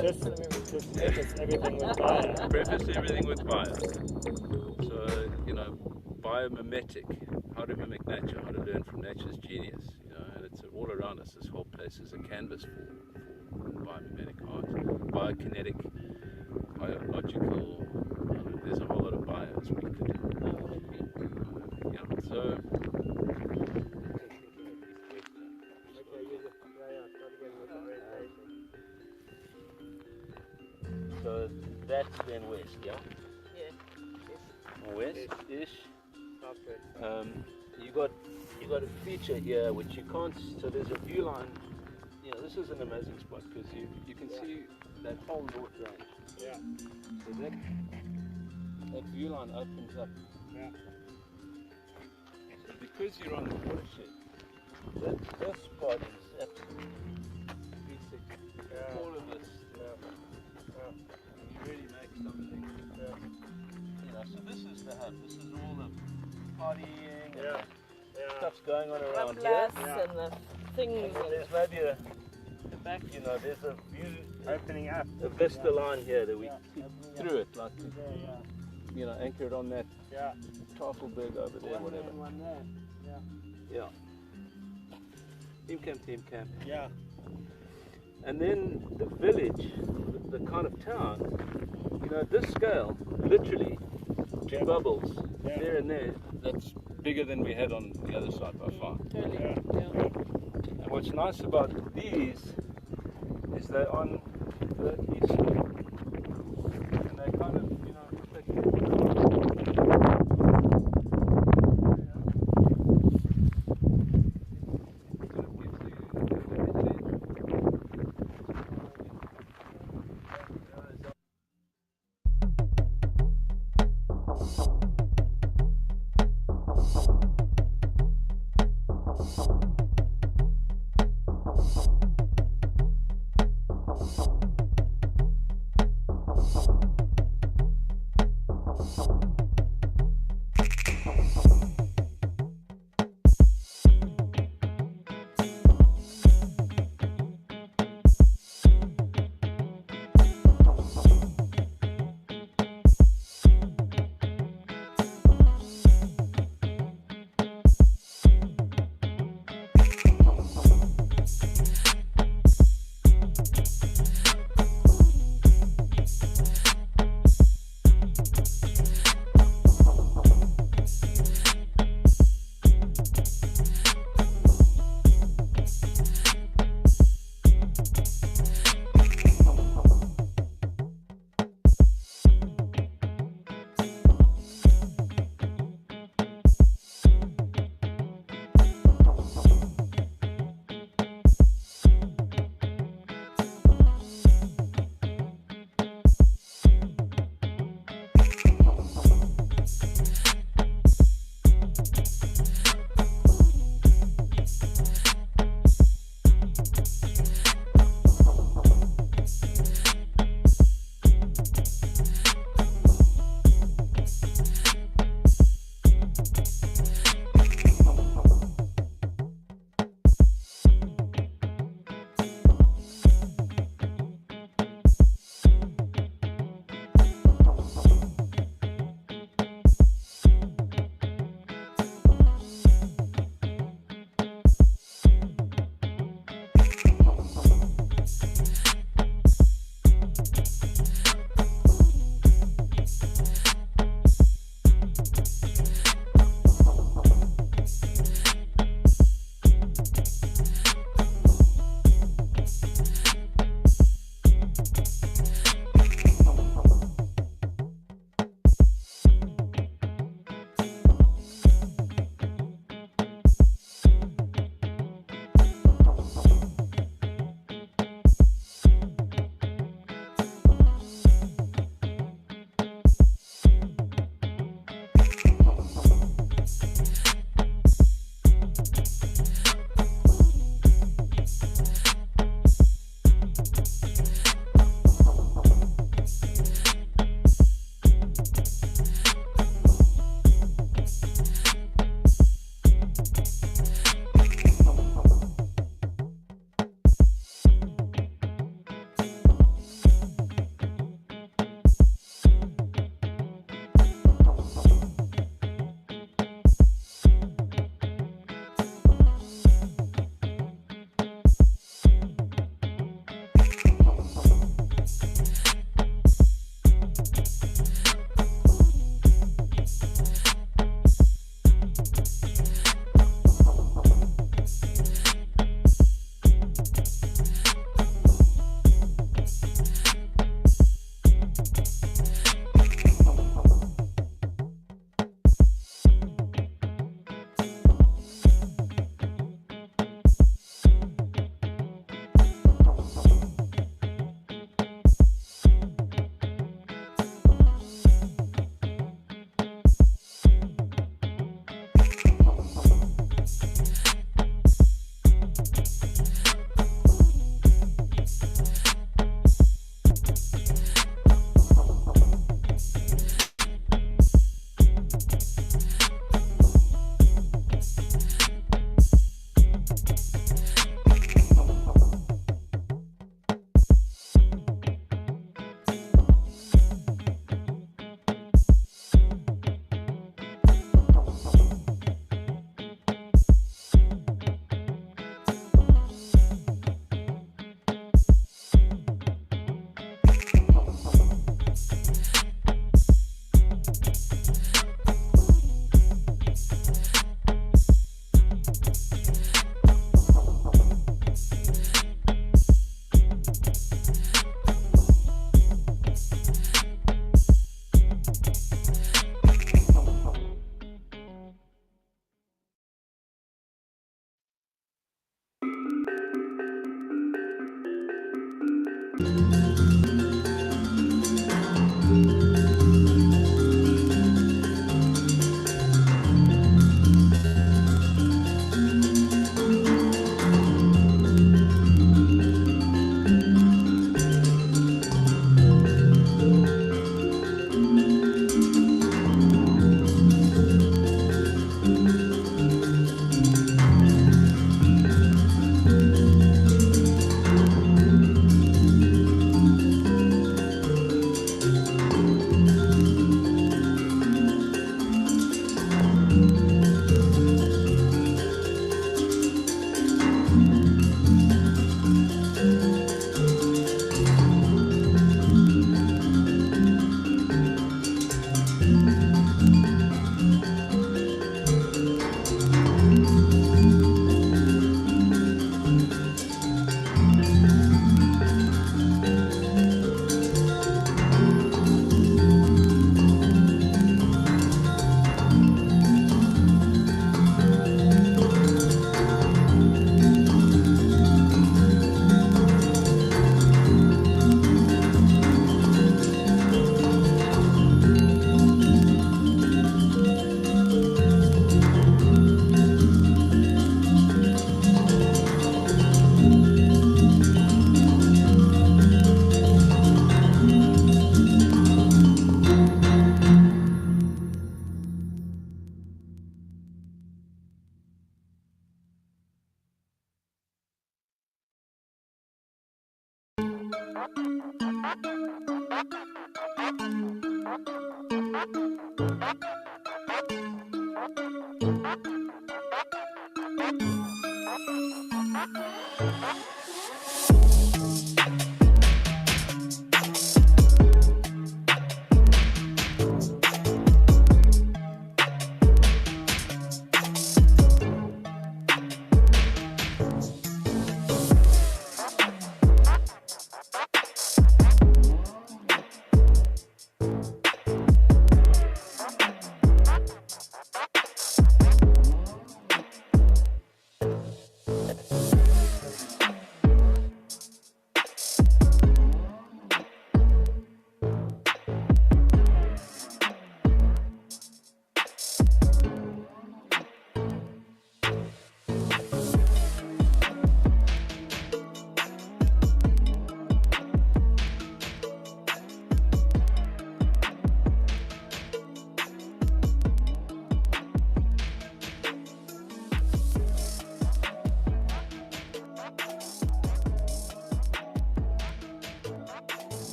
Just preface everything with bio. Preface everything with bio. So, you know, biomimetic, how to mimic nature, how to learn from nature's genius, you know, and it's all around us. This whole place is a canvas for biomimetic art, biokinetic, biological, there's a whole lot of bios we could do. Yeah, so so that's then west, yeah? Yeah. West-ish. You got a feature here which you can't. So there's a view line. You know, this is an amazing spot because you can see that whole north range. Yeah. So that view line opens up. Yeah. So because you're on the watershed, this spot is absolutely 360. Yeah. All of this. Yeah. And you really make something. You know, so this is the hub. This is all the partying and stuff's going on around here. And the things. And there's maybe the back, you know, there's a view Opening up. a vista line here that we see Opening through it, like Yeah. you know, anchored on that Yeah. Tafelberg over there, whatever. One there. Yeah. Team camp. Yeah. And then the village, the kind of town, you know, this scale, literally, two bubbles, there and there, that's bigger than we had on the other side by far. Totally. Yeah. Yeah. And what's nice about these is they're on the east slope. And they kind of, you know,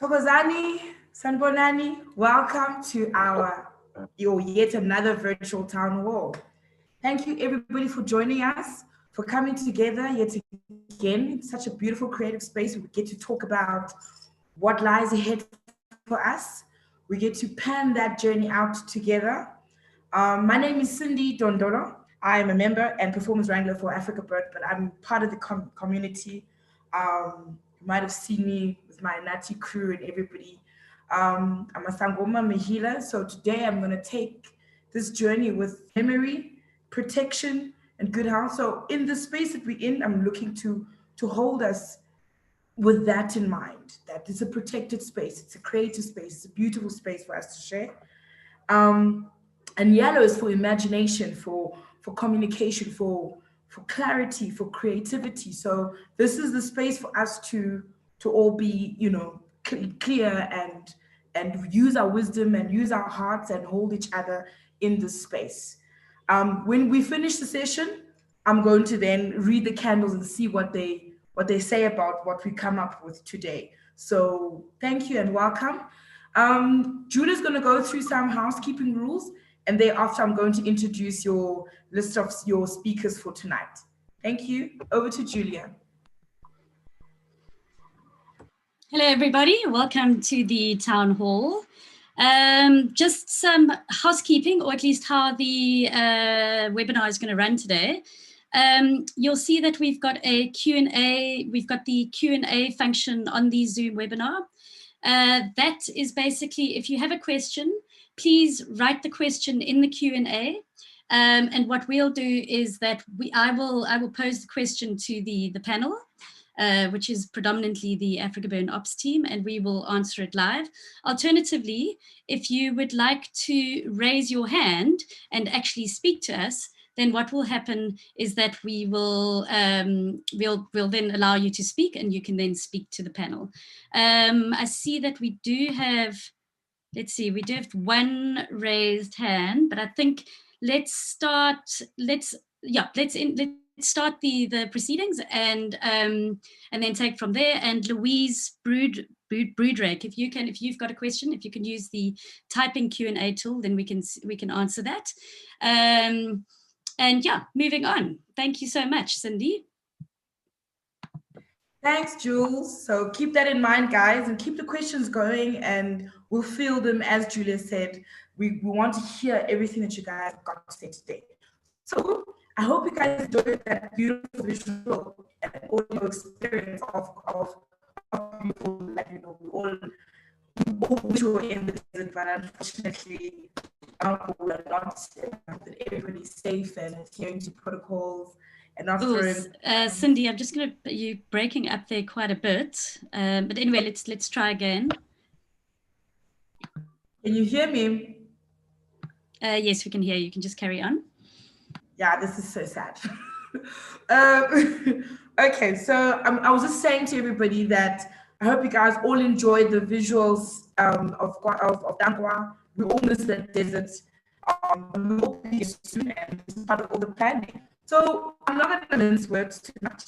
Thokozani, Sanbonani, welcome to your yet another virtual town hall. Thank you everybody for joining us, for coming together yet again. It's such a beautiful creative space. We get to talk about what lies ahead for us. We get to plan that journey out together. My name is Cindy Dondolo. I am a member and performance wrangler for Africa Bird, but I'm part of the community. You might have seen me with my Nati crew and everybody. I'm a Sangoma Mehila, so today I'm going to take this journey with memory, protection, and good health. So in the space that we're in, I'm looking to hold us with that in mind, that it's a protected space, it's a creative space, it's a beautiful space for us to share. And yellow is for imagination, for communication, for clarity, for creativity. So this is the space for us to all be, clear and use our wisdom and use our hearts and hold each other in this space. When we finish the session, I'm going to then read the candles and see what they say about what we come up with today. So thank you and welcome. Julia's going to go through some housekeeping rules, and thereafter I'm going to introduce your list of your speakers for tonight. Thank you. Over to Julia. Hello, everybody. Welcome to the town hall. Just some housekeeping, or at least how the webinar is going to run today. You'll see that we've got a Q&A. We've got the Q&A function on the Zoom webinar. That is basically, if you have a question, please write the question in the Q&A. And what we'll do is that I will pose the question to the panel, which is predominantly the Africa Burn Ops team, and we will answer it live. Alternatively, if you would like to raise your hand and actually speak to us, then what will happen is that we will we'll then allow you to speak, and you can then speak to the panel. I see that we do have, let's see, we do have one raised hand, but I think let's start the proceedings and then take from there. And Louise Broodrake, if you've got a question, if you can use the typing Q&A tool, then we can answer that. And yeah, moving on. Thank you so much, Cindy. Thanks, Jules. So keep that in mind, guys, and keep the questions going, and we'll field them. As Julia said, we want to hear everything that you guys have got to say today. So I hope you guys enjoyed that beautiful visual and audio experience of people, like, you know, we all wish we were in the desert, but unfortunately, we're not. That everybody's safe and adhering to protocols and not Cindy, I'm just going to, you're breaking up there quite a bit. But anyway, let's try again. Can you hear me? Yes, we can hear you. You can just carry on. Yeah, this is so sad. Okay, so I was just saying to everybody that I hope you guys all enjoyed the visuals of Dangwa. We all miss that desert. We will be soon, and it's part of all the planning. So I'm not going to mince words too much.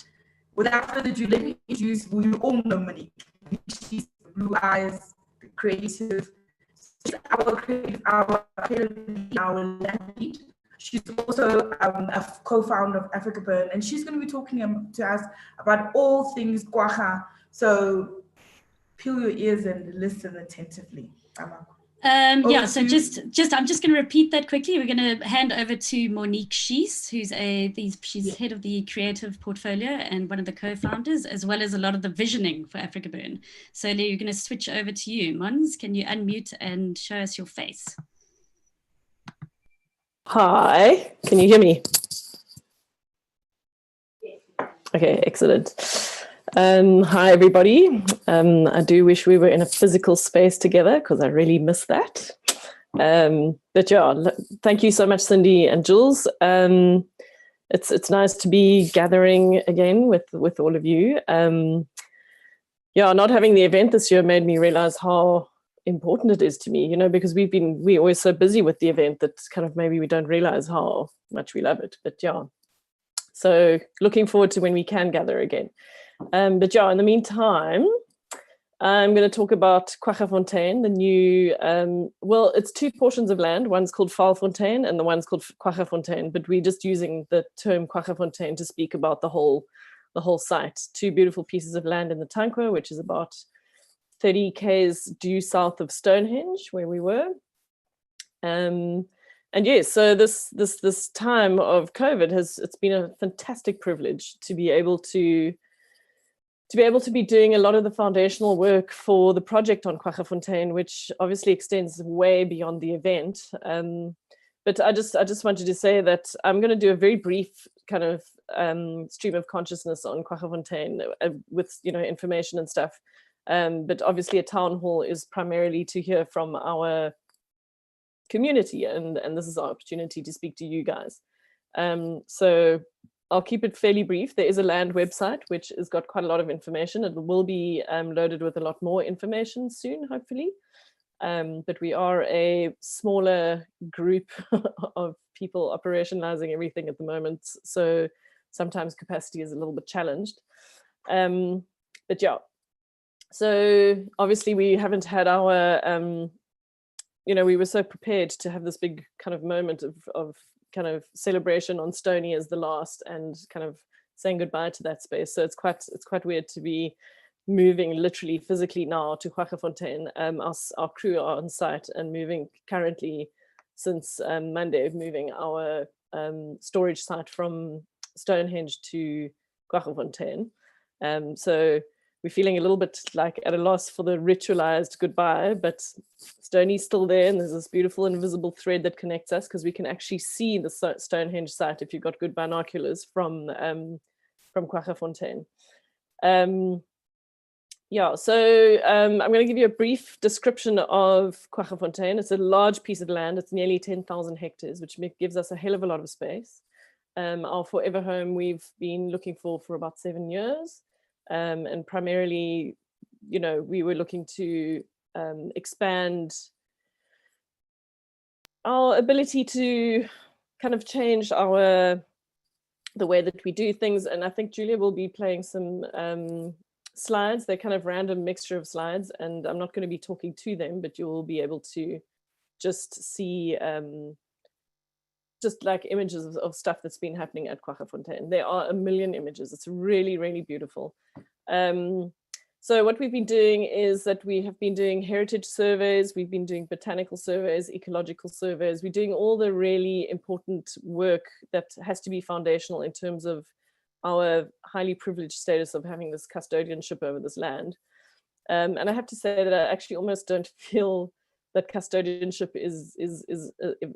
Without further ado, let me introduce who you all know, Monique. She's the blue eyes, the creative. She's our land lead. She's also a co-founder of Africa Burn, and she's going to be talking to us about all things Quagga. So peel your ears and listen attentively. Yeah, so I'm just going to repeat that quickly. We're going to hand over to Monique Schiess, who's she's head of the creative portfolio and one of the co-founders, as well as a lot of the visioning for Africa Burn. So we're going to switch over to you. Mons, can you unmute and show us your face? Hi, can you hear me? Okay, excellent. Hi, everybody. I do wish we were in a physical space together because I really miss that. But yeah, thank you so much, Cindy and Jules. It's nice to be gathering again with all of you. Yeah, not having the event this year made me realize how important it is to me, you know, because we're always so busy with the event that kind of maybe we don't realize how much we love it. But yeah, so looking forward to when we can gather again. But yeah, in the meantime, I'm going to talk about Quaggafontein, the new, well, it's two portions of land. One's called Valfontein and the one's called Quaggafontein, but we're just using the term Quaggafontein to speak about the whole site. Two beautiful pieces of land in the Tankwa, which is about 30 k's due south of Stonehenge, where we were. And yes, so this time of COVID it's been a fantastic privilege to be able to be doing a lot of the foundational work for the project on Quaggafontein, which obviously extends way beyond the event. But I just wanted to say that I'm going to do a very brief kind of stream of consciousness on Quaggafontein with, you know, information and stuff. But obviously a town hall is primarily to hear from our community, and this is our opportunity to speak to you guys. So I'll keep it fairly brief. There is a land website which has got quite a lot of information. It will be loaded with a lot more information soon, hopefully. But we are a smaller group of people operationalizing everything at the moment, so sometimes capacity is a little bit challenged. But yeah, So obviously we haven't had our, we were so prepared to have this big kind of moment of kind of celebration on Stony as the last, and kind of saying goodbye to that space. So it's quite weird to be moving literally physically now to Quaggafontein. Our crew are on site and moving currently since Monday, moving our storage site from Stonehenge to Quaggafontein. So we're feeling a little bit like at a loss for the ritualized goodbye, but Stoney's still there, and there's this beautiful invisible thread that connects us, because we can actually see the Stonehenge site if you've got good binoculars from Quaggafontein. So I'm going to give you a brief description of Quaggafontein. It's a large piece of land. It's nearly 10,000 hectares, which gives us a hell of a lot of space. Our forever home we've been looking for about 7 years. And primarily, we were looking to expand our ability to kind of change the way that we do things. And I think Julia will be playing some slides. They're kind of random mixture of slides, and I'm not going to be talking to them, but you will be able to just see just like images of stuff that's been happening at Quaggafontein. There are a million images. It's really, really beautiful. So what we've been doing is that we have been doing heritage surveys, we've been doing botanical surveys, ecological surveys. We're doing all the really important work that has to be foundational in terms of our highly privileged status of having this custodianship over this land. And I have to say that I actually almost don't feel that custodianship is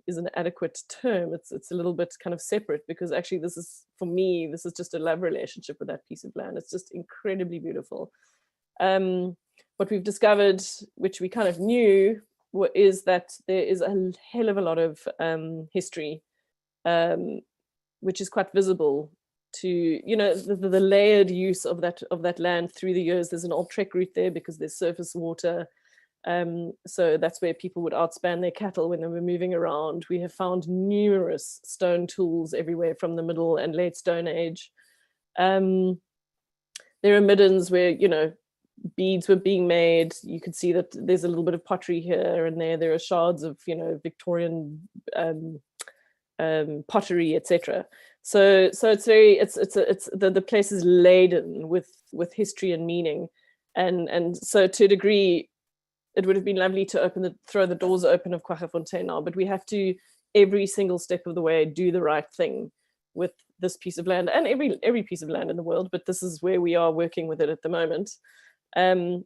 an adequate term. It's a little bit kind of separate, because actually this is, for me, this is just a love relationship with that piece of land. It's just incredibly beautiful. What we've discovered, which we kind of knew, is that there is a hell of a lot of history, which is quite visible to, the layered use of that land through the years. There's an old trek route there because there's surface water. So that's where people would outspan their cattle when they were moving around. We have found numerous stone tools everywhere from the Middle and Late Stone Age. There are middens where, beads were being made. You can see that there's a little bit of pottery here and there. There are shards of, Victorian pottery, etc. So it's the place is laden with history and meaning, and so to a degree, it would have been lovely to throw the doors open of Quaggafontein now, but we have to, every single step of the way, do the right thing with this piece of land, and every piece of land in the world, but this is where we are working with it at the moment. And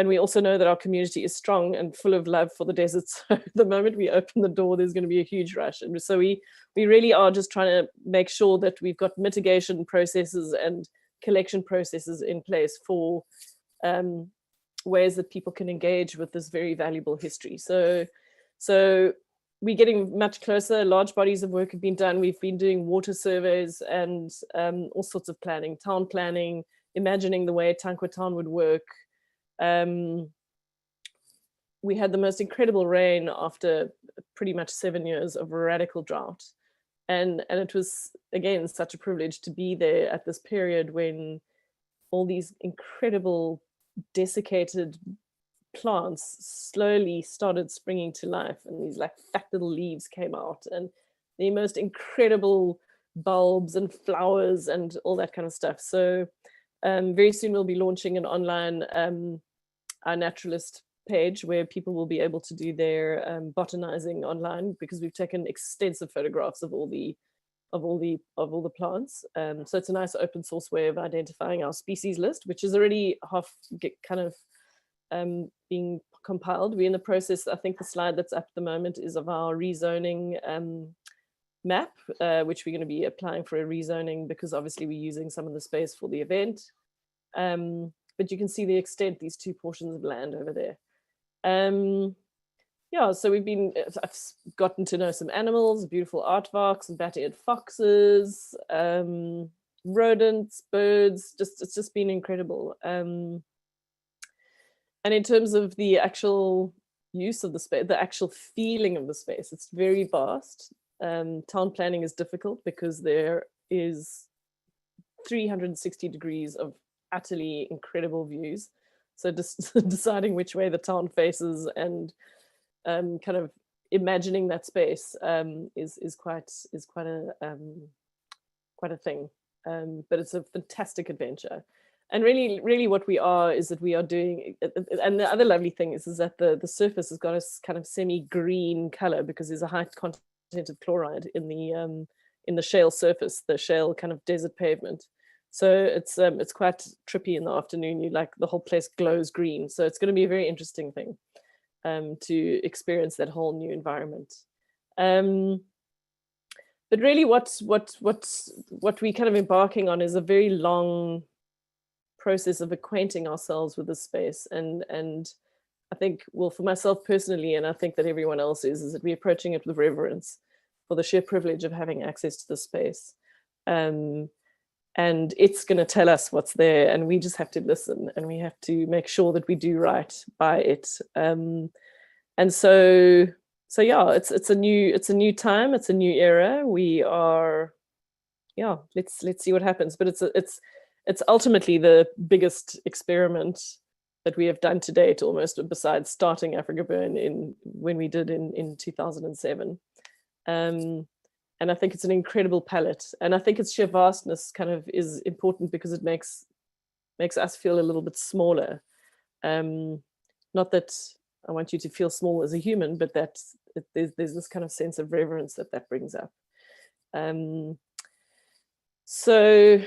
we also know that our community is strong and full of love for the desert. So the moment we open the door, there's going to be a huge rush. And so we really are just trying to make sure that we've got mitigation processes and collection processes in place for ways that people can engage with this very valuable history. So we're getting much closer. Large bodies of work have been done. We've been doing water surveys and all sorts of planning, town planning, imagining the way Tankwa Town would work. We had the most incredible rain after pretty much 7 years of radical drought. And it was, again, such a privilege to be there at this period when all these incredible desiccated plants slowly started springing to life, and these like fat little leaves came out, and the most incredible bulbs and flowers and all that kind of stuff. So very soon we'll be launching an online our naturalist page where people will be able to do their botanizing online, because we've taken extensive photographs of all the plants. So it's a nice open source way of identifying our species list, which is already being compiled. We're in the process. I think the slide that's up at the moment is of our rezoning map, which we're going to be applying for a rezoning, because obviously we're using some of the space for the event. But you can see the extent, these two portions of land over there. So I've gotten to know some animals, beautiful aardvarks and bat-eared foxes, rodents, birds, it's just been incredible. And in terms of the actual use of the space, the actual feeling of the space, it's very vast. Town planning is difficult because there is 360 degrees of utterly incredible views. So just deciding which way the town faces and kind of imagining that space is quite a thing. But it's a fantastic adventure. And really what we are is that we are doing, and the other lovely thing is that the surface has got a kind of semi-green color because there's a high content of chloride in the shale surface, the shale kind of desert pavement. So it's quite trippy in the afternoon. You like the whole place glows green. So it's going to be a very interesting thing to experience that whole new environment. But really what we kind of embarking on is a very long process of acquainting ourselves with the space. And I think, well, for myself personally, and I think that everyone else is that we're approaching it with reverence for the sheer privilege of having access to the space. And it's going to tell us what's there, and we just have to listen, and we have to make sure that we do right by it. And so yeah, it's a new time, it's a new era. We are, yeah, let's see what happens. But it's ultimately the biggest experiment that we have done to date, almost, besides starting Africa Burn when we did in 2007. And I think it's an incredible palette, and I think its sheer vastness kind of is important because it makes us feel a little bit smaller. Not that I want you to feel small as a human, but that there's this kind of sense of reverence that brings up. So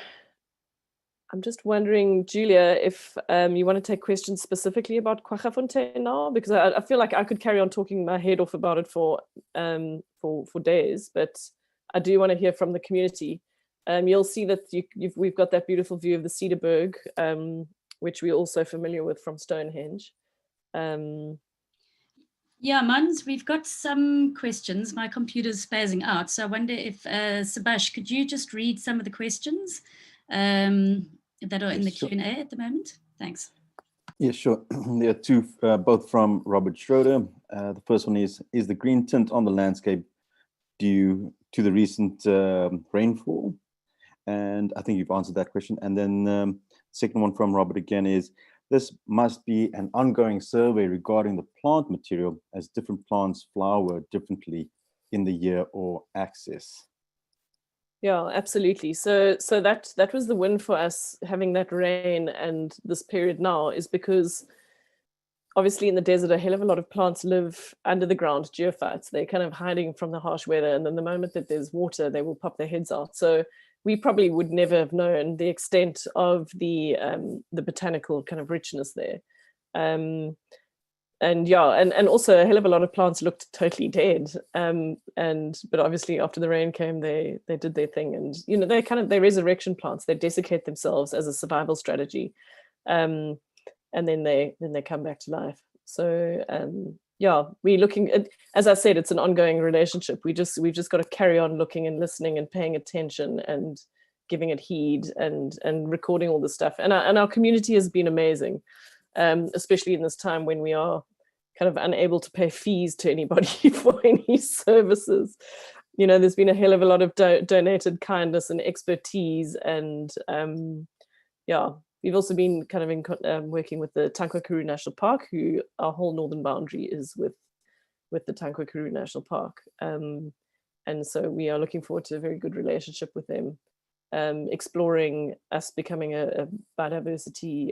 I'm just wondering, Julia, if you want to take questions specifically about Quaggafontein now, because I feel like I could carry on talking my head off about it for days, but I do want to hear from the community. You'll see that we've got that beautiful view of the Cedarburg, which we're also familiar with from Stonehenge. Yeah, Mans, we've got some questions. My computer's spazzing out, so I wonder if, Sabash, could you just read some of the questions that are in the Q&A at the moment? Thanks. Yeah, sure. There are two, both from Robert Schroeder. The first one is the green tint on the landscape due to the recent rainfall? And I think you've answered that question. And then the second one from Robert again is, this must be an ongoing survey regarding the plant material, as different plants flower differently in the year or axis. Yeah, absolutely. So that was the win for us, having that rain and this period now, is because obviously in the desert a hell of a lot of plants live under the ground, geophytes. They're kind of hiding from the harsh weather, and then the moment that there's water they will pop their heads out. So we probably would never have known the extent of the botanical kind of richness there. And yeah, and also a hell of a lot of plants looked totally dead. But obviously after the rain came, they did their thing, and you know, they're resurrection plants. They desiccate themselves as a survival strategy, and then they come back to life. So yeah, we're looking at, as I said, it's an ongoing relationship. We've just got to carry on looking and listening and paying attention and giving it heed and recording all this stuff. And our community has been amazing. Especially in this time when we are kind of unable to pay fees to anybody for any services. You know, there's been a hell of a lot of donated kindness and expertise. And yeah, we've also been kind of working with the Tankwa-Karoo National Park, who our whole northern boundary is with the Tankwa-Karoo National Park. And so we are looking forward to a very good relationship with them, exploring us becoming a biodiversity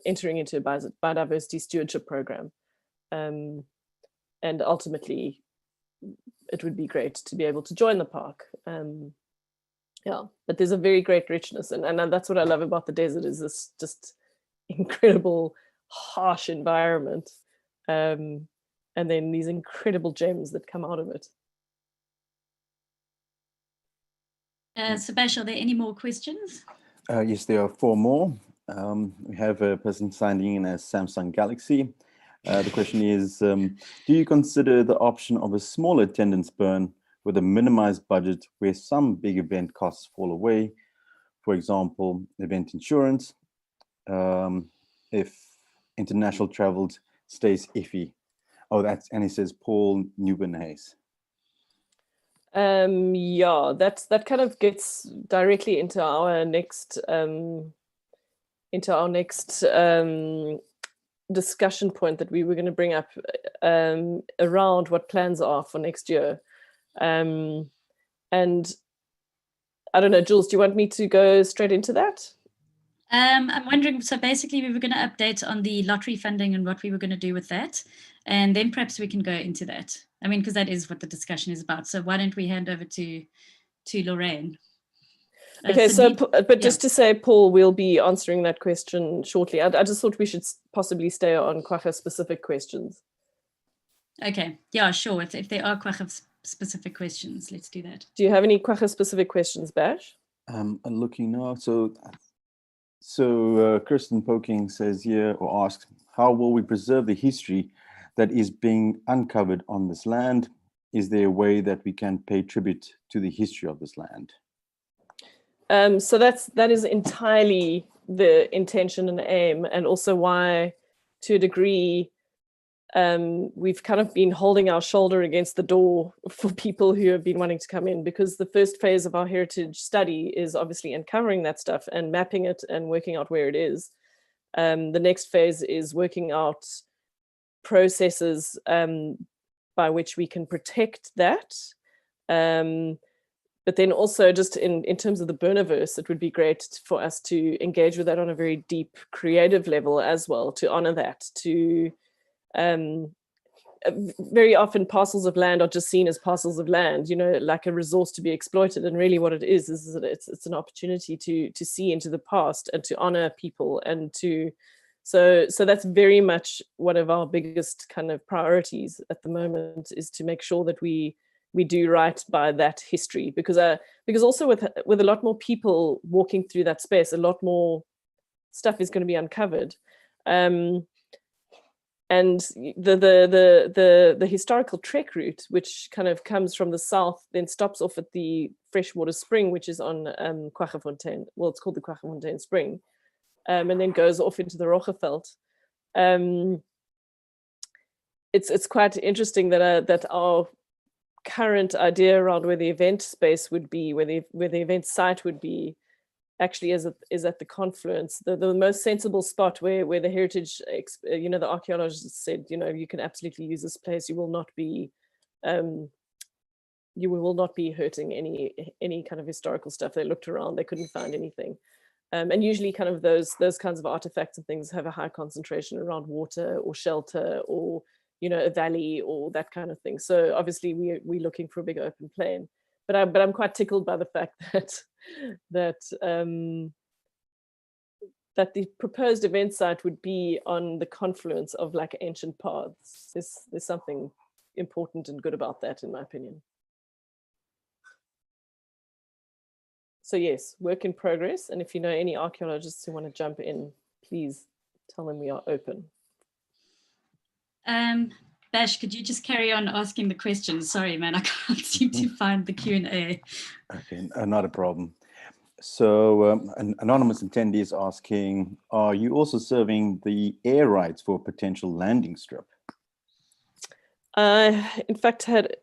entering into a biodiversity stewardship program, and ultimately it would be great to be able to join the park. Yeah, but there's a very great richness, and that's what I love about the desert, is this just incredible harsh environment, and then these incredible gems that come out of it. Sebastian, are there any more questions? Yes, there are 4 more. We have a person signing in as Samsung Galaxy. The question is, do you consider the option of a small attendance burn with a minimized budget where some big event costs fall away? For example, event insurance, if international travel stays iffy. Oh, and he says Paul Newburn-Hayes. Yeah, that kind of gets directly into our next into our next discussion point that we were going to bring up around what plans are for next year. And I don't know, Jules, do you want me to go straight into that? I'm wondering, so basically we were going to update on the lottery funding and what we were going to do with that. And then perhaps we can go into that. I mean, because that is what the discussion is about. So why don't we hand over to Lorraine? Okay, just to say, Paul, we'll be answering that question shortly. I just thought we should possibly stay on Quagga specific questions. Okay, yeah, sure. If there are Quagga specific questions, let's do that. Do you have any Quagga specific questions, Bash? I'm looking now. So Kirsten Pope says here, or asks, how will we preserve the history that is being uncovered on this land? Is there a way that we can pay tribute to the history of this land? So that is entirely the intention and aim, and also why, to a degree, we've kind of been holding our shoulder against the door for people who have been wanting to come in, because the first phase of our heritage study is obviously uncovering that stuff and mapping it and working out where it is. The next phase is working out processes by which we can protect that. But then also just in terms of the burniverse, it would be great for us to engage with that on a very deep creative level as well, to honor that, to very often parcels of land are just seen as parcels of land, you know, like a resource to be exploited. And really what it is that it's an opportunity to see into the past and to honor people, and to, so that's very much one of our biggest kind of priorities at the moment, is to make sure that we do right by that history, because also with a lot more people walking through that space, a lot more stuff is going to be uncovered. And the historical trek route, which kind of comes from the south, then stops off at the freshwater spring, which is on Quaggafontein. Well, it's called the Quaggafontein Spring, and then goes off into the Roggeveld. It's quite interesting that our current idea around where the event space would be, where the event site would be, actually is at the confluence, the most sensible spot where the heritage, you know, the archaeologists said, you know, you can absolutely use this place. You will not be hurting any kind of historical stuff. They looked around, they couldn't find anything. And usually kind of those kinds of artifacts and things have a high concentration around water or shelter, or, you know, a valley or that kind of thing. So obviously we're looking for a big open plain. But I'm quite tickled by the fact that the proposed event site would be on the confluence of like ancient paths. There's something important and good about that, in my opinion. So yes, work in progress. And if you know any archaeologists who want to jump in, please tell them we are open. Bash, could you just carry on asking the questions? Sorry, man, I can't seem to find the Q&A. Okay, not a problem. So an anonymous attendee is asking, are you also serving the air rights for a potential landing strip? I, in fact, had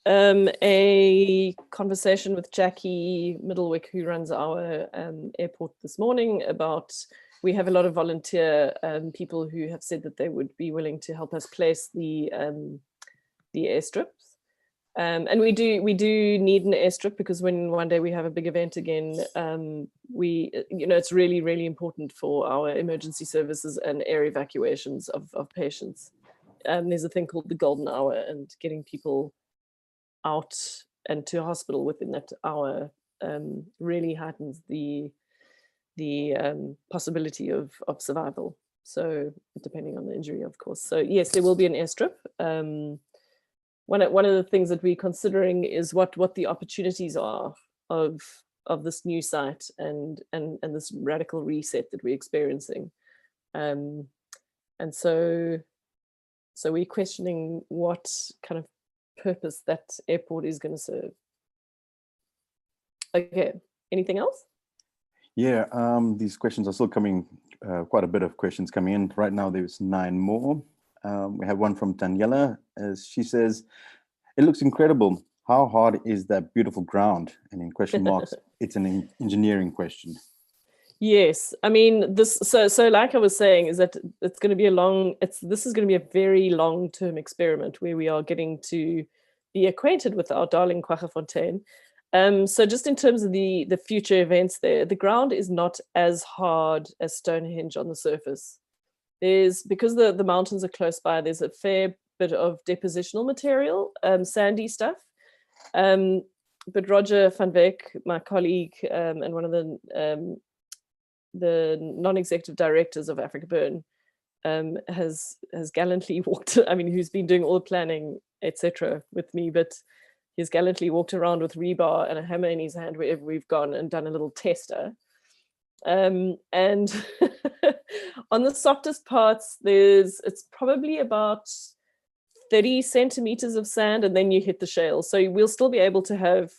a conversation with Jackie Middlewick, who runs our airport, this morning about, we have a lot of volunteer people who have said that they would be willing to help us place the airstrips. And we do need an airstrip, because when one day we have a big event again, it's really, really important for our emergency services and air evacuations of patients. There's a thing called the golden hour, and getting people out and to hospital within that hour really heightens the possibility of survival. So depending on the injury, of course. So yes, there will be an airstrip. One of the things that we're considering is what the opportunities are of this new site and this radical reset that we're experiencing. And so we're questioning what kind of purpose that airport is going to serve. Okay, anything else? Yeah, these questions are still coming, quite a bit of questions coming in. Right now there's 9 more. We have one from Daniela, as she says, it looks incredible. How hard is that beautiful ground? And in question marks, it's an engineering question. Yes, I mean this. So like I was saying, is that it's going to be this is going to be a very long-term experiment where we are getting to be acquainted with our darling Quaggafontein. So just in terms of the future events there, the ground is not as hard as Stonehenge on the surface. Because the mountains are close by, there's a fair bit of depositional material, sandy stuff. But Roger van Wyk, my colleague, and one of the non-executive directors of Africa Burn, has gallantly walked, I mean, who's been doing all the planning, etc. with me, but he's gallantly walked around with rebar and a hammer in his hand wherever we've gone and done a little tester. And on the softest parts, it's probably about 30 centimeters of sand, and then you hit the shale. So we'll still be able to have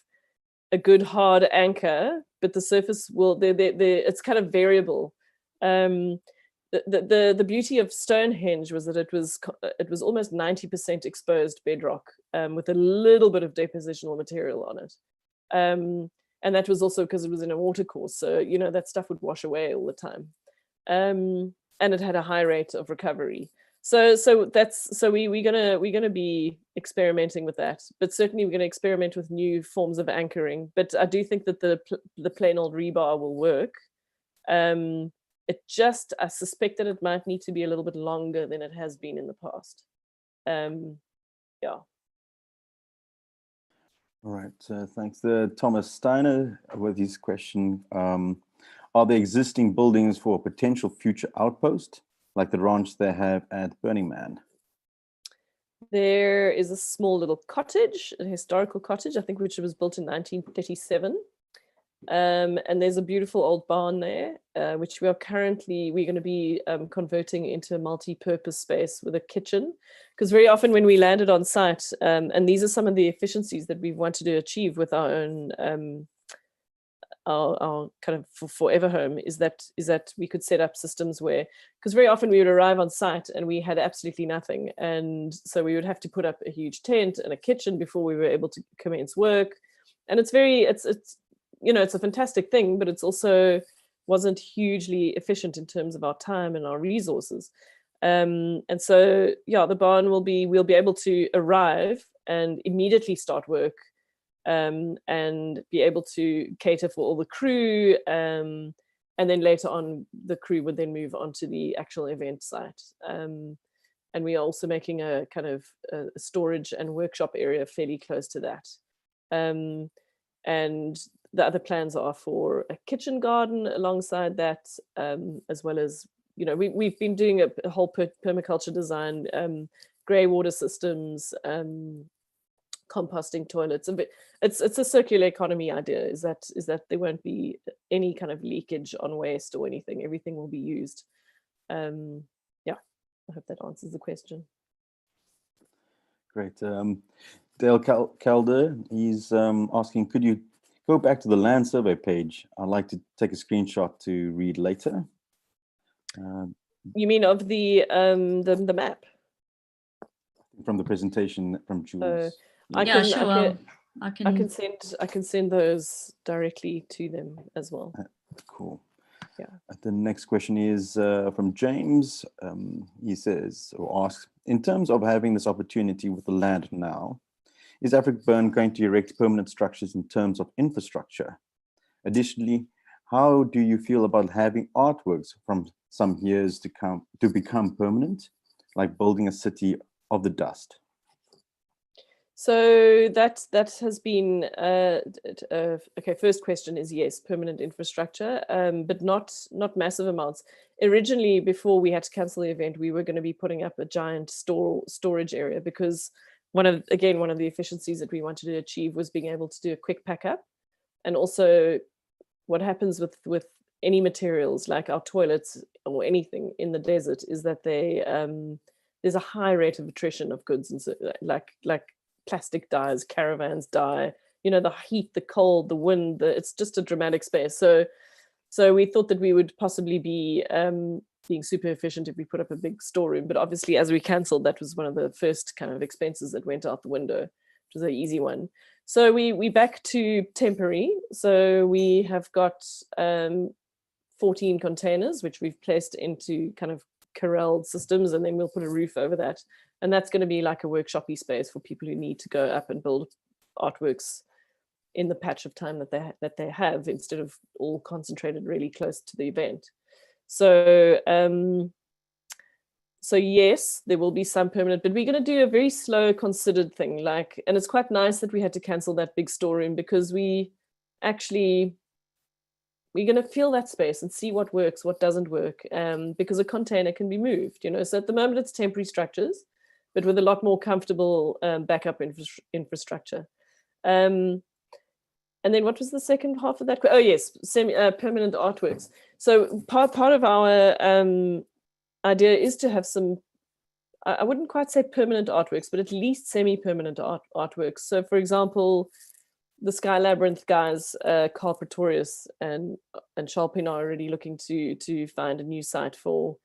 a good hard anchor, but the surface will, it's kind of variable. The beauty of Stonehenge was that it was almost 90% exposed bedrock, with a little bit of depositional material on it. And that was also because it was in a watercourse, so that stuff would wash away all the time. And it had a high rate of recovery. So we're gonna be experimenting with that, but certainly we're gonna experiment with new forms of anchoring. But I do think that the plain old rebar will work. I suspect that it might need to be a little bit longer than it has been in the past. Yeah. All right, thanks. Thomas Steiner with his question, are there existing buildings for a potential future outpost, like the ranch they have at Burning Man? There is a small little cottage, a historical cottage, I think, which was built in 1937. And there's a beautiful old barn there, which we're going to be converting into a multi-purpose space with a kitchen. Because very often when we landed on site, and these are some of the efficiencies that we wanted to achieve with our own our kind of forever home, is that we could set up systems where, because very often we would arrive on site and we had absolutely nothing, and so we would have to put up a huge tent and a kitchen before we were able to commence work. And it's a fantastic thing, but it's also wasn't hugely efficient in terms of our time and our resources. And so, yeah, the barn we'll be able to arrive and immediately start work, and be able to cater for all the crew. And then later on, the crew would then move on to the actual event site. And we are also making a kind of a storage and workshop area fairly close to that. And the other plans are for a kitchen garden alongside that, as well as, we've been doing a whole permaculture design, grey water systems, composting toilets. It's a circular economy idea, is that there won't be any kind of leakage on waste or anything. Everything will be used. Yeah, I hope that answers the question. Great. Dale Calder, he's asking, could you go back to the land survey page? I'd like to take a screenshot to read later. You mean of the map? From the presentation from Jules. I can send those directly to them as well. Cool. Yeah. The next question is from James. He says, or asks, in terms of having this opportunity with the land now, is Africa Burn going to erect permanent structures in terms of infrastructure? Additionally, how do you feel about having artworks from some years to come to become permanent, like building a city of the dust? So that has been okay. First question is yes, permanent infrastructure, but not massive amounts. Originally, before we had to cancel the event, we were going to be putting up a giant storage area, because one of the efficiencies that we wanted to achieve was being able to do a quick pack up. And also, what happens with any materials like our toilets or anything in the desert is that there's a high rate of attrition of goods, and so like plastic dies, caravans die, the heat, the cold, the wind, it's just a dramatic space. So we thought that we would possibly be being super efficient if we put up a big storeroom. But obviously, as we cancelled, that was one of the first kind of expenses that went out the window, which was an easy one. So we back to temporary. So we have got 14 containers, which we've placed into kind of corralled systems, and then we'll put a roof over that. And that's going to be like a workshopy space for people who need to go up and build artworks in the patch of time that they have, instead of all concentrated really close to the event. So so yes, there will be some permanent, but we're going to do a very slow, considered thing. And it's quite nice that we had to cancel that big storeroom, because we're going to feel that space and see what works, what doesn't work, because a container can be moved, So at the moment it's temporary structures, but with a lot more comfortable backup infrastructure. And then what was the second half of that? Oh yes, permanent artworks. So part of our idea is to have some, I wouldn't quite say permanent artworks, but at least semi-permanent artworks. So for example, the Sky Labyrinth guys, Carl Pretorius and Shalpin, are already looking to find a new site for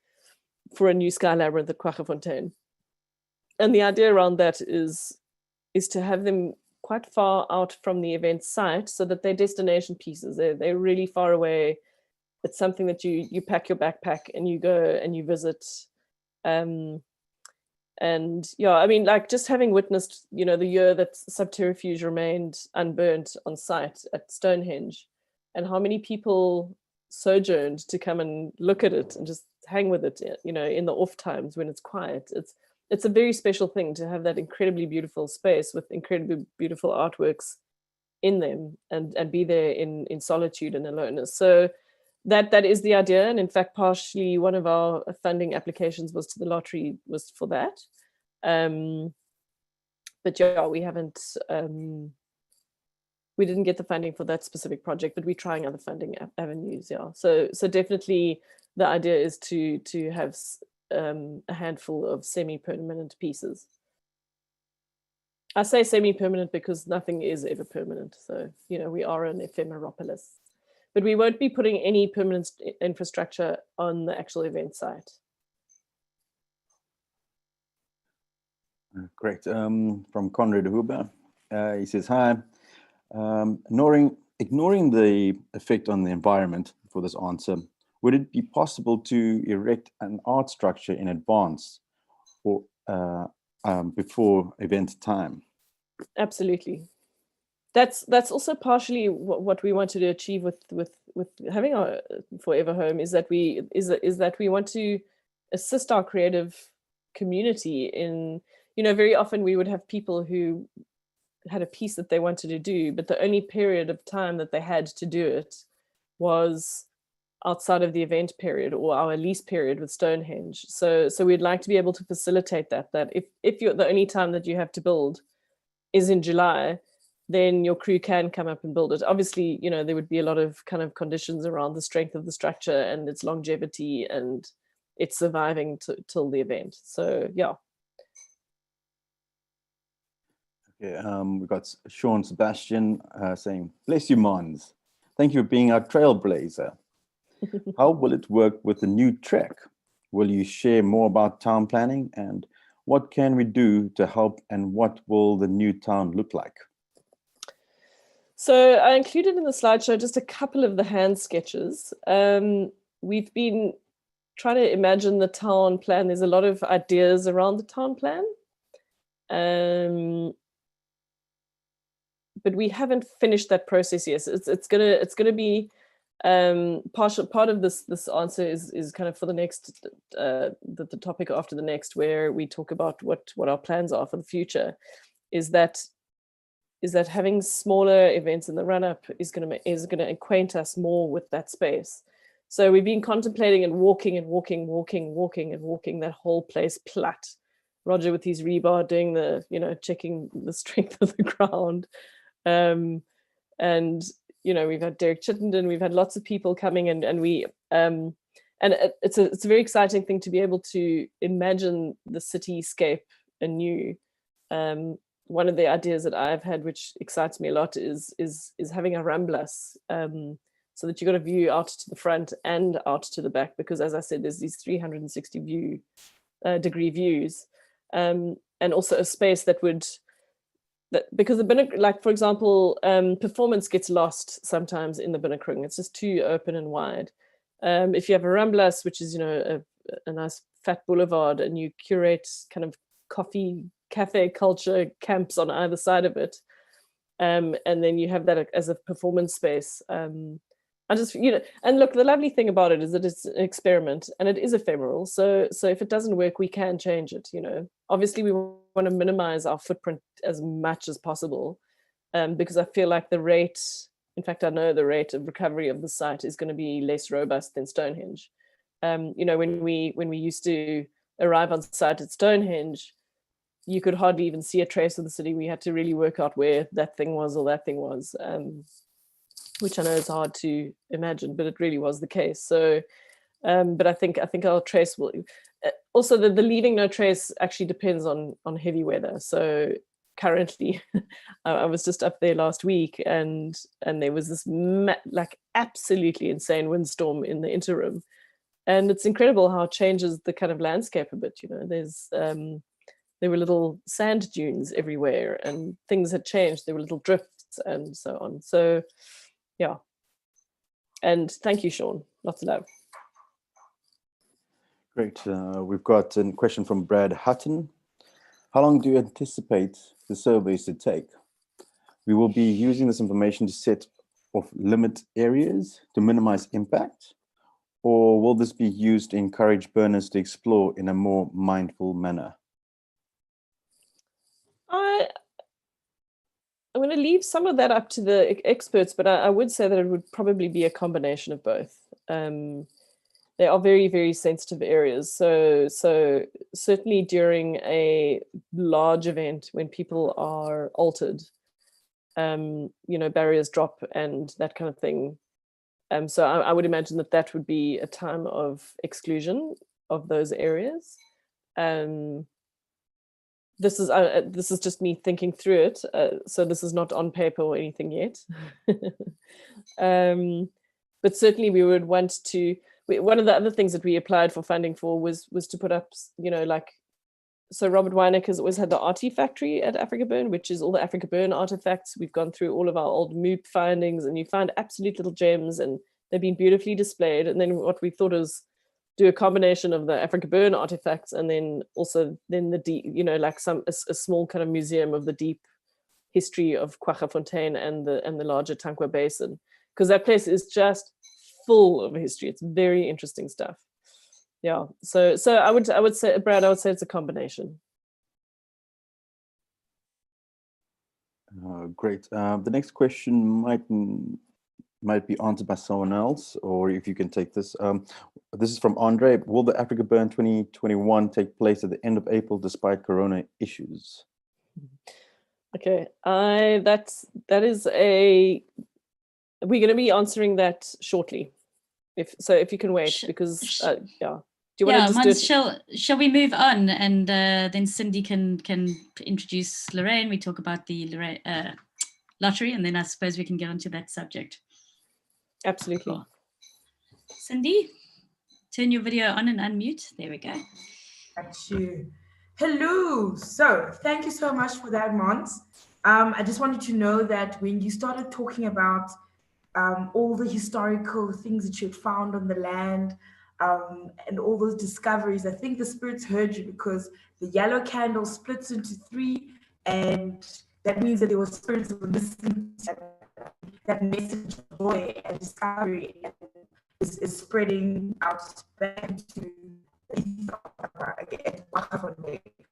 a new Sky Labyrinth at Quaggafontein. And the idea around that is to have them quite far out from the event site, so that they're destination pieces. They're really far away. It's something that you pack your backpack and you go and you visit. And yeah, I mean, like, just having witnessed, the year that Subterfuge remained unburnt on site at Stonehenge, and how many people sojourned to come and look at it and just hang with it, in the off times when it's quiet. It's a very special thing to have that incredibly beautiful space with incredibly beautiful artworks in them, and be there in solitude and aloneness. So that is the idea. And in fact, partially one of our funding applications was to the lottery, was for that. But yeah, we haven't, we didn't get the funding for that specific project, but we're trying other funding avenues. Yeah. So definitely the idea is to have a handful of semi-permanent pieces. I say semi-permanent because nothing is ever permanent. So, we are an ephemeropolis. But we won't be putting any permanent infrastructure on the actual event site. Great. From Conrad Huber, he says, hi. Ignoring the effect on the environment for this answer, would it be possible to erect an art structure in advance or before event time? Absolutely. That's also partially what we wanted to achieve with having our Forever Home, is that we want to assist our creative community in, very often we would have people who had a piece that they wanted to do, but the only period of time that they had to do it was outside of the event period or our lease period with Stonehenge. So we'd like to be able to facilitate that if you're the only time that you have to build is in July, then your crew can come up and build it. Obviously, there would be a lot of kind of conditions around the strength of the structure and its longevity and its surviving till the event. So yeah. Okay, we've got Sean Sebastian saying, bless you, Mons. Thank you for being our trailblazer. How will it work with the new trek? Will you share more about town planning, and what can we do to help, and what will the new town look like? So I included in the slideshow just a couple of the hand sketches. We've been trying to imagine the town plan. There's a lot of ideas around the town plan. But we haven't finished that process yet. It's gonna be part of this answer is kind of for the next the topic after the next, where we talk about what our plans are for the future. Is that having smaller events in the run-up is gonna acquaint us more with that space. So we've been contemplating and walking that whole place plat. Roger with his rebar doing the, checking the strength of the ground. And we've had Derek Chittenden, we've had lots of people coming, and we and it's a very exciting thing to be able to imagine the cityscape anew. One of the ideas that I've had, which excites me a lot, is having a ramblas, so that you got a view out to the front and out to the back, because as I said, there's these 360 degree views, and also a space because the binnock, like for example, performance gets lost sometimes in the binnokring. It's just too open and wide. If you have a Ramblas, which is, you know, a nice fat boulevard, and you curate kind of coffee cafe culture camps on either side of it, and then you have that as a performance space. I just, you know, and look, the lovely thing about it is that it's an experiment and it is ephemeral. So if it doesn't work, we can change it, you know. Obviously, we want to minimize our footprint as much as possible, because I feel like the rate, in fact, I know the rate of recovery of the site is going to be less robust than Stonehenge. You know, when we used to arrive on site at Stonehenge, you could hardly even see a trace of the city. We had to really work out where that thing was or that thing was, which I know is hard to imagine, but it really was the case. So, but I think our trace will also the leaving no trace actually depends on heavy weather. So currently, I was just up there last week, and there was this like absolutely insane windstorm in the interim, and it's incredible how it changes the kind of landscape a bit. You know, there were little sand dunes everywhere, and things had changed. There were little drifts and so on. So, yeah. And thank you, Sean. Lots of love. Great. We've got a question from Brad Hutton. How long do you anticipate the surveys to take? We will be using this information to set off limit areas to minimize impact, or will this be used to encourage burners to explore in a more mindful manner? I'm going to leave some of that up to the experts, but I would say that it would probably be a combination of both. They are very, very sensitive areas. So certainly during a large event when people are altered, you know, barriers drop and that kind of thing. So I would imagine that would be a time of exclusion of those areas. This is just me thinking through it. So this is not on paper or anything yet. But certainly we would want to, one of the other things that we applied for funding for was to put up, you know, like, so Robert Weineck has always had the Arty Factory at Africa Burn, which is all the Africa Burn artifacts. We've gone through all of our old MOOP findings, and you find absolute little gems, and they've been beautifully displayed. And then what we thought is do a combination of the Africa Burn artifacts, and then also the deep, you know, like a small kind of museum of the deep history of Quaggafontein and the larger Tankwa Basin, because that place is just full of history. It's very interesting stuff. Yeah. So I would say, Brad, I would say it's a combination. Great. The next question might be answered by someone else, or if you can take this. This is from Andre. Will the Africa Burn 2021 take place at the end of April despite Corona issues? Okay, that is we're going to be answering that shortly. If you can wait, because yeah. Do you want to just shall we move on, and then Cindy can introduce Lorraine. We talk about the lottery, and then I suppose we can get onto that subject. Absolutely. Cool. Cindy, turn your video on and unmute. There we go. Got you. Hello. So thank you so much for that, Mons. I just wanted to know that when you started talking about all the historical things that you had found on the land, and all those discoveries, I think the spirits heard you, because the yellow candle splits into 3, and that means that there were spirits that were listening to that message of joy and discovery is spreading out back into again.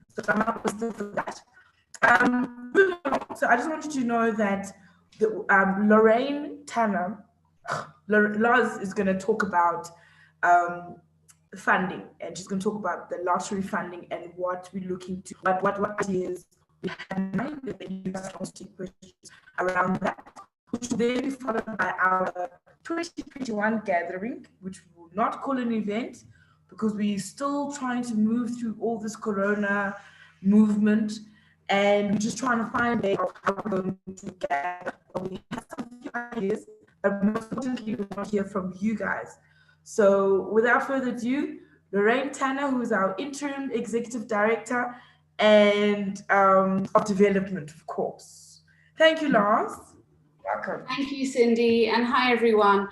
So I'm not still for that. So I just wanted to know that Lorraine Tanner, Lars, is going to talk about funding, and she's going to talk about the lottery funding and what we're looking to, what ideas we have in mind, and then you guys can take questions around that, which will then be followed by our 2021 gathering, which we will not call an event because we're still trying to move through all this Corona movement, and we're just trying to find a way of how we're going to gather. We have some few ideas, but most importantly, we want to hear from you guys. So without further ado, Lorraine Tanner, who is our interim executive director and of development, of course. Thank you, Lars. Welcome. Thank you, Cindy, and hi, everyone.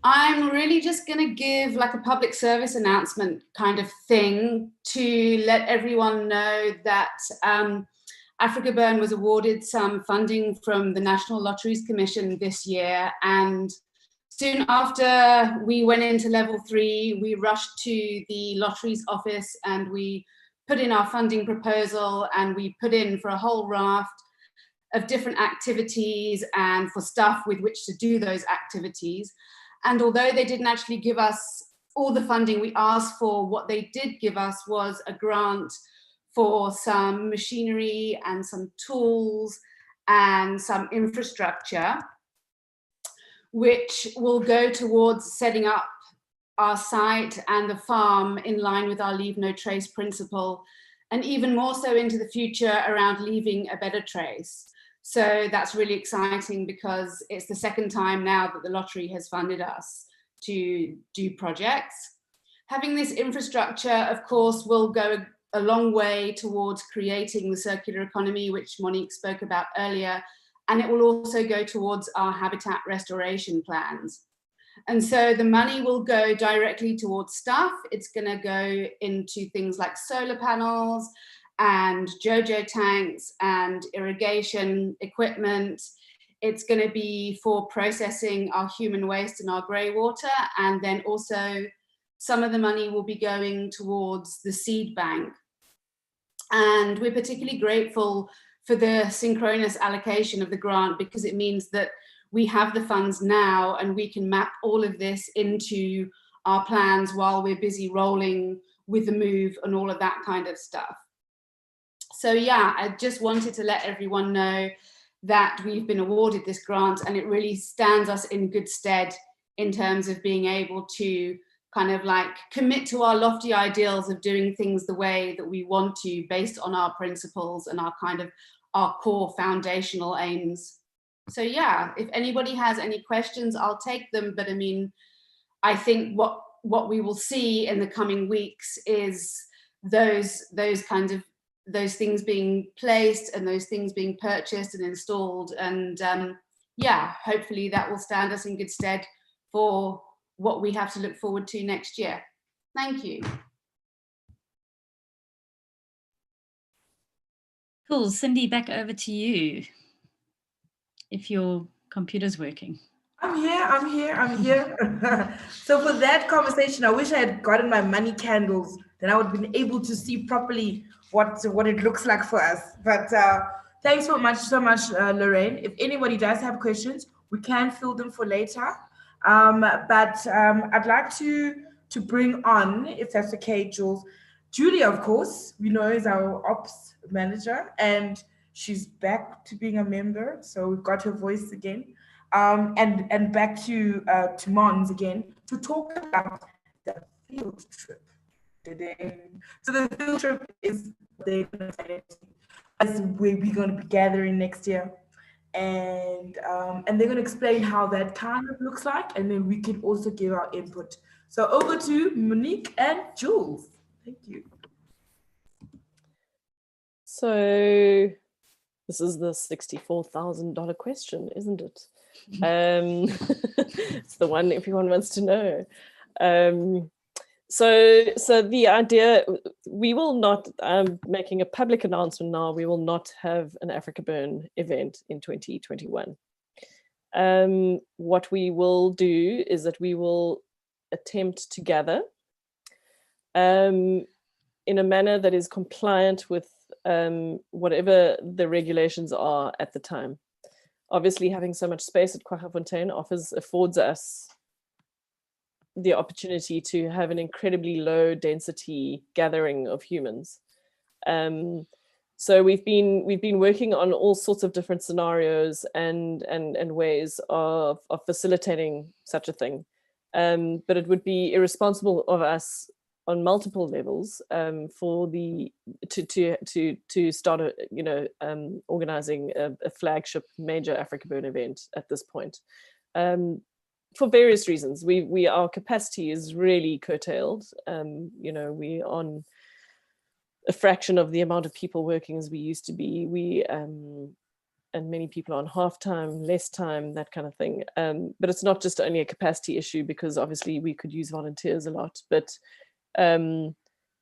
I'm really just going to give like a public service announcement kind of thing to let everyone know that Africa Burn was awarded some funding from the National Lotteries Commission this year, and soon after we went into level 3, we rushed to the lotteries office and we put in our funding proposal, and we put in for a whole raft of different activities and for staff with which to do those activities. And although they didn't actually give us all the funding we asked for, what they did give us was a grant for some machinery and some tools and some infrastructure, which will go towards setting up our site and the farm in line with our Leave No Trace principle, and even more so into the future around leaving a better trace. So that's really exciting because it's the second time now that the lottery has funded us to do projects. Having this infrastructure, of course, will go a long way towards creating the circular economy, which Monique spoke about earlier, and it will also go towards our habitat restoration plans. And so the money will go directly towards stuff. It's going to go into things like solar panels and JoJo tanks and irrigation equipment. It's going to be for processing our human waste and our grey water. And then also some of the money will be going towards the seed bank. And we're particularly grateful for the synchronous allocation of the grant, because it means that we have the funds now and we can map all of this into our plans while we're busy rolling with the move and all of that kind of stuff. So yeah, I just wanted to let everyone know that we've been awarded this grant, and it really stands us in good stead in terms of being able to kind of like commit to our lofty ideals of doing things the way that we want to, based on our principles and our kind of our core foundational aims. So yeah, if anybody has any questions, I'll take them. But I mean, I think what we will see in the coming weeks is those things being placed and those things being purchased and installed. And yeah, hopefully that will stand us in good stead for what we have to look forward to next year. Thank you. Cool. Cindy, back over to you, if your computer's working. I'm here. So for that conversation, I wish I had gotten my money candles. Then I would have been able to see properly what it looks like for us. But thanks so much, Lorraine. If anybody does have questions, we can fill them for later. But I'd like to bring on, if that's okay, Jules. Julia, of course, we know is our ops manager, and she's back to being a member. So we've got her voice again. And back to Mons again to talk about the field trip today. So the field trip is where we're going to be gathering next year, and they're going to explain how that kind of looks like, and then we can also give our input. So over to Monique and Jules. Thank you. So this is the $64,000 question, isn't it? It's the one everyone wants to know. So the idea, we will not, making a public announcement now, we will not have an Africa Burn event in 2021. What we will do is that we will attempt to gather in a manner that is compliant with whatever the regulations are at the time. Obviously, having so much space at Quaggafontein affords us the opportunity to have an incredibly low density gathering of humans. So we've been working on all sorts of different scenarios and ways of facilitating such a thing. But it would be irresponsible of us on multiple levels to start organizing a flagship major Africa Burn event at this point, for various reasons. Our capacity is really curtailed. We're on a fraction of the amount of people working as we used to be. many people are on half time, less time, that kind of thing. But it's not just only a capacity issue, because obviously we could use volunteers a lot, but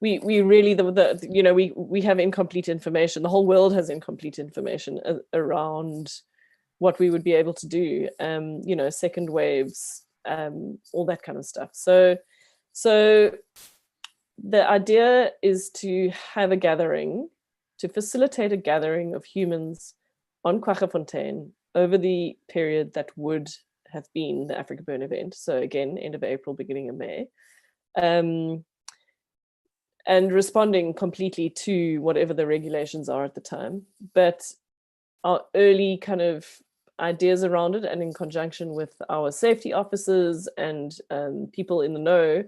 we really, we have incomplete information. The whole world has incomplete information around what we would be able to do, second waves, all that kind of stuff. So the idea is to have a gathering, to facilitate a gathering of humans on Quaggafontein over the period that would have been the Africa Burn event. So again, end of April, beginning of May. And responding completely to whatever the regulations are at the time. But our early kind of ideas around it, and in conjunction with our safety officers and people in the know,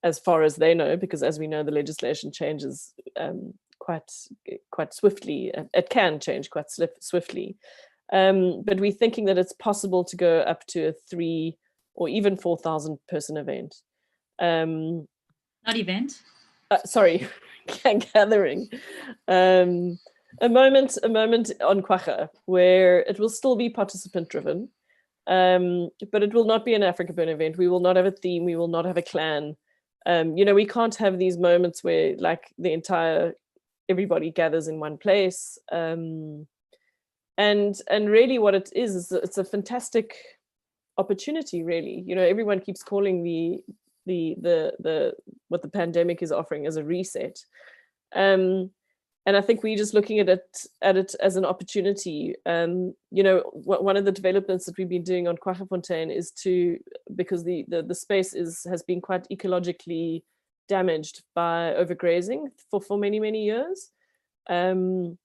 as far as they know, because as we know, the legislation changes quite swiftly. It can change quite swiftly. But we're thinking that it's possible to go up to a 3,000 or even 4,000 person event. Not event. Sorry, gathering. A moment on Quagga where it will still be participant driven, but it will not be an Africa Burn event. We will not have a theme. We will not have a clan. We can't have these moments where like everybody gathers in one place. And really what it is it's a fantastic opportunity, really. Everyone keeps calling what the pandemic is offering as a reset. And I think we're just looking at it as an opportunity. One of the developments that we've been doing on Quaggafontein is because the space has been quite ecologically damaged by overgrazing for many, many years. In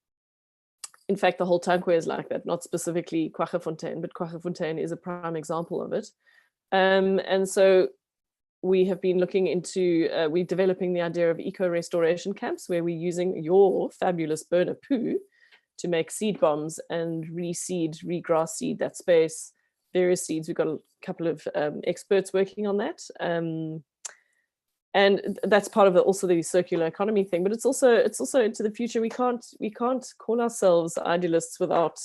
fact, the whole Tankwa is like that, not specifically Quaggafontein, but Quaggafontein is a prime example of it. And so we have been looking into, we're developing the idea of eco-restoration camps where we're using your fabulous burner poo to make seed bombs and regrass seed that space, various seeds. We've got a couple of experts working on that. And that's part of also the circular economy thing, but it's also into the future. We can't call ourselves idealists without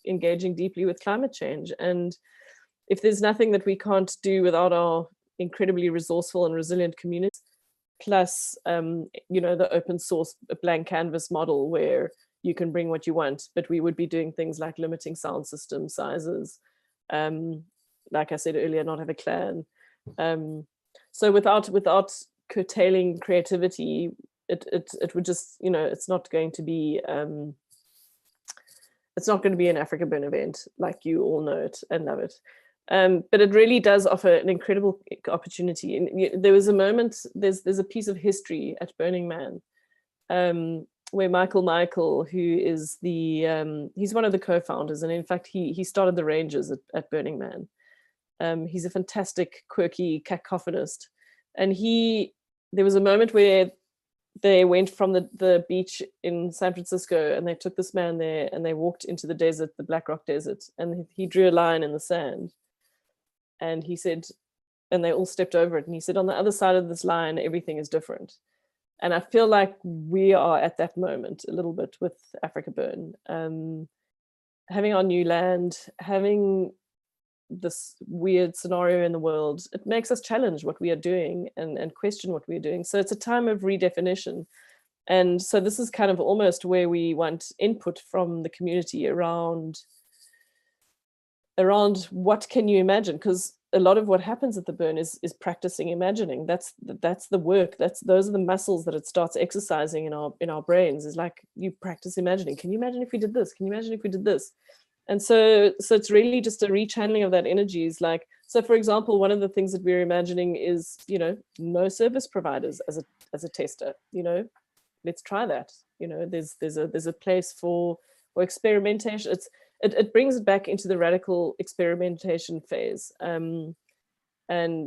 engaging deeply with climate change. And if there's nothing that we can't do without our incredibly resourceful and resilient communities, plus the open source blank canvas model where you can bring what you want, but we would be doing things like limiting sound system sizes, like I said earlier, not have a clan. So without curtailing creativity, it would just, it's not going to be an Africa Burn event like you all know it and love it. But it really does offer an incredible opportunity. And there was a moment, there's a piece of history at Burning Man where Michael, who is he's one of the co-founders, and in fact, he started the Rangers at Burning Man. He's a fantastic, quirky cacophonist. And there was a moment where they went from the beach in San Francisco and they took this man there and they walked into the desert, the Black Rock Desert, and he drew a line in the sand. And he said, and they all stepped over it. And he said, on the other side of this line, everything is different. And I feel like we are at that moment a little bit with Africa Burn. Having our new land, having this weird scenario in the world, it makes us challenge what we are doing and question what we're doing. So it's a time of redefinition. And so this is kind of almost where we want input from the community around what can you imagine? Because a lot of what happens at the burn is practicing imagining. That's the work. Those are the muscles that it starts exercising in our brains. Is like you practice imagining. Can you imagine if we did this? Can you imagine if we did this? And so it's really just a rechanneling of that energy. Is like, so for example, one of the things that we're imagining is, no service providers as a tester. Let's try that. There's a place for experimentation. It brings it back into the radical experimentation phase, and to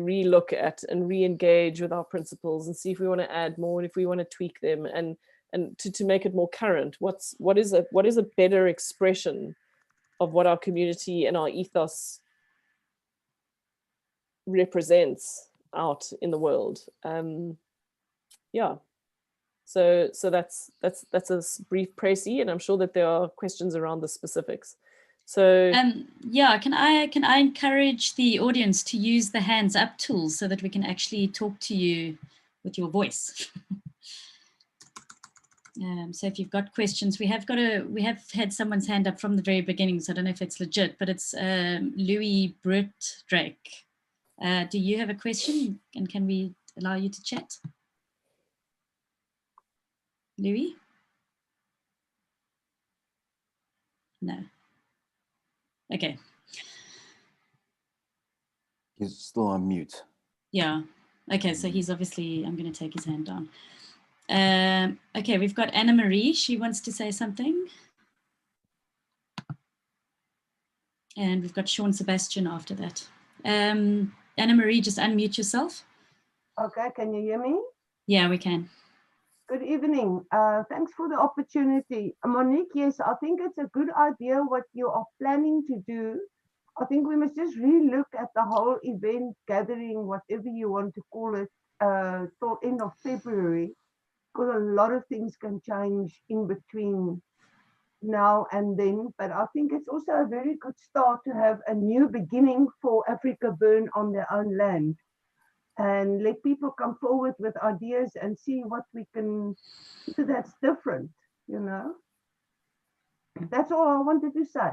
relook at and re-engage with our principles and see if we want to add more and if we want to tweak them and to make it more current. What is a better expression of what our community and our ethos represents out in the world? So that's a brief précis, and I'm sure that there are questions around the specifics. So yeah, can I encourage the audience to use the hands up tool so that we can actually talk to you with your voice? So if you've got questions, we have had someone's hand up from the very beginning, so I don't know if it's legit, but it's Louis Britt Drake. Do you have a question, and can we allow you to chat? Louis? No. Okay. He's still on mute. Yeah. Okay, so he's obviously, I'm going to take his hand down. Okay, we've got Anna Marie. She wants to say something. And we've got Sean Sebastian after that. Anna Marie, just unmute yourself. Okay, can you hear me? Yeah, we can. Good evening. Thanks for the opportunity. Monique, yes, I think it's a good idea what you are planning to do. I think we must just relook at the whole event gathering, whatever you want to call it, till end of February, because a lot of things can change in between now and then. But I think it's also a very good start to have a new beginning for Africa Burn on their own land. And let people come forward with ideas and see what we can do that's different, you know. That's all I wanted to say.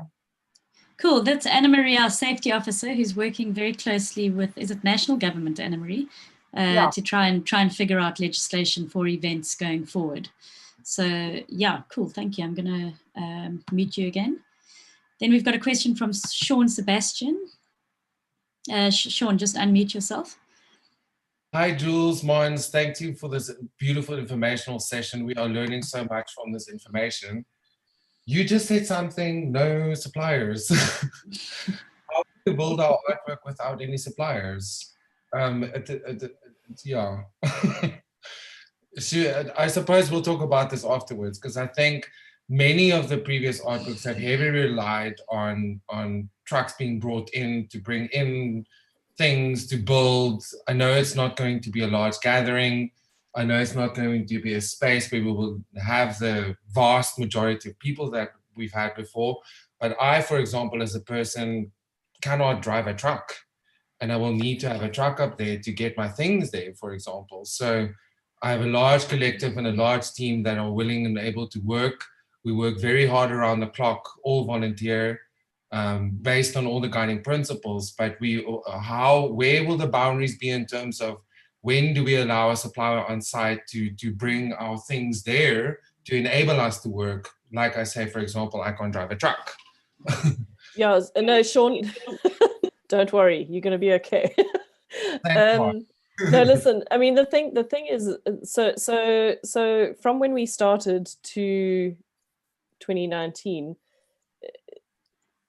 Cool. That's Anna Marie, our safety officer, who's working very closely with, is it national government, Anna Marie, Yeah. to try and figure out legislation for events going forward. So yeah, cool. Thank you. I'm going to mute you again. Then we've got a question from Sean Sebastian. Sean, just unmute yourself. Hi, Jules, Mons. Thank you for this beautiful informational session. We are learning so much from this information. You just said something, no suppliers. How do we build our artwork without any suppliers? Yeah. I suppose we'll talk about this afterwards, because I think many of the previous artworks have heavily relied on trucks being brought in to bring in things to build. I know it's not going to be a large gathering. I know it's not going to be a space where we will have the vast majority of people that we've had before. But I, for example, as a person, cannot drive a truck. And I will need to have a truck up there to get my things there, for example. So I have a large collective and a large team that are willing and able to work. We work very hard around the clock, all volunteer. Based on all the guiding principles, but where will the boundaries be in terms of when do we allow a supplier on site to bring our things there to enable us to work? Like I say, for example, I can't drive a truck. Yeah, no, Sean, don't worry, you're going to be okay. No, listen, I mean, the thing is, so from when we started to 2019,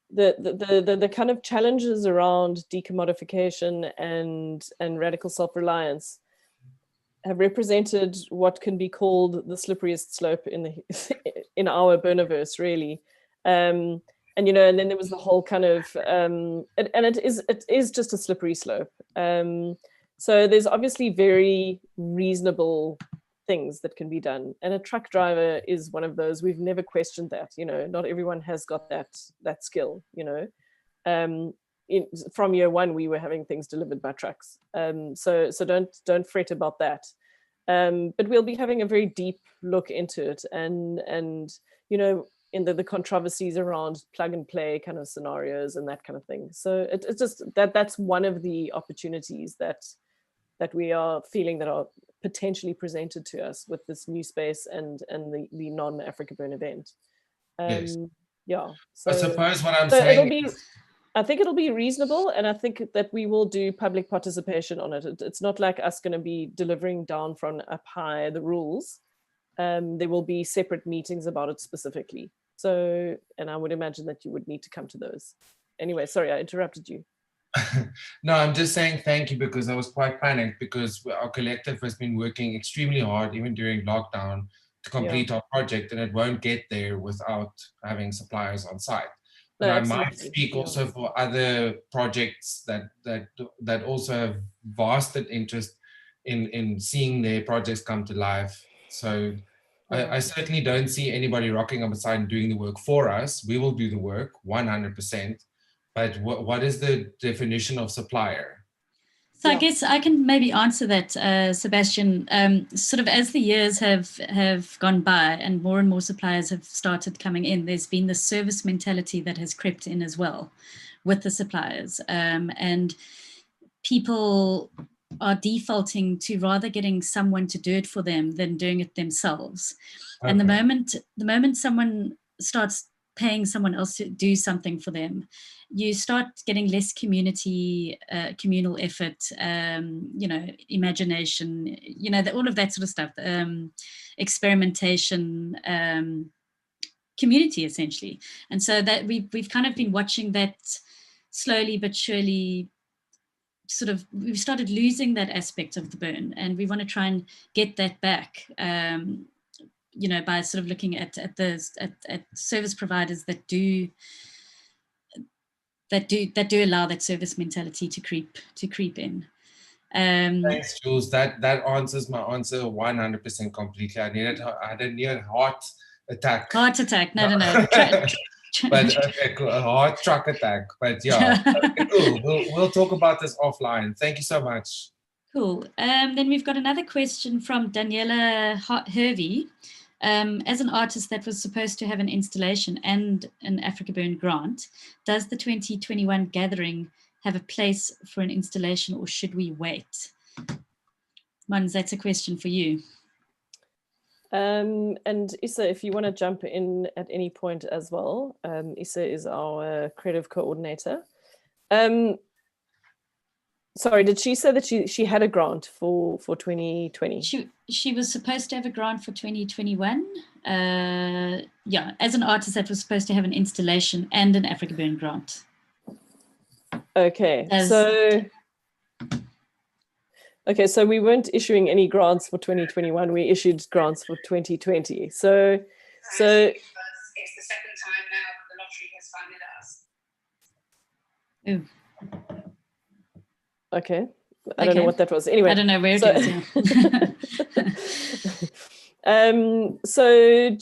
the kind of challenges around decommodification and radical self-reliance have represented what can be called the slipperiest slope in our burniverse, really. And you know, and then there was the whole kind of and it is just a slippery slope. So there's obviously very reasonable things that can be done, and a truck driver is one of those. We've never questioned that, you know. Not everyone has got that skill, you know. From year one we were having things delivered by trucks, so don't fret about that. But we'll be having a very deep look into it, and you know, in the controversies around plug and play kind of scenarios and that kind of thing. So it's just that's one of the opportunities that we are feeling that are potentially presented to us with this new space and the non-Africa Burn event. Yes. Yeah. So I suppose what I'm saying I think it'll be reasonable, and I think that we will do public participation on it. It's not like us going to be delivering down from up high the rules. There will be separate meetings about it specifically. So, and I would imagine that you would need to come to those. Anyway, sorry, I interrupted you. No, I'm just saying thank you, because I was quite panicked, because our collective has been working extremely hard, even during lockdown, to complete our project, and it won't get there without having suppliers on site. No, and I might speak also for other projects that also have vast interest in seeing their projects come to life. So I certainly don't see anybody rocking up a sign and doing the work for us. We will do the work 100%. But what is the definition of supplier? So I guess I can maybe answer that, Sebastian. Sort of as the years have gone by and more suppliers have started coming in, there's been the service mentality that has crept in as well with the suppliers. And people are defaulting to rather getting someone to do it for them than doing it themselves. Okay. And the moment someone starts paying someone else to do something for them, you start getting less communal effort, imagination, all of that sort of stuff, experimentation, community essentially. And so that we've kind of been watching that slowly but surely we've started losing that aspect of the burn, and we want to try and get that back, by sort of looking at service providers that do allow that service mentality to creep in. Thanks, Jules. That answers my answer 100% completely. I had a near heart attack. Heart attack? No. But okay, cool. A heart truck attack. But yeah, okay, cool. We'll talk about this offline. Thank you so much. Cool. Then we've got another question from Daniela Hervey. As an artist that was supposed to have an installation and an Africa Burn grant, does the 2021 gathering have a place for an installation, or should we wait? Mons, that's a question for you. And Issa, if you want to jump in at any point as well, Issa is our creative coordinator. Sorry, did she say that she had a grant for 2020? She was supposed to have a grant for 2021. Yeah, as an artist that was supposed to have an installation and an Africa Burn grant. Okay, so we weren't issuing any grants for 2021. We issued grants for 2020. So it's the second time now the lottery has funded us. Ooh. Okay. I don't know what that was. Anyway, I don't know where it is. So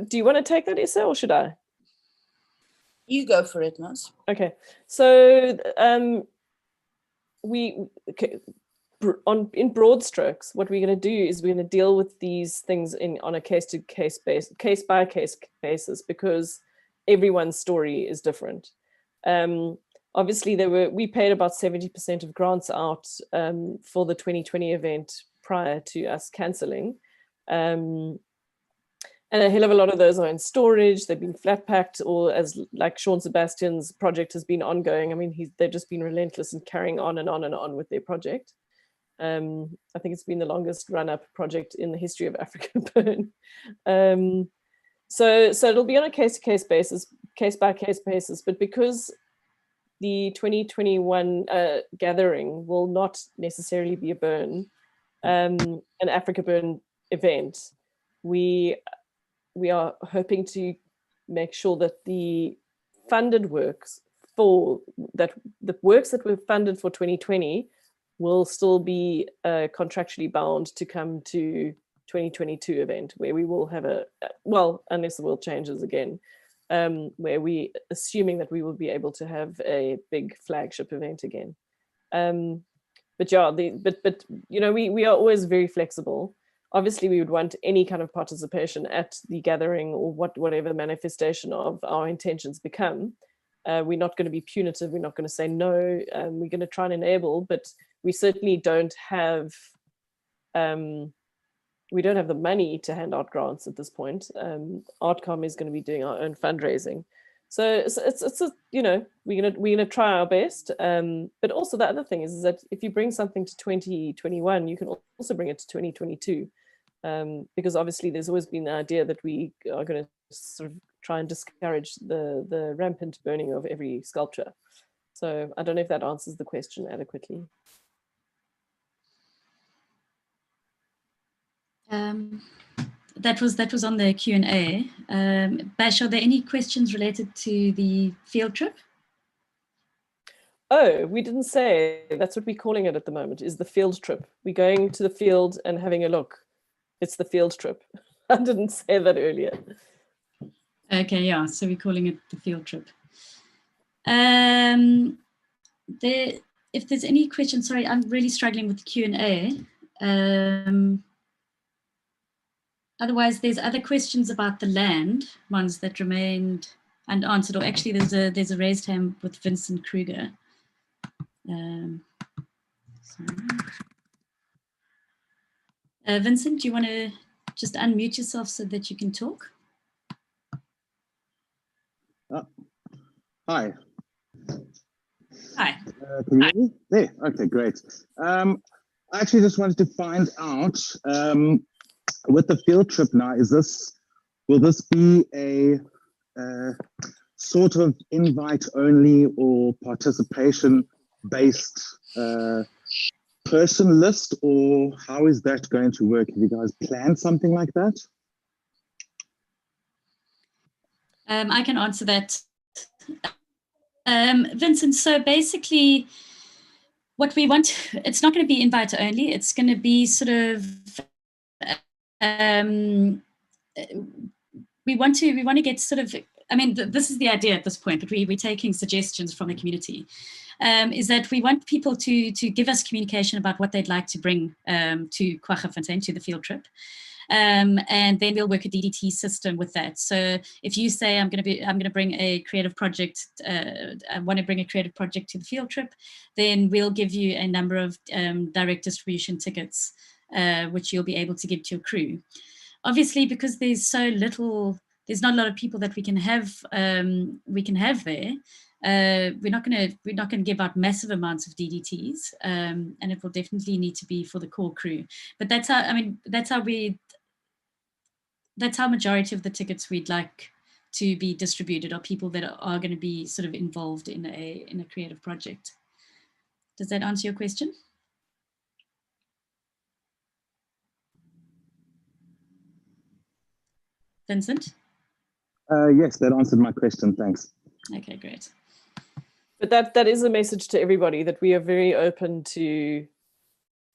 do you want to take that, Issa, or should I? You go for it, Mons. Okay. So in broad strokes, what we're going to do is we're going to deal with these things on a case by case basis, because everyone's story is different. Obviously, we paid about 70% of grants out for the 2020 event prior to us cancelling. And a hell of a lot of those are in storage. They've been flat packed, or as like Sean Sebastian's project has been ongoing. I mean, they've just been relentless in carrying on and on and on with their project. I think it's been the longest run-up project in the history of Africa Burn. So it'll be on a case-to-case basis, case-by-case basis. But because the 2021 gathering will not necessarily be a burn, an Africa Burn event, we are hoping to make sure that the funded works the works that were funded for 2020 will still be contractually bound to come to 2022 event, where we will have unless the world changes again, where we assuming that we will be able to have a big flagship event again. But yeah, we are always very flexible. Obviously, we would want any kind of participation at the gathering, or whatever the manifestation of our intentions become. We're not going to be punitive. We're not going to say no. We're going to try and enable, but we certainly don't have the money to hand out grants at this point. Artcom is going to be doing our own fundraising. So we're gonna try our best. But also the other thing is that if you bring something to 2021, you can also bring it to 2022. Because obviously there's always been the idea that we are going to sort of try and discourage the rampant burning of every sculpture. So I don't know if that answers the question adequately. That was on the Q&A. Bash, are there any questions related to the field trip? Oh, we didn't say. That's what we're calling it at the moment, is the field trip. We're going to the field and having a look. It's the field trip. I didn't say that earlier. Okay, yeah, so we're calling it the field trip. If there's any questions, sorry, I'm really struggling with the Q&A. Otherwise, there's other questions about the land, ones that remained unanswered, or actually there's a raised hand with Vincent Kruger. Vincent, do you want to just unmute yourself so that you can talk? Hi. Hi. Can you hear me? There. Okay, great. I actually just wanted to find out with the field trip now, will this be a sort of invite only or participation based person list, or how is that going to work? Have you guys planned something like that? I can answer that. Vincent, so basically what we want, it's not going to be invite only, it's going to be sort of, we want to get sort of, I mean, this is the idea at this point, but we're taking suggestions from the community, is that we want people to give us communication about what they'd like to bring to Quaggafontein, to the field trip. And then we'll work a DDT system with that. So if you say I'm going to bring a creative project, I want to bring a creative project to the field trip, then we'll give you a number of direct distribution tickets, which you'll be able to give to your crew. Obviously, because there's so little, there's not a lot of people that we can have there. We're not going to give out massive amounts of DDTs, and it will definitely need to be for the core crew. But that's how majority of the tickets we'd like to be distributed are people that are going to be sort of involved in a creative project. Does that answer your question? Vincent? Yes, that answered my question. Thanks. Okay, great. But that is a message to everybody, that we are very open to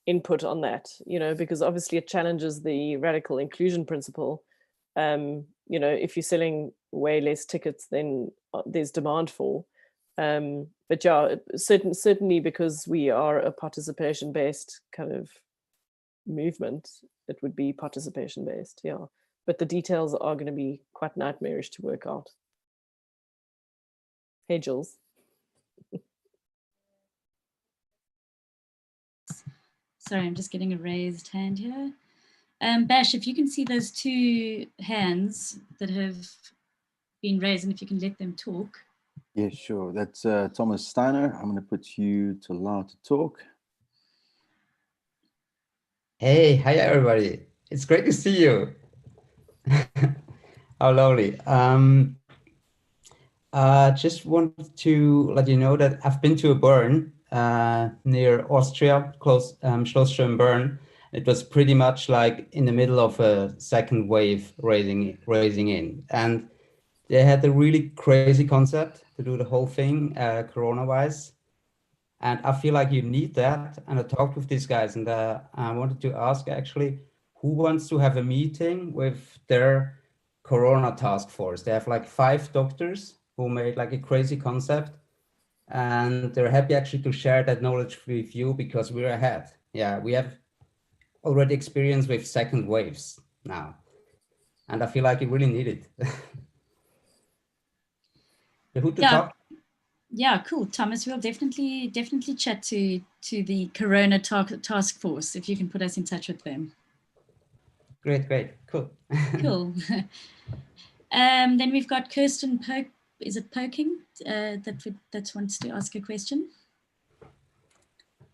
input on that, because obviously it challenges the radical inclusion principle. If you're selling way less tickets than there's demand for. But yeah, certainly because we are a participation-based kind of movement, it would be participation-based, yeah. But the details are going to be quite nightmarish to work out. Hey, Jules. Sorry, I'm just getting a raised hand here. Bash, if you can see those two hands that have been raised, and if you can let them talk. Yeah, sure. That's Thomas Steiner. I'm going to put you to allow to talk. Hey, hi everybody. It's great to see you. How lovely. Just wanted to let you know that I've been to a burn near Austria, close Schloss Bern. It was pretty much like in the middle of a second wave raising in. And they had a really crazy concept to do the whole thing corona-wise. And I feel like you need that. And I talked with these guys, and I wanted to ask actually, who wants to have a meeting with their corona task force? They have like 5 doctors who made like a crazy concept, and they're happy actually to share that knowledge with you because we're ahead. Yeah, we have already experience with second waves now, and I feel like you really need it. Who to talk? Yeah, cool. Thomas, we'll definitely chat to the Corona task force if you can put us in touch with them. Great, cool. Cool. Then we've got Kirsten Pope. Is it Poking that wants to ask a question?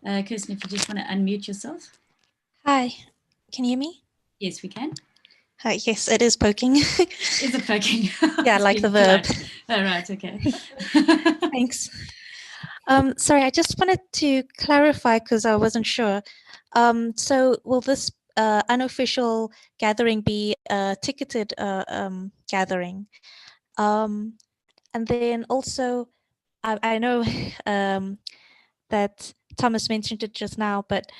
Kirsten, if you just want to unmute yourself. Hi, can you hear me? Yes, we can. Hi, yes, it is poking. Is it poking? Yeah, like the verb. Oh, right, okay. Thanks. Sorry, I just wanted to clarify because I wasn't sure. So will this unofficial gathering be a ticketed gathering? And then also, I know that Thomas mentioned it just now, but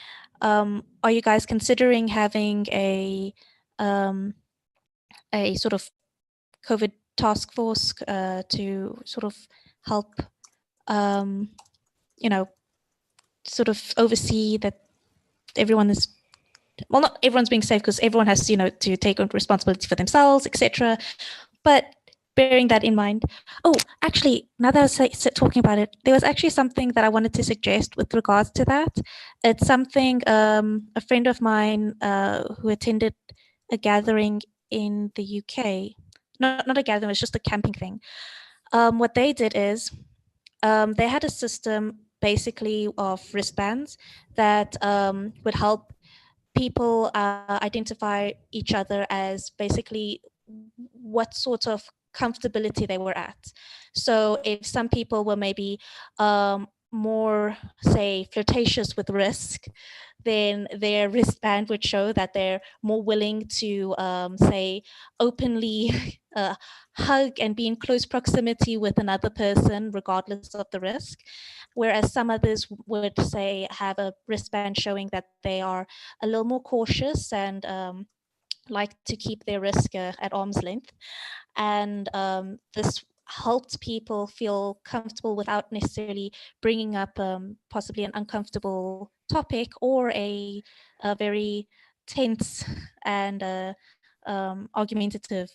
are you guys considering having a sort of COVID task force to sort of help, you know, sort of oversee that everyone is, well, not everyone's being safe because everyone has, you know, to take responsibility for themselves, etc. But bearing that in mind, oh, actually, now that I was talking about it, there was actually something that I wanted to suggest with regards to that. It's something a friend of mine who attended a gathering in the UK, not a gathering, it was just a camping thing. What they did is they had a system basically of wristbands that would help people identify each other as basically what sort of comfortability they were at. So if some people were maybe more, say, flirtatious with risk, then their wristband would show that they're more willing to, say, openly hug and be in close proximity with another person, regardless of the risk. Whereas some others would, say, have a wristband showing that they are a little more cautious and like to keep their risk at arm's length. And this helped people feel comfortable without necessarily bringing up possibly an uncomfortable topic or a very tense and argumentative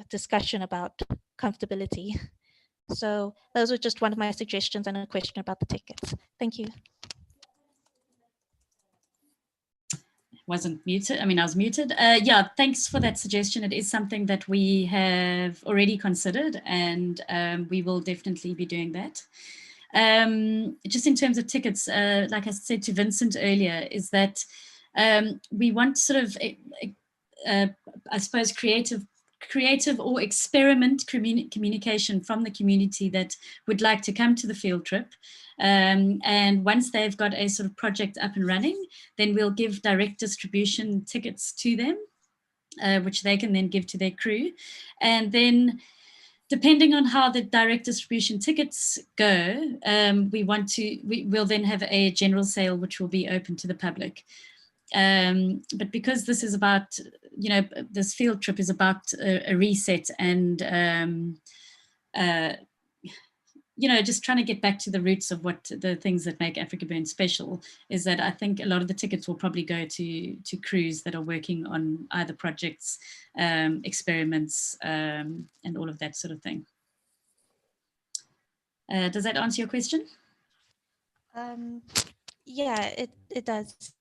discussion about comfortability. So those were just one of my suggestions and a question about the tickets. Thank you. Wasn't muted. I mean, I was muted. Yeah, thanks for that suggestion. It is something that we have already considered, and we will definitely be doing that. Just in terms of tickets, like I said to Vincent earlier, is that we want sort of, I suppose, creative or experiment communication from the community that would like to come to the field trip. And once they've got a sort of project up and running, then we'll give direct distribution tickets to them, which they can then give to their crew. And then depending on how the direct distribution tickets go, we'll then have a general sale, which will be open to the public. But because this is about, you know, this field trip is about a reset and, you know, just trying to get back to the roots of what the things that make Africa Burn special, is that I think a lot of the tickets will probably go to crews that are working on either projects, experiments, and all of that sort of thing. Does that answer your question? Yeah, it does.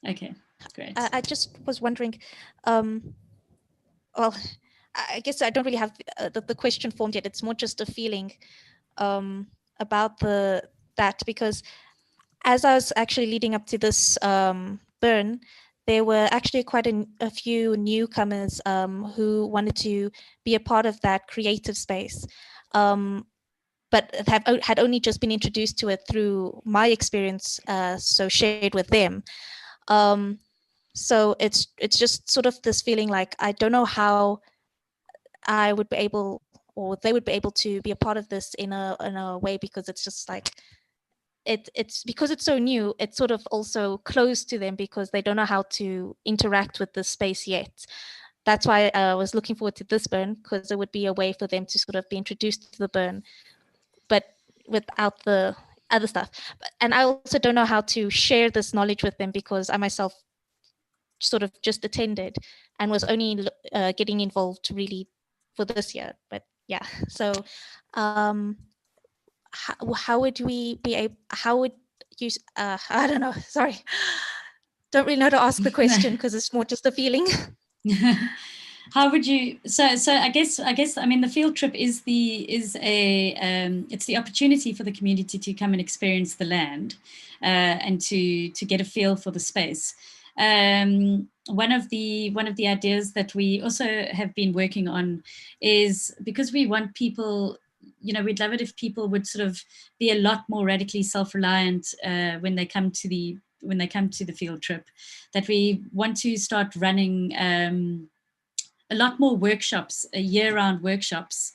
Okay, great. I just was wondering, well, I guess I don't really have the question formed yet. It's more just a feeling about that, because as I was actually leading up to this burn, there were actually quite a few newcomers who wanted to be a part of that creative space, but had only just been introduced to it through my experience, so shared with them. So it's just sort of this feeling like I don't know how I would be able, or they would be able to be a part of this in a way, because it's just like it's because it's so new, it's sort of also closed to them because they don't know how to interact with this space yet. That's why I was looking forward to this burn, because it would be a way for them to sort of be introduced to the burn, but without the other stuff. And I also don't know how to share this knowledge with them, because I myself sort of just attended and was only getting involved really for this year. But yeah, so how would we be able, how would you, I don't know, sorry, don't really know to ask the question because it's more just a feeling. How would you, so I guess I mean the field trip is it's the opportunity for the community to come and experience the land and to get a feel for the space. One of the ideas that we also have been working on is, because we want people, you know, we'd love it if people would sort of be a lot more radically self-reliant when they come to the field trip, that we want to start running a lot more workshops, year-round workshops,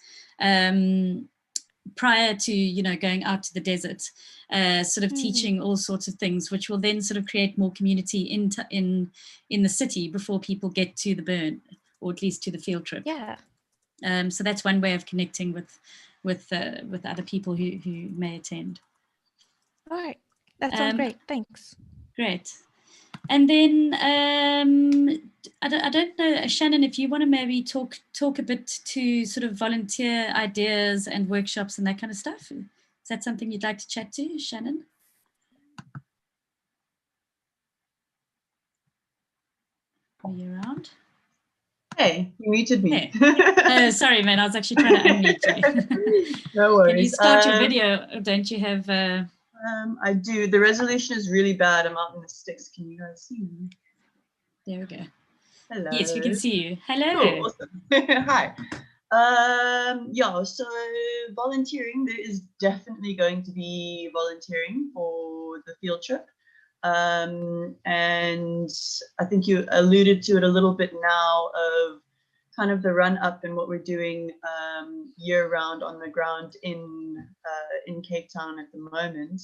prior to going out to the desert, sort of teaching all sorts of things, which will then sort of create more community in the city before people get to the burn, or at least to the field trip. Yeah. So that's one way of connecting with other people who may attend. All right, that sounds great. Thanks. Great. And then I don't know, Shannon, if you want to maybe talk a bit to sort of volunteer ideas and workshops and that kind of stuff. Is that something you'd like to chat to, Shannon? Are you around? Hey, you muted me. Hey. Sorry, man. I was actually trying to unmute you. No worries. Can you start your video? Or don't you have... I do. The resolution is really bad. I'm out in the sticks. Can you guys see me? There we go. Hello. Yes, we can see you. Hello. Cool, awesome. Hi. Yeah, so volunteering, there is definitely going to be volunteering for the field trip. And I think you alluded to it a little bit now of kind of the run up and what we're doing year round on the ground in Cape Town at the moment,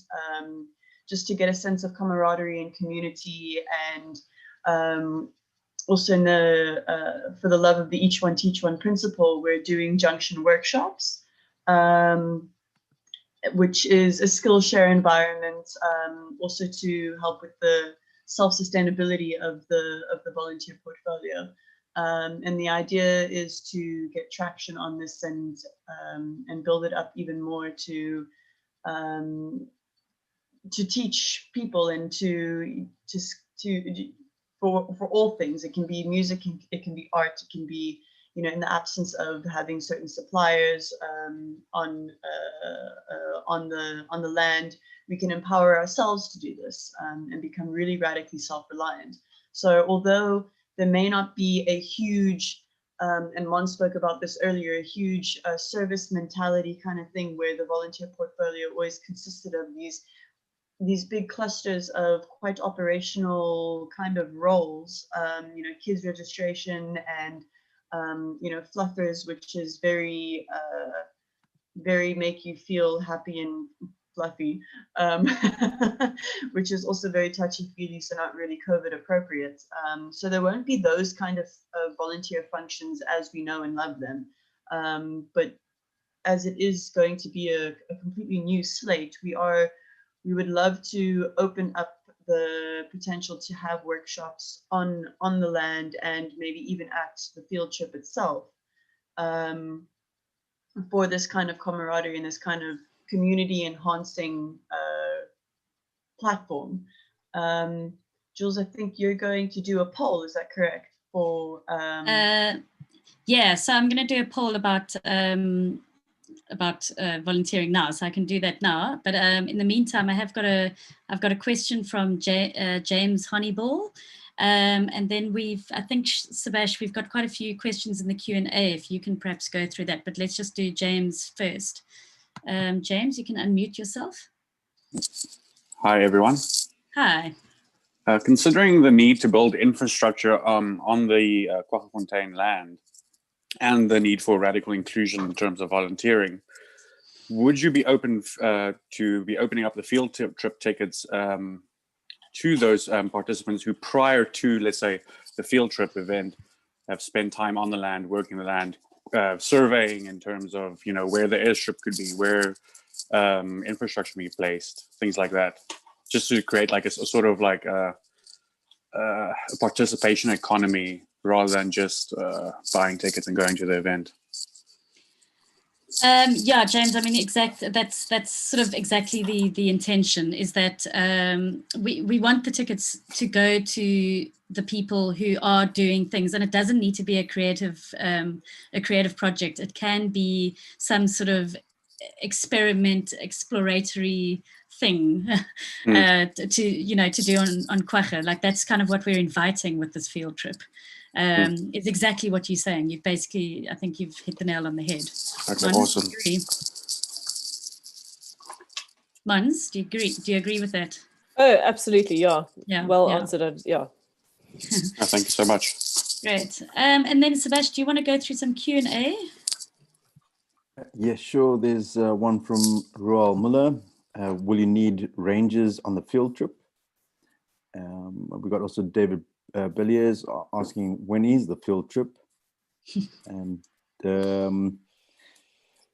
just to get a sense of camaraderie and community, and also in for the love of the each one teach one principle, we're doing junction workshops, which is a skill share environment, also to help with the self-sustainability of the volunteer portfolio. And the idea is to get traction on this and build it up even more to teach people and for all things. It can be music, it can be art, it can be, in the absence of having certain suppliers on the land, we can empower ourselves to do this and become really radically self-reliant. So although there may not be a huge, and Mon spoke about this earlier, a huge service mentality kind of thing where the volunteer portfolio always consisted of these big clusters of quite operational kind of roles, kids registration and, fluffers, which is very, very make you feel happy and fluffy, which is also very touchy-feely, so not really COVID appropriate. So there won't be those kind of volunteer functions as we know and love them. But as it is going to be a completely new slate, we would love to open up the potential to have workshops on the land and maybe even at the field trip itself, for this kind of camaraderie and this kind of community enhancing platform. Jules, I think you're going to do a poll, is that correct? For yeah, so I'm going to do a poll about volunteering now, so I can do that now. But in the meantime, I've got a question from James Honeyball, and then I think Sebastian, we've got quite a few questions in the Q&A. If you can perhaps go through that, but let's just do James first. James, you can unmute yourself. Hi, everyone. Hi. Considering the need to build infrastructure on the Quaggafontein land and the need for radical inclusion in terms of volunteering, would you be open to be opening up the field trip tickets to those participants who, prior to, let's say, the field trip event, have spent time on the land, working the land, surveying in terms of, where the airstrip could be, where infrastructure can be placed, things like that, just to create like a sort of like a participation economy rather than just buying tickets and going to the event. Yeah, James, I mean, that's sort of exactly the intention, is that we want the tickets to go to the people who are doing things, and it doesn't need to be a creative project. It can be some sort of exploratory thing to do on Quagga. Like, that's kind of what we're inviting with this field trip. It's exactly what you're saying. You've basically, I think you've hit the nail on the head. Okay, Mons, awesome. do you agree? Mons, do you agree with that? Oh, absolutely, yeah. Well answered, yeah. Thank you so much. Great. And then Sebastian, do you want to go through some Q&A? Yeah, sure. There's one from Roel Muller. Will you need rangers on the field trip? We got also David Belliers asking, when is the field trip?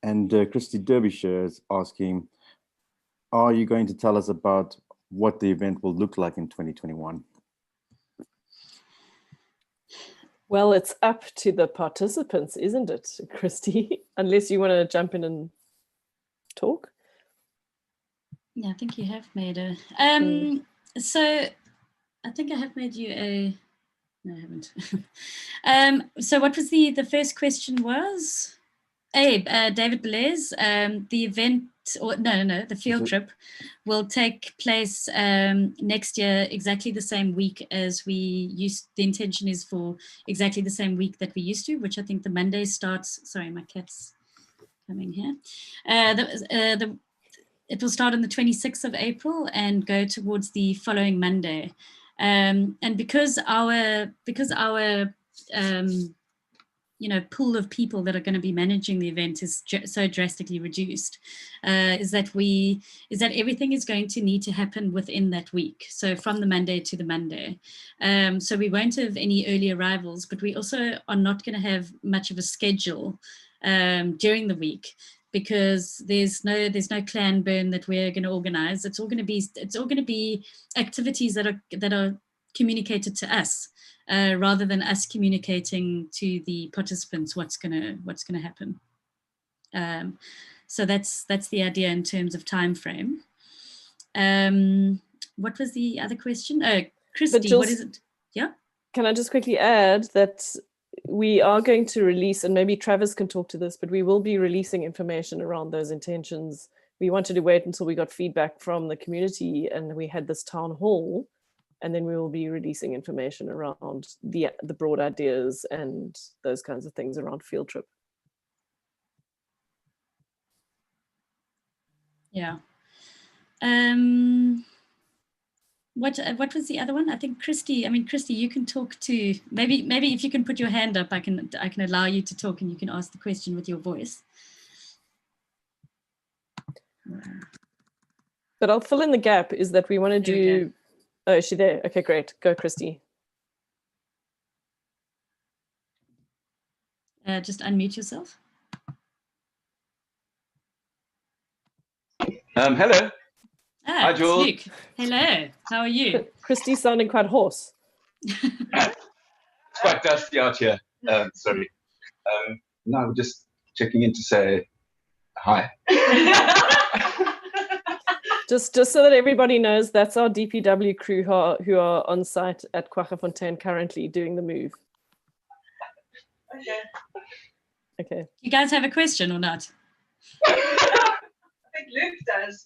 And Christy Derbyshire is asking, are you going to tell us about what the event will look like in 2021? Well, it's up to the participants, isn't it, Christy? Unless you want to jump in and talk. Yeah, I think you have made a. So I think I have made you a. No, I haven't. So what was the first question was? David Belez, the event, or no, the field trip will take place next year, exactly the same week as we used. The intention is for exactly the same week that we used to, which I think the Monday starts. Sorry, my cat's coming here. It will start on the 26th of April and go towards the following Monday. And because our pool of people that are going to be managing the event is so drastically reduced, is that everything is going to need to happen within that week. So from the Monday to the Monday. So we won't have any early arrivals, but we also are not going to have much of a schedule during the week, because there's no clan burn that we're going to organize. It's all going to be activities that are communicated to us, rather than us communicating to the participants what's gonna happen. So that's the idea in terms of time frame. What was the other question? Christy, what is it? Yeah. Can I just quickly add that we are going to release, and maybe Travis can talk to this, but we will be releasing information around those intentions. We wanted to wait until we got feedback from the community and we had this town hall, and then we will be releasing information around the broad ideas and those kinds of things around field trip. Yeah. What was the other one? I think Christy. Christy, you can talk to. Maybe if you can put your hand up, I can allow you to talk, and you can ask the question with your voice. But I'll fill in the gap. Is that we want to do? Oh, is she there? Okay, great. Go, Christy. Just unmute yourself. Hello. Hi, Jules. Luke. Hello. How are you? Christy's sounding quite hoarse. It's quite dusty out here. Sorry. No, I'm just checking in to say hi. Just so that everybody knows, that's our DPW crew who are on site at Quaggafontein currently doing the move. Okay. You guys have a question or not? I think Luke does.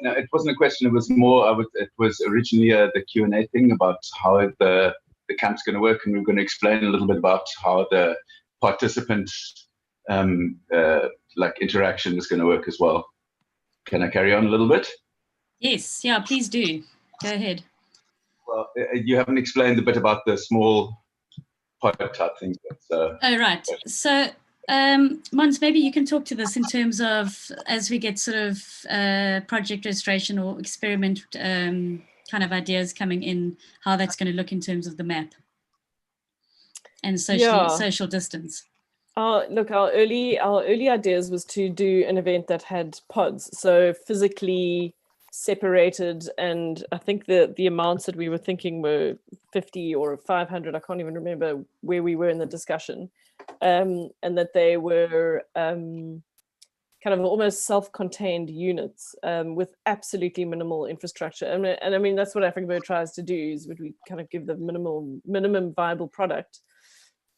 No, it wasn't a question. It was more. It was originally the Q&A thing about how the camp's going to work, and we're going to explain a little bit about how the participant interaction is going to work as well. Can I carry on a little bit? Yes. Yeah. Please do. Go ahead. Well, you haven't explained a bit about the small pod type thing. Oh, right. So, Mons, maybe you can talk to this in terms of, as we get sort of project registration or experiment kind of ideas coming in, how that's going to look in terms of the map and social distance. Look, our early ideas was to do an event that had pods, so physically separated, and I think the amounts that we were thinking were 50 or 500. I can't even remember where we were in the discussion, and that they were kind of almost self-contained units with absolutely minimal infrastructure. And I mean that's what African Bird tries to do, is we kind of give the minimum viable product,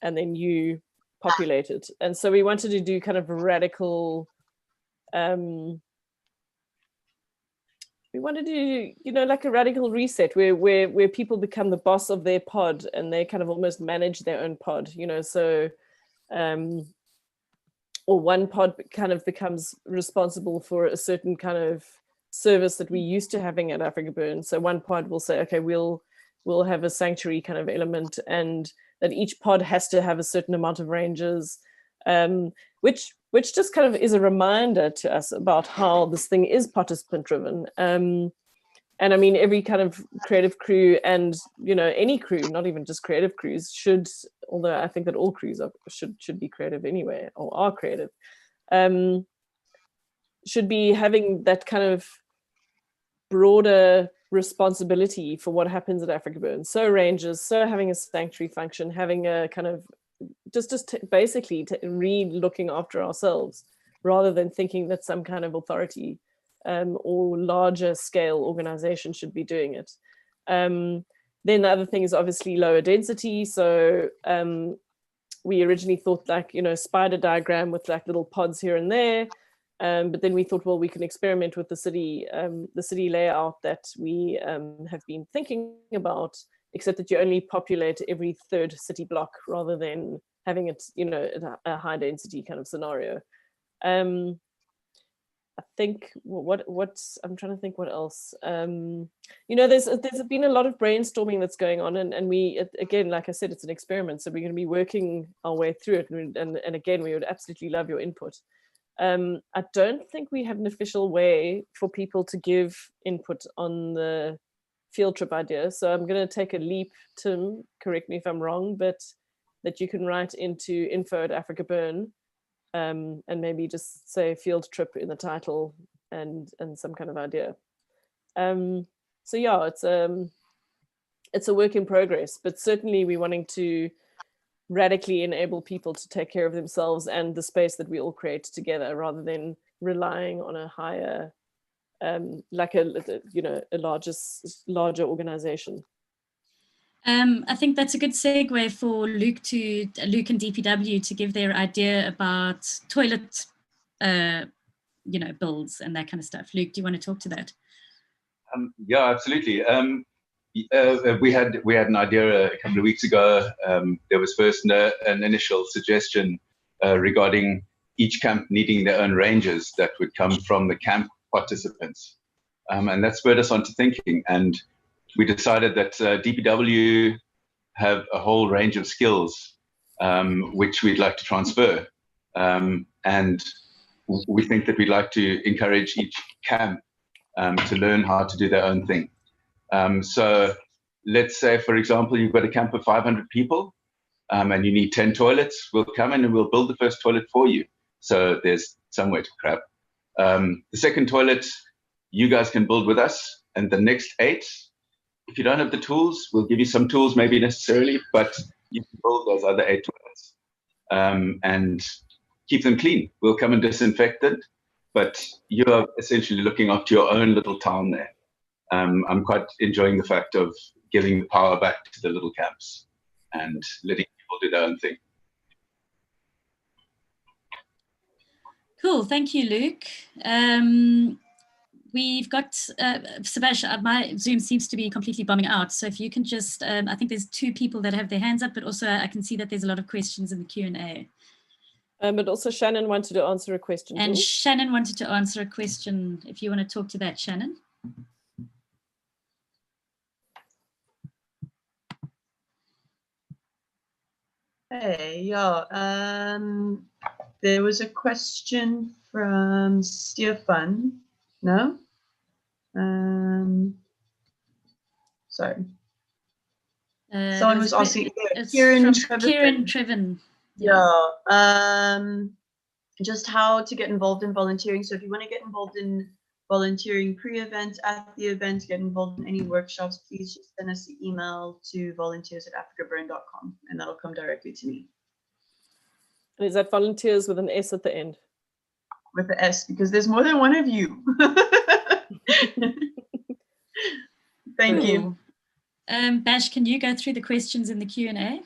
and then you populate it. And so we wanted to do kind of a radical. We wanted to do, like a radical reset where people become the boss of their pod and they kind of almost manage their own pod, so, or one pod kind of becomes responsible for a certain kind of service that we used to having at Africa Burn. So one pod will say, okay, we'll have a sanctuary kind of element, and that each pod has to have a certain amount of rangers. which just kind of is a reminder to us about how this thing is participant driven. And I mean, every kind of creative crew and, you know, any crew, not even just creative crews, should, although I think that all crews should be creative anyway, or are creative, should be having that kind of broader responsibility for what happens at Africa Burn. So rangers, so having a sanctuary function, having a kind of basically re-looking after ourselves, rather than thinking that some kind of authority or larger scale organization should be doing it. Then the other thing is obviously lower density. So we originally thought, like, you know, spider diagram with like little pods here and there. But then we thought, well, we can experiment with the city layout that we have been thinking about, except that you only populate every third city block rather than having it, you know, a high density kind of scenario. I think what I'm trying to think what else. You know, there's been a lot of brainstorming that's going on, and we, again, like I said, it's an experiment, so we're going to be working our way through it, and again, we would absolutely love your input. I don't think we have an official way for people to give input on the field trip idea, so I'm going to take a leap. Tim, correct me if I'm wrong, but that you can write into info@AfricaBurn, and maybe just say field trip in the title and some kind of idea. So yeah, it's a work in progress, but certainly we're wanting to radically enable people to take care of themselves and the space that we all create together, rather than relying on a higher, like a larger organization. I think that's a good segue for Luke and DPW to give their idea about toilet, builds and that kind of stuff. Luke, do you want to talk to that? Yeah, absolutely. We had an idea a couple of weeks ago. There was first an initial suggestion regarding each camp needing their own rangers that would come from the camp participants, and that spurred us on to thinking. And we decided that DPW have a whole range of skills which we'd like to transfer, and we think that we'd like to encourage each camp to learn how to do their own thing. So let's say, for example, you've got a camp of 500 people and you need 10 toilets. We'll come in and we'll build the first toilet for you, so there's somewhere to crap. The second toilet, you guys can build with us, and the next 8, if you don't have the tools, we'll give you some tools, maybe necessarily, but you can build those other 8 toilets and keep them clean. We'll come and disinfect it, but you're essentially looking after your own little town there. I'm quite enjoying the fact of giving the power back to the little camps and letting people do their own thing. Cool, thank you, Luke. We've got Sebastian. My Zoom seems to be completely bombing out. So if you can just, I think there's 2 people that have their hands up, but also I can see that there's a lot of questions in the Q&A. But also Shannon wanted to answer a question. And Shannon wanted to answer a question. If you want to talk to that, Shannon. Hey, yeah. There was a question from Stefan. No? Sorry. Someone was asking. Kieran Trevin. Yeah. Just how to get involved in volunteering. So if you want to get involved in volunteering pre-event, at the event, get involved in any workshops, please just send us an email to volunteers@africaburn.com and that'll come directly to me. And is that volunteers with an S at the end? With the S, because there's more than one of you. Thank you. Bash, can you go through the questions in the Q&A?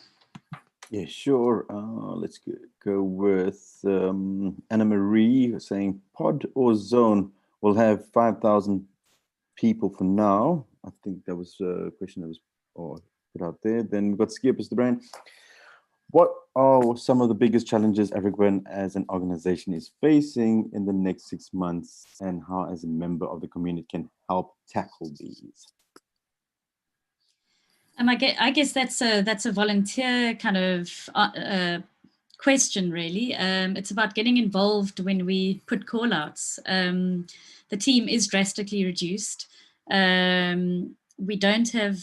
Yeah, sure. Let's go with Anna Marie saying pod or zone will have 5,000 people for now. I think that was a question that was put out there. Then we've got Skippers the Brain. What are some of the biggest challenges AfricaBurn as an organization is facing in the next 6 months, and how as a member of the community can help tackle these? I guess that's a volunteer kind of question, really. It's about getting involved when we put call-outs. The team is drastically reduced. We don't have,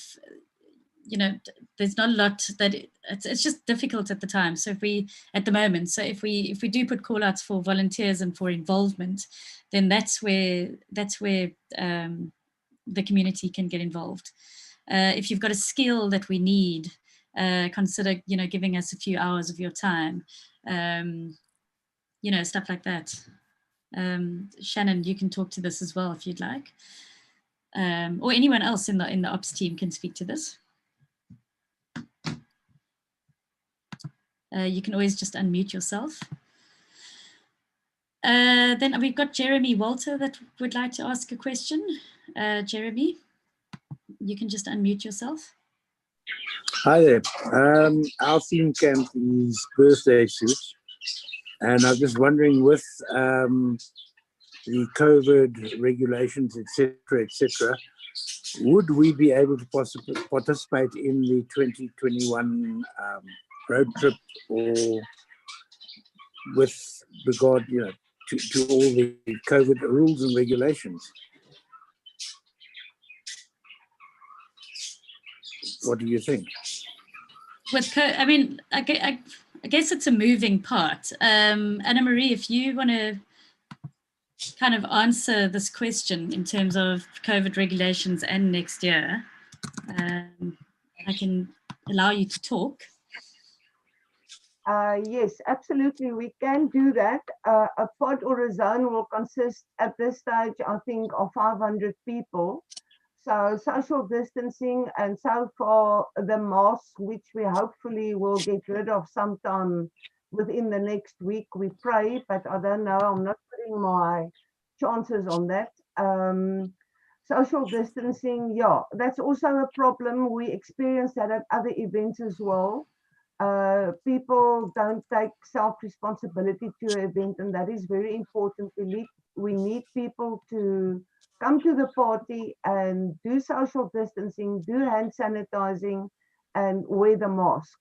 there's not a lot that it's just difficult at the time. So if we do put call-outs for volunteers and for involvement, then that's where the community can get involved. If you've got a skill that we need, consider giving us a few hours of your time, stuff like that. Shannon, you can talk to this as well if you'd like, or anyone else in the ops team can speak to this. You can always just unmute yourself. Then we've got Jeremy Walter that would like to ask a question. Jeremy, you can just unmute yourself. Hi there. Our theme camp is birthday suits, and I'm just wondering, with the COVID regulations, etc., would we be able to participate in the 2021 road trip, or with regard, to all the COVID rules and regulations? What do you think? I guess it's a moving part. Anna Marie, if you want to kind of answer this question in terms of COVID regulations and next year, I can allow you to talk. Yes, absolutely, we can do that. A pod or a zone will consist at this stage, I think, of 500 people. So social distancing, and so far the masks, which we hopefully will get rid of sometime within the next week, we pray, but I don't know, I'm not putting my chances on that. Social distancing, yeah, that's also a problem. We experience that at other events as well. People don't take self-responsibility to an event, and that is very important. We need people to come to the party and do social distancing, do hand sanitizing, and wear the mask.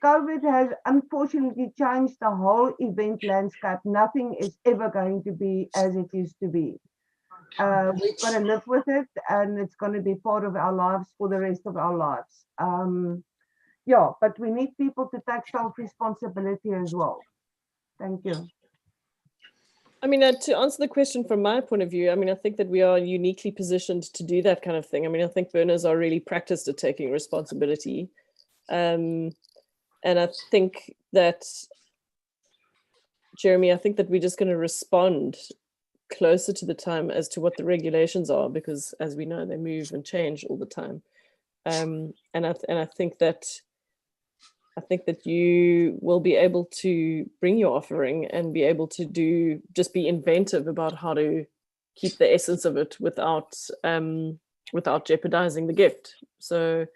COVID has unfortunately changed the whole event landscape. Nothing is ever going to be as it used to be. We've got to live with it, and it's going to be part of our lives for the rest of our lives. Yeah, but we need people to take self-responsibility as well. Thank you. To answer the question from my point of view, I think that we are uniquely positioned to do that kind of thing. I think burners are really practiced at taking responsibility. And I think that, Jeremy, we're just going to respond closer to the time as to what the regulations are, because as we know, they move and change all the time. And I think that you will be able to bring your offering and be able to be inventive about how to keep the essence of it without jeopardizing the gift. So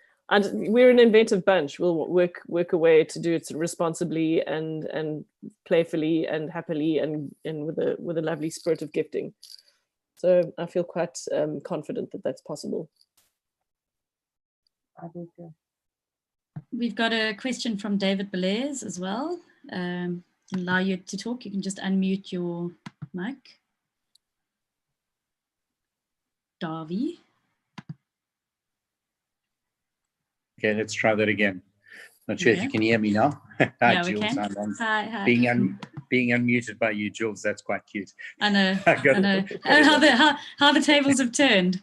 we're an inventive bunch. We'll work a way to do it responsibly and playfully and happily and with a lovely spirit of gifting. So I feel quite confident that that's possible. I think so. We've got a question from David Belair as well. Allow you to talk. You can just unmute your mic. Darby. Okay, let's try that again. Not sure if you can hear me now. Hi, Yeah, we Jules. can. Hi. Being unmuted by you, Jules, that's quite cute. I know. How the tables have turned.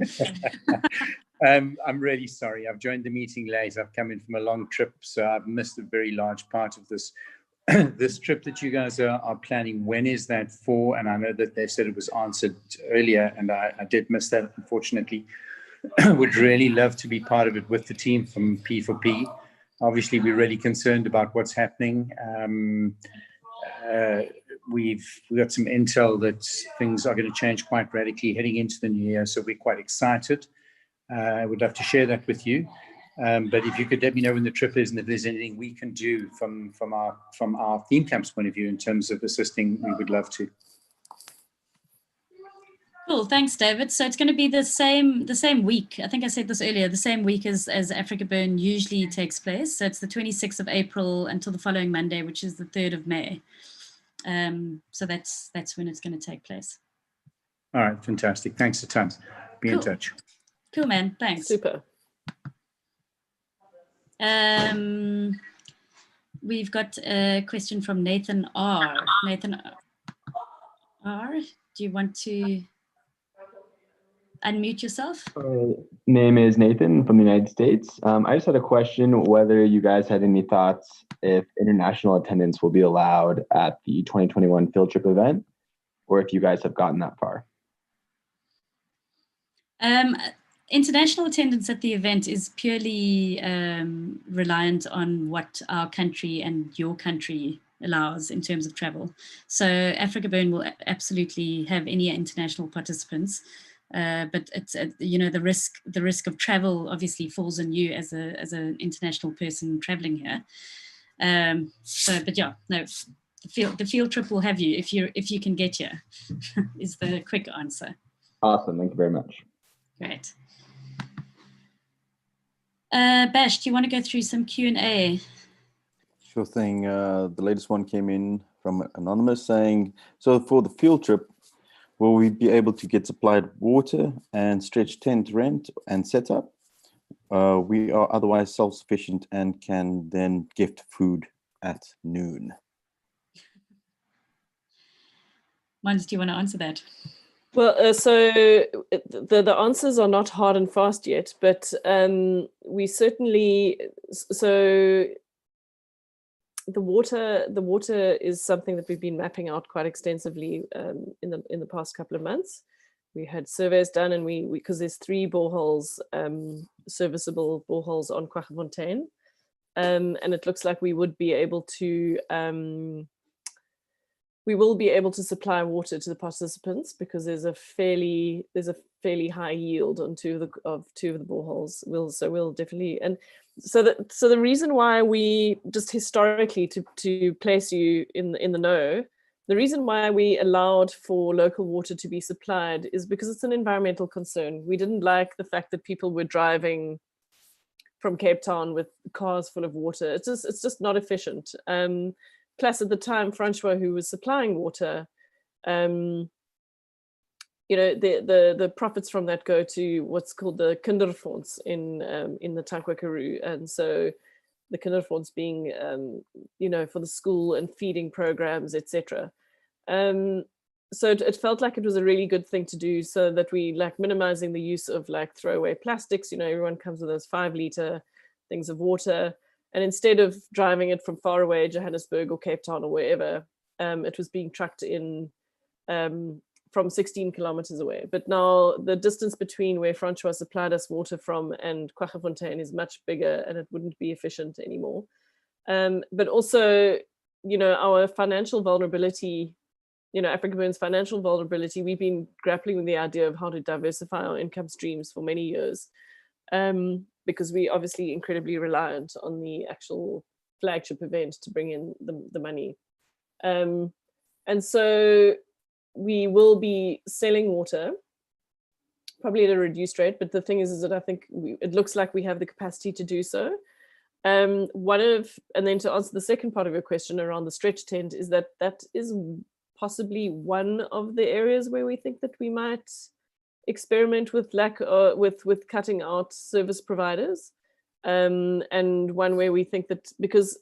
I'm really sorry. I've joined the meeting late. I've come in from a long trip, so I've missed a very large part of this this trip that you guys are planning. When is that for? And I know that they said it was answered earlier, and I did miss that, unfortunately. Would really love to be part of it with the team from P4P. Obviously, we're really concerned about what's happening. We've got some intel that things are going to change quite radically heading into the new year, so we're quite excited. I would love to share that with you. But if you could let me know when the trip is and if there's anything we can do from our theme camp's point of view in terms of assisting, we would love to. Cool, thanks, David. So it's going to be the same week. I think I said this earlier. The same week as Africa Burn usually takes place. So it's the 26th of April until the following Monday, which is the 3rd of May. So that's when it's going to take place. All right, fantastic. Thanks a ton. Be in touch. Cool, man. Thanks. Super. We've got a question from Nathan R. Nathan R, do you want to unmute yourself? Name is Nathan from the United States. I just had a question whether you guys had any thoughts if international attendance will be allowed at the 2021 field trip event, or if you guys have gotten that far. International attendance at the event is purely reliant on what our country and your country allows in terms of travel. So Africa Burn will absolutely have any international participants, but it's the risk of travel obviously falls on you as an international person traveling here. But yeah, no, the field trip will have you if you can get here. Is the quick answer. Awesome, thank you very much. Great. Bash, do you want to go through some Q&A? Sure thing. The latest one came in from Anonymous saying, so for the field trip, will we be able to get supplied water and stretch tent rent and setup? We are otherwise self-sufficient and can then gift food at noon. Mons, do you want to answer that? Well, so the answers are not hard and fast yet, but we certainly, so the water is something that we've been mapping out quite extensively in the past couple of months. We had surveys done, and we because there's 3 boreholes, serviceable boreholes on Quaggafontein, and it looks like we would be able to. We will be able to supply water to the participants because there's a fairly high yield on 2 of the boreholes. We'll definitely, and so the reason why we just historically to place you in the know, the reason why we allowed for local water to be supplied is because it's an environmental concern. We didn't like the fact that people were driving from Cape Town with cars full of water. It's just not efficient. Plus, at the time, Francois, who was supplying water, the profits from that go to what's called the Kinderfonds in the Tankwa Karoo, and so the Kinderfonds being, for the school and feeding programs, etc. So it felt like it was a really good thing to do, so that we minimizing the use of throwaway plastics. Everyone comes with those 5-liter things of water. And instead of driving it from far away, Johannesburg or Cape Town or wherever, it was being trucked in from 16 kilometers away. But now the distance between where Francois supplied us water from and Quaggafontein is much bigger, and it wouldn't be efficient anymore. But also, our financial vulnerability, Africa Burn's financial vulnerability, we've been grappling with the idea of how to diversify our income streams for many years. Because we obviously incredibly reliant on the actual flagship event to bring in the money. And so we will be selling water, probably at a reduced rate, but the thing is that I think it looks like we have the capacity to do so. And then to answer the second part of your question around the stretch tent, is that is possibly one of the areas where we think that we might experiment with with cutting out service providers, and one where we think that, because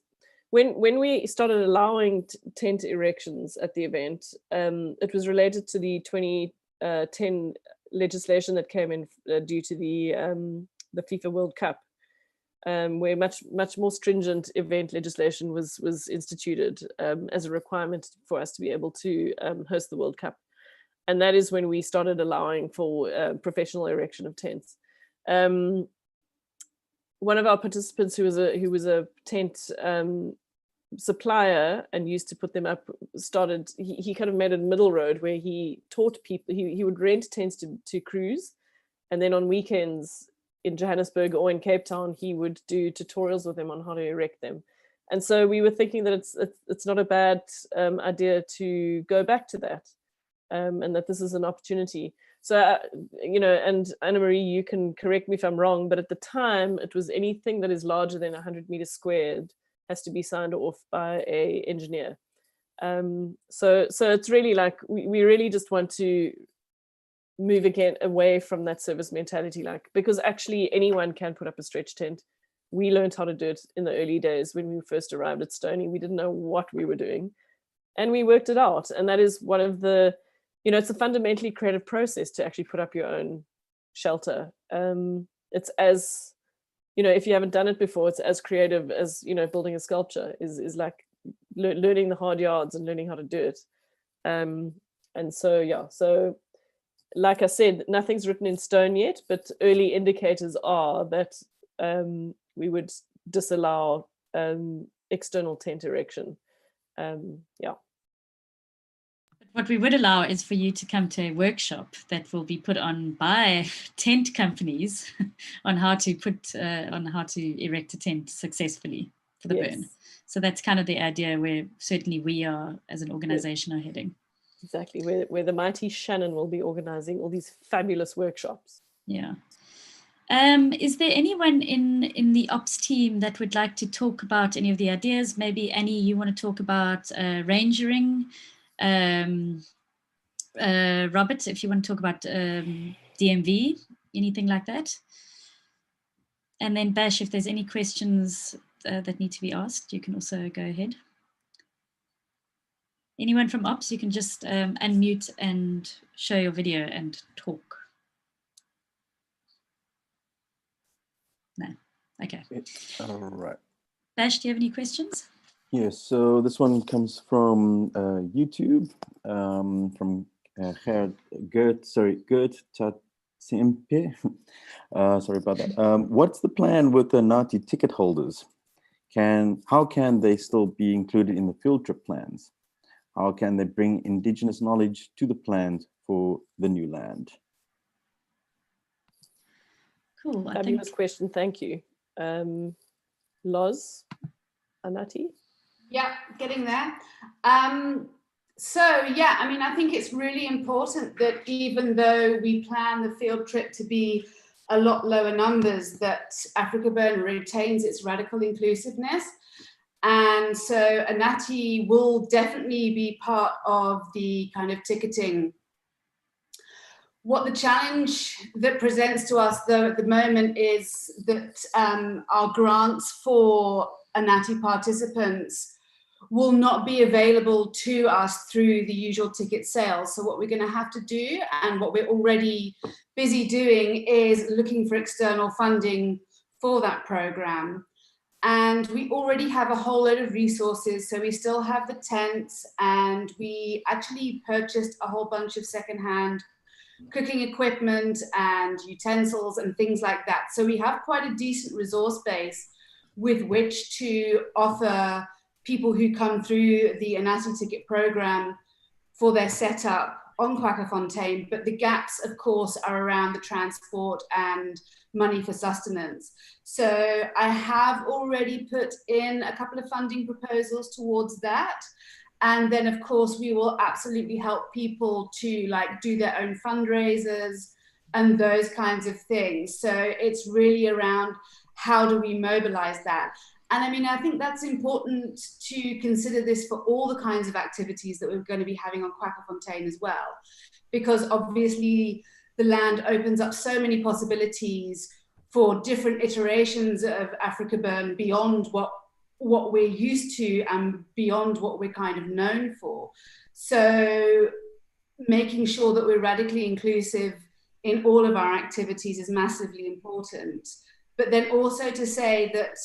when we started allowing tent erections at the event, it was related to the 2010 legislation that came in due to the FIFA World Cup, where much more stringent event legislation was instituted as a requirement for us to be able to host the World Cup. And that is when we started allowing for professional erection of tents. One of our participants, who was a tent supplier and used to put them up, he kind of made a middle road where he taught people. He would rent tents to cruise, and then on weekends in Johannesburg or in Cape Town, he would do tutorials with them on how to erect them. And so we were thinking that it's not a bad idea to go back to that. and that this is an opportunity. So, you know, and Anna-Marie, you can correct me if I'm wrong, but at the time it was anything that is larger than 100 meters squared has to be signed off by a engineer. So it's really like, we really just want to move again away from that service mentality, like, because actually anyone can put up a stretch tent. We learned how to do it in the early days when we first arrived at Stony. We didn't know what we were doing, and we worked it out. And that is one of the, you know, it's a fundamentally creative process to actually put up your own shelter. It's as, you know, if you haven't done it before, it's as creative as, you know, building a sculpture is like learning the hard yards and learning how to do it. And so, yeah, so like I said, nothing's written in stone yet, but early indicators are that we would disallow external tent erection. Yeah. What we would allow is for you to come to a workshop that will be put on by tent companies on how to erect a tent successfully for the burn. So that's kind of the idea where certainly we are as an organization are heading. Exactly, where the mighty Shannon will be organizing all these fabulous workshops. Yeah. Is there anyone in the ops team that would like to talk about any of the ideas? Maybe Annie, you want to talk about rangering. Robert, if you want to talk about DMV, anything like that. And then Bash, if there's any questions that need to be asked, you can also go ahead. Anyone from ops, you can just unmute and show your video and talk. No, okay. All right. Bash, do you have any questions? Yes, so this one comes from YouTube, from Gert Chatsimpe. Sorry about that. What's the plan with the Nati ticket holders? How can they still be included in the field trip plans? How can they bring Indigenous knowledge to the plans for the new land? Cool. Fabulous question. Thank you. Loz, Anati? Yeah, getting there. So yeah, I mean, I think it's really important that even though we plan the field trip to be a lot lower numbers, that Africa Burn retains its radical inclusiveness. And so Anati will definitely be part of the kind of ticketing. What the challenge that presents to us though at the moment is that our grants for Anati participants will not be available to us through the usual ticket sales. So what we're going to have to do, and what we're already busy doing, is looking for external funding for that program. And we already have a whole load of resources. So we still have the tents, and we actually purchased a whole bunch of secondhand cooking equipment and utensils and things like that. So we have quite a decent resource base with which to offer people who come through the Anati ticket program for their setup on Quaggafontein. But the gaps, of course, are around the transport and money for sustenance. So I have already put in a couple of funding proposals towards that. And then, of course, we will absolutely help people to like do their own fundraisers and those kinds of things. So it's really around how do we mobilize that? And I mean, I think that's important to consider this for all the kinds of activities that we're going to be having on Quaggafontein as well, because obviously the land opens up so many possibilities for different iterations of Africa Burn beyond what we're used to and beyond what we're kind of known for. So making sure that we're radically inclusive in all of our activities is massively important. But then also to say that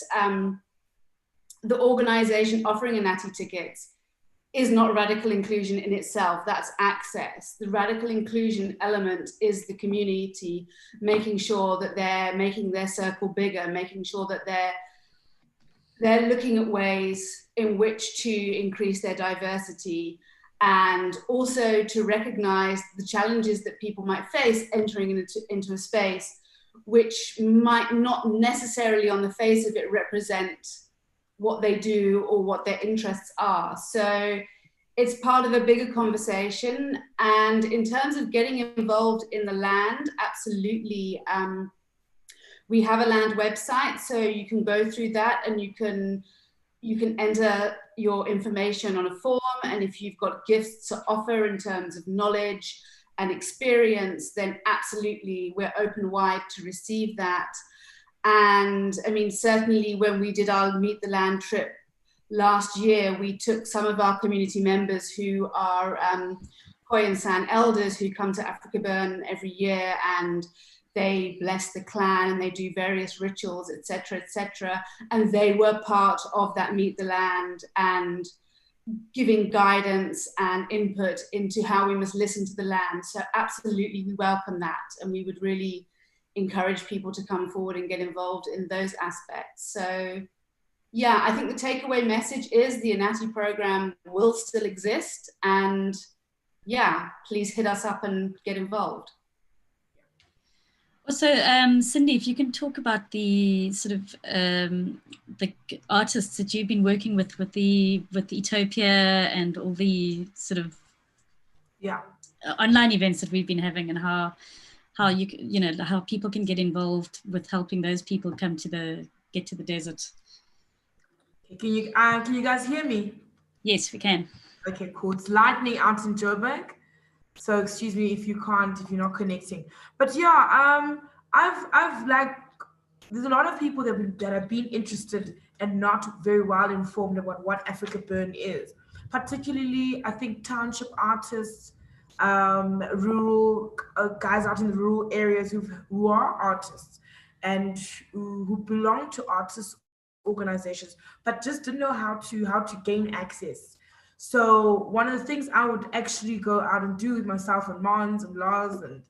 the organization offering Anati tickets is not radical inclusion in itself, that's access. The radical inclusion element is the community, making sure that they're making their circle bigger, making sure that they're looking at ways in which to increase their diversity, and also to recognize the challenges that people might face entering into a space which might not necessarily on the face of it represent what they do or what their interests are. So it's part of a bigger conversation. And in terms of getting involved in the land, absolutely. We have a land website, so you can go through that and you can enter your information on a form. And if you've got gifts to offer in terms of knowledge and experience, then absolutely we're open wide to receive that. And I mean, certainly when we did our Meet the Land trip last year, we took some of our community members who are Khoi and San elders who come to Africa Burn every year, and they bless the clan and they do various rituals, etc., etc. And they were part of that Meet the Land and giving guidance and input into how we must listen to the land. So absolutely, we welcome that. And we would really encourage people to come forward and get involved in those aspects. So yeah, I think the takeaway message is the Anati program will still exist. And yeah, please hit us up and get involved. Also, Cindy, if you can talk about the sort of the artists that you've been working with Utopia and all the sort of online events that we've been having, and how how people can get involved with helping those people get to the desert. Can you guys hear me? Yes, we can. Okay, cool. It's lightning out in Joburg. So excuse me if you're not connecting. But yeah, I've like, there's a lot of people that have been interested and not very well informed about what Africa Burn is. Particularly, I think township artists, rural guys out in the rural areas who are artists and who belong to artists organizations, but just didn't know how to gain access. So one of the things I would actually go out and do with myself and Mons and Lars and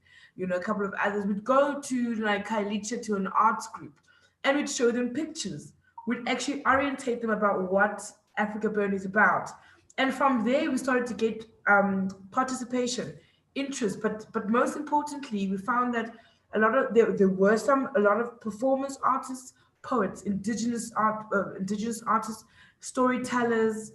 a couple of others, we'd go to like Kailicha to an arts group and we'd show them pictures. We'd actually orientate them about what Africa Burn is about. And from there we started to get participation, interest, but most importantly, we found that there were a lot of performance artists, poets, indigenous artists, storytellers,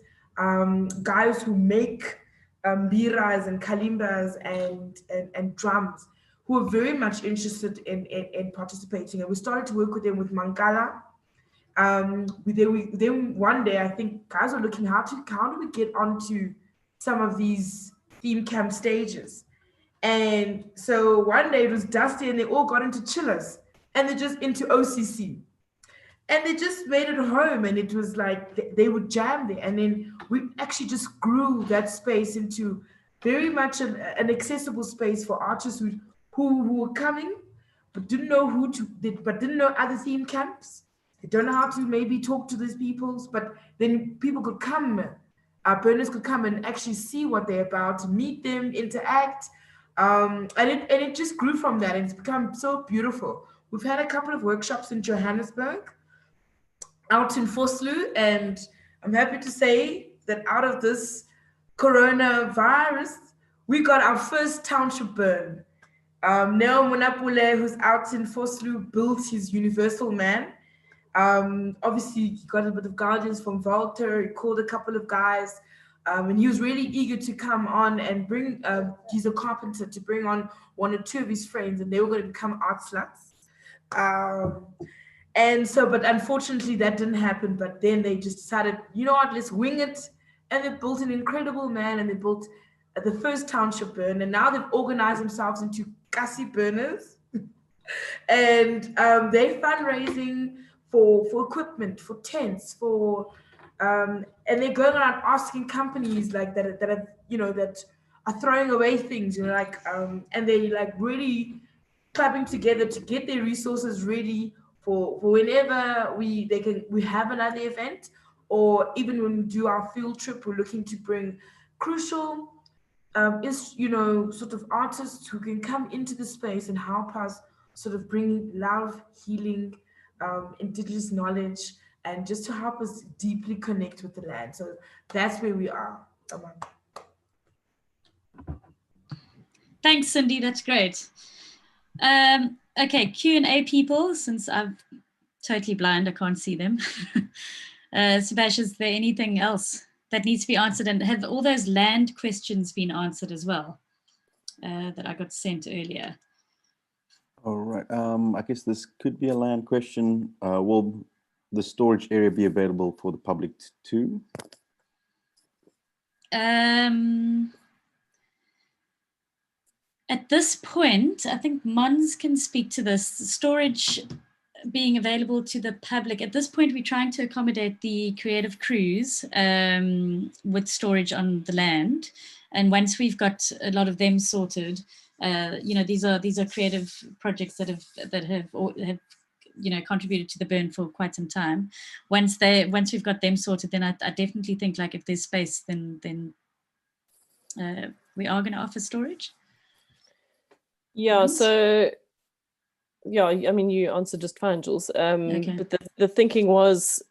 guys who make biras and kalimbas and drums, who are very much interested in participating. And we started to work with them with Mangala. Then one day, I think guys were looking how do we get onto some of these theme camp stages. And so one day it was dusty and they all got into chillers and they're just into OCC. And they just made it home, and it was like they would jam there. And then we actually just grew that space into very much an accessible space for artists who were coming, but didn't know didn't know other theme camps. They don't know how to maybe talk to these peoples, but then people could come, burners could come and actually see what they're about, meet them, interact. And it just grew from that, and it's become so beautiful. We've had a couple of workshops in Johannesburg, out in Vosloo, and I'm happy to say that out of this coronavirus, we got our first township burn. Neo Monapule, who's out in Vosloo, built his universal man. Obviously, he got a bit of guidance from Walter. He called a couple of guys, and he was really eager to come on and bring, he's a carpenter, to bring on one or two of his friends, and they were going to become art sluts. And so, but unfortunately that didn't happen. But then they just decided, you know what, let's wing it. And they built an incredible man, and they built the first township burn. And now they've organized themselves into Kasi burners. And they're fundraising for equipment, for tents, and they're going around asking companies like that are throwing away things, and they like really clubbing together to get their resources ready for whenever we have another event, or even when we do our field trip. We're looking to bring crucial sort of artists who can come into the space and help us sort of bring love, healing, indigenous knowledge, and just to help us deeply connect with the land. So that's where we are. Thanks, Cindy, that's great. Okay, Q&A people, since I'm totally blind, I can't see them. Sebastian, is there anything else that needs to be answered, and have all those land questions been answered as well that I got sent earlier? All right. I guess this could be a land question. Will the storage area be available for the public too? At this point, I think Mons can speak to this. Storage being available to the public. At this point, we're trying to accommodate the creative crews with storage on the land. And once we've got a lot of them sorted, these are creative projects that have contributed to the burn for quite some time. Once we've got them sorted, then I definitely think, like, if there's space, then we are going to offer storage. Yeah, so yeah, I mean, you answered just fine, Jules. Okay. But the thinking was,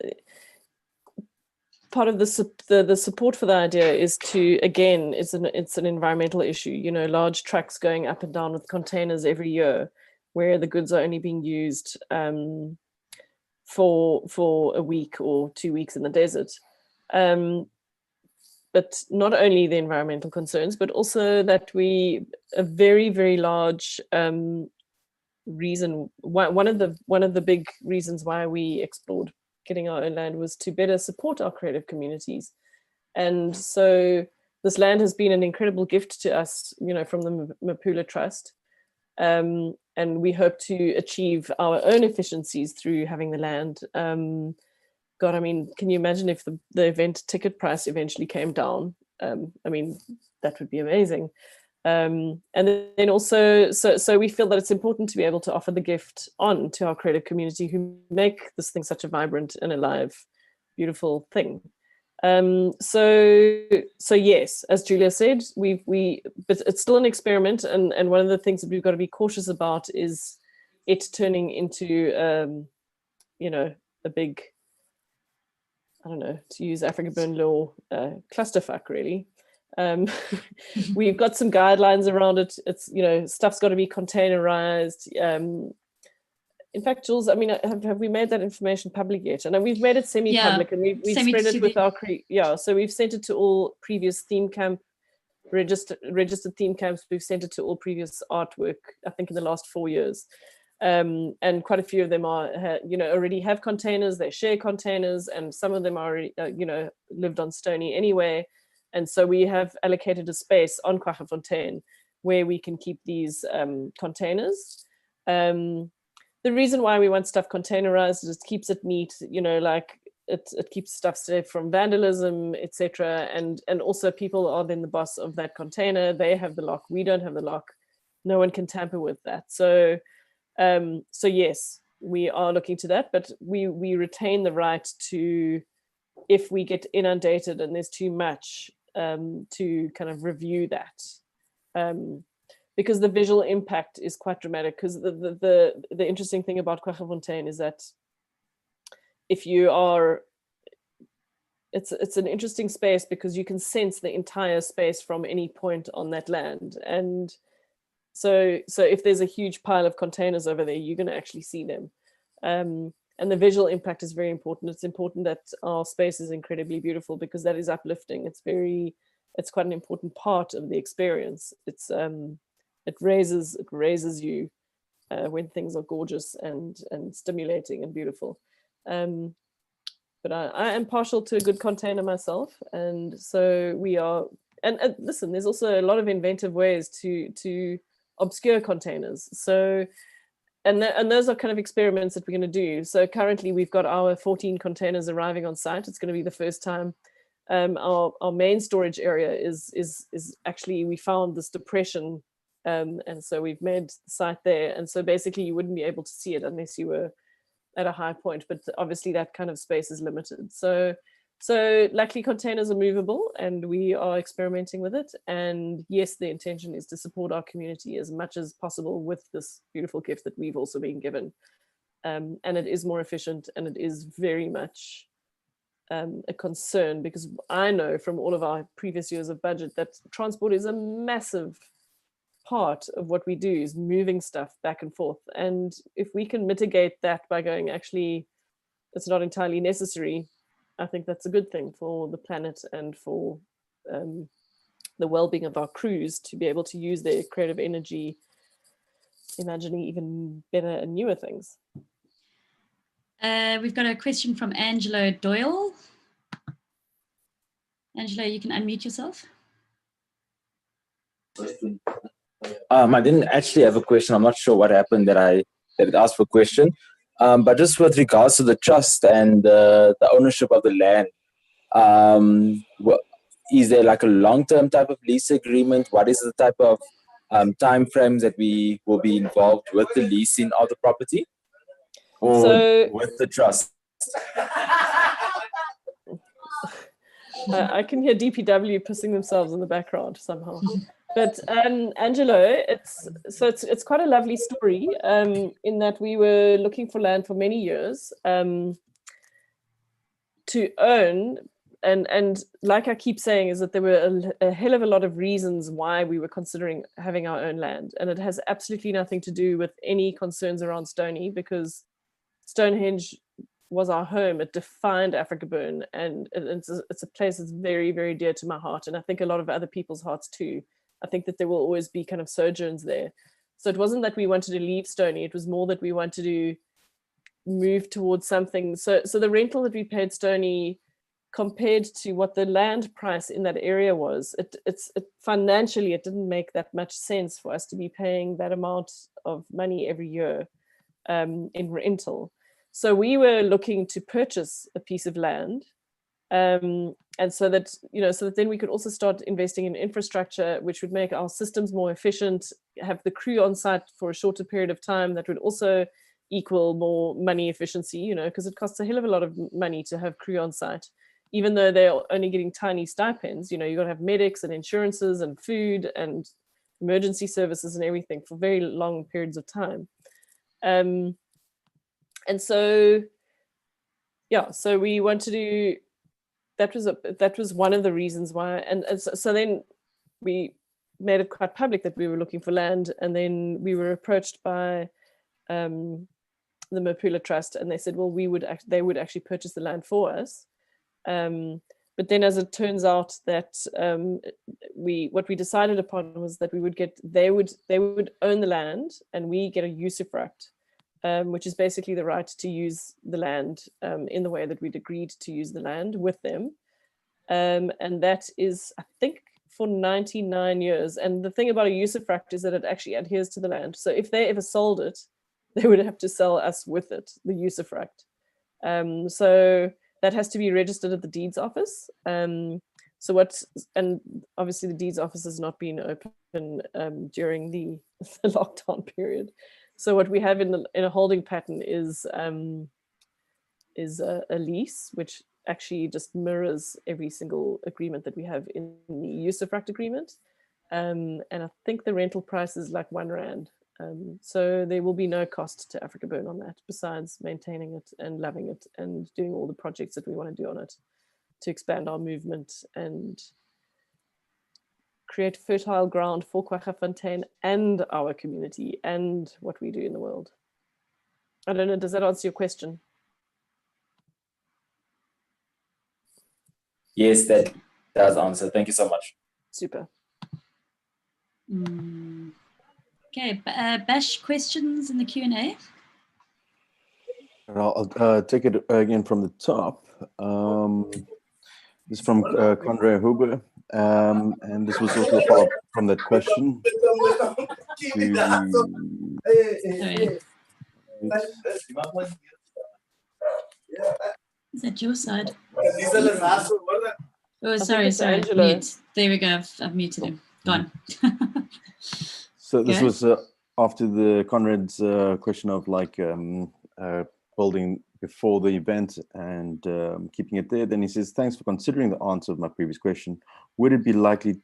part of the support for the idea is to, again, it's an environmental issue. Large trucks going up and down with containers every year, where the goods are only being used for a week or 2 weeks in the desert. But not only the environmental concerns, but also that a very, very large reason, one of the big reasons why we explored getting our own land was to better support our creative communities. And so this land has been an incredible gift to us, from the Mapula Trust. And we hope to achieve our own efficiencies through having the land. God, I mean, can you imagine if the event ticket price eventually came down? I mean, that would be amazing. And then also, so we feel that it's important to be able to offer the gift on to our creative community who make this thing such a vibrant and alive, beautiful thing. So yes, as Julia said, but it's still an experiment, and one of the things that we've got to be cautious about is it turning into, a big, I don't know, to use African burn law, clusterfuck, really. We've got some guidelines around it. It's, stuff's got to be containerized. In fact, Jules, I mean, have we made that information public yet? And we've made it semi-public, and we've spread it with our so we've sent it to all previous theme camp registered theme camps. We've sent it to all previous artwork, I think, in the last 4 years. And quite a few of them are, already have containers. They share containers, and some of them are, lived on Stony anyway. And so we have allocated a space on Quaggafontein where we can keep these containers. The reason why we want stuff containerized is it keeps it neat, like it keeps stuff safe from vandalism, etc. And also people are then the boss of that container. They have the lock. We don't have the lock. No one can tamper with that. So yes, we are looking to that, but we retain the right to, if we get inundated and there's too much, to kind of review that. Because the visual impact is quite dramatic. Because the interesting thing about Quaggafontein is that if you are, it's an interesting space because you can sense the entire space from any point on that land. And so if there's a huge pile of containers over there, you're going to actually see them. And the visual impact is very important. It's important that our space is incredibly beautiful because that is uplifting. It's quite an important part of the experience. It raises you when things are gorgeous and stimulating and beautiful. But I am partial to a good container myself, and so we are. And listen, there's also a lot of inventive ways to obscure containers. So, and those are kind of experiments that we're going to do. So currently we've got our 14 containers arriving on site. It's going to be the first time. Our main storage area is actually, we found this depression. And so we've made the site there. And so basically you wouldn't be able to see it unless you were at a high point, but obviously that kind of space is limited. So luckily containers are movable and we are experimenting with it. And yes, the intention is to support our community as much as possible with this beautiful gift that we've also been given. And it is more efficient, and it is very much a concern, because I know from all of our previous years of budget that transport is a massive part of what we do, is moving stuff back and forth. And if we can mitigate that by going, actually, it's not entirely necessary, I think that's a good thing for the planet and for the well-being of our crews to be able to use their creative energy, imagining even better and newer things. We've got a question from Angelo Doyle. Angelo, you can unmute yourself. I didn't actually have a question. I'm not sure what happened that it asked for a question. But just with regards to the trust and the ownership of the land, is there like a long-term type of lease agreement? What is the type of time frames that we will be involved with the leasing of the property or with the trust? I can hear DPW pissing themselves in the background somehow. But Angelo, it's quite a lovely story in that we were looking for land for many years to own. And like I keep saying, is that there were a hell of a lot of reasons why we were considering having our own land. And it has absolutely nothing to do with any concerns around Stony, because Stonehenge was our home. It defined Africa Burn, and it's a place that's very, very dear to my heart. And I think a lot of other people's hearts too. I think that there will always be kind of sojourns there. So it wasn't that we wanted to leave Stony. It was more that we wanted to move towards something. So the rental that we paid Stony, compared to what the land price in that area was, financially, it didn't make that much sense for us to be paying that amount of money every year in rental. So we were looking to purchase a piece of land, and so that then we could also start investing in infrastructure, which would make our systems more efficient, have the crew on site for a shorter period of time. That would also equal more money efficiency, because it costs a hell of a lot of money to have crew on site. Even though they're only getting tiny stipends, you've got to have medics and insurances and food and emergency services and everything for very long periods of time. And so, so we want to do, that was one of the reasons why. And so then we made it quite public that we were looking for land. And then we were approached by the Mapula Trust, and they said, well, they would actually purchase the land for us. But then, as it turns out, that what we decided upon was that they would own the land, and we get a usufruct, which is basically the right to use the land in the way that we'd agreed to use the land with them, and that is, I think, for 99 years. And the thing about a usufruct is that it actually adheres to the land. So if they ever sold it, they would have to sell us with it, the usufruct. So that has to be registered at the deeds office. And obviously the deeds office has not been open during the lockdown period. So what we have in a holding pattern is a lease, which actually just mirrors every single agreement that we have in the usufruct agreement. And I think the rental price is like R1. So there will be no cost to Africa Burn on that, besides maintaining it and loving it and doing all the projects that we want to do on it to expand our movement and create fertile ground for Quaggafontein and our community and what we do in the world. I don't know, does that answer your question? Yes, that does answer. Thank you so much. Super. Okay, Bash, questions in the Q&A? I'll take it again from the top. This is from Conrad Huber, and this was also a follow-up from that question. Is that your side? Oh, sorry. Angelo. Mute. There we go. I've muted him. Gone. So this was after the Conrad's question of building before the event and keeping it there. Then he says, thanks for considering the answer of my previous question. Would it be likely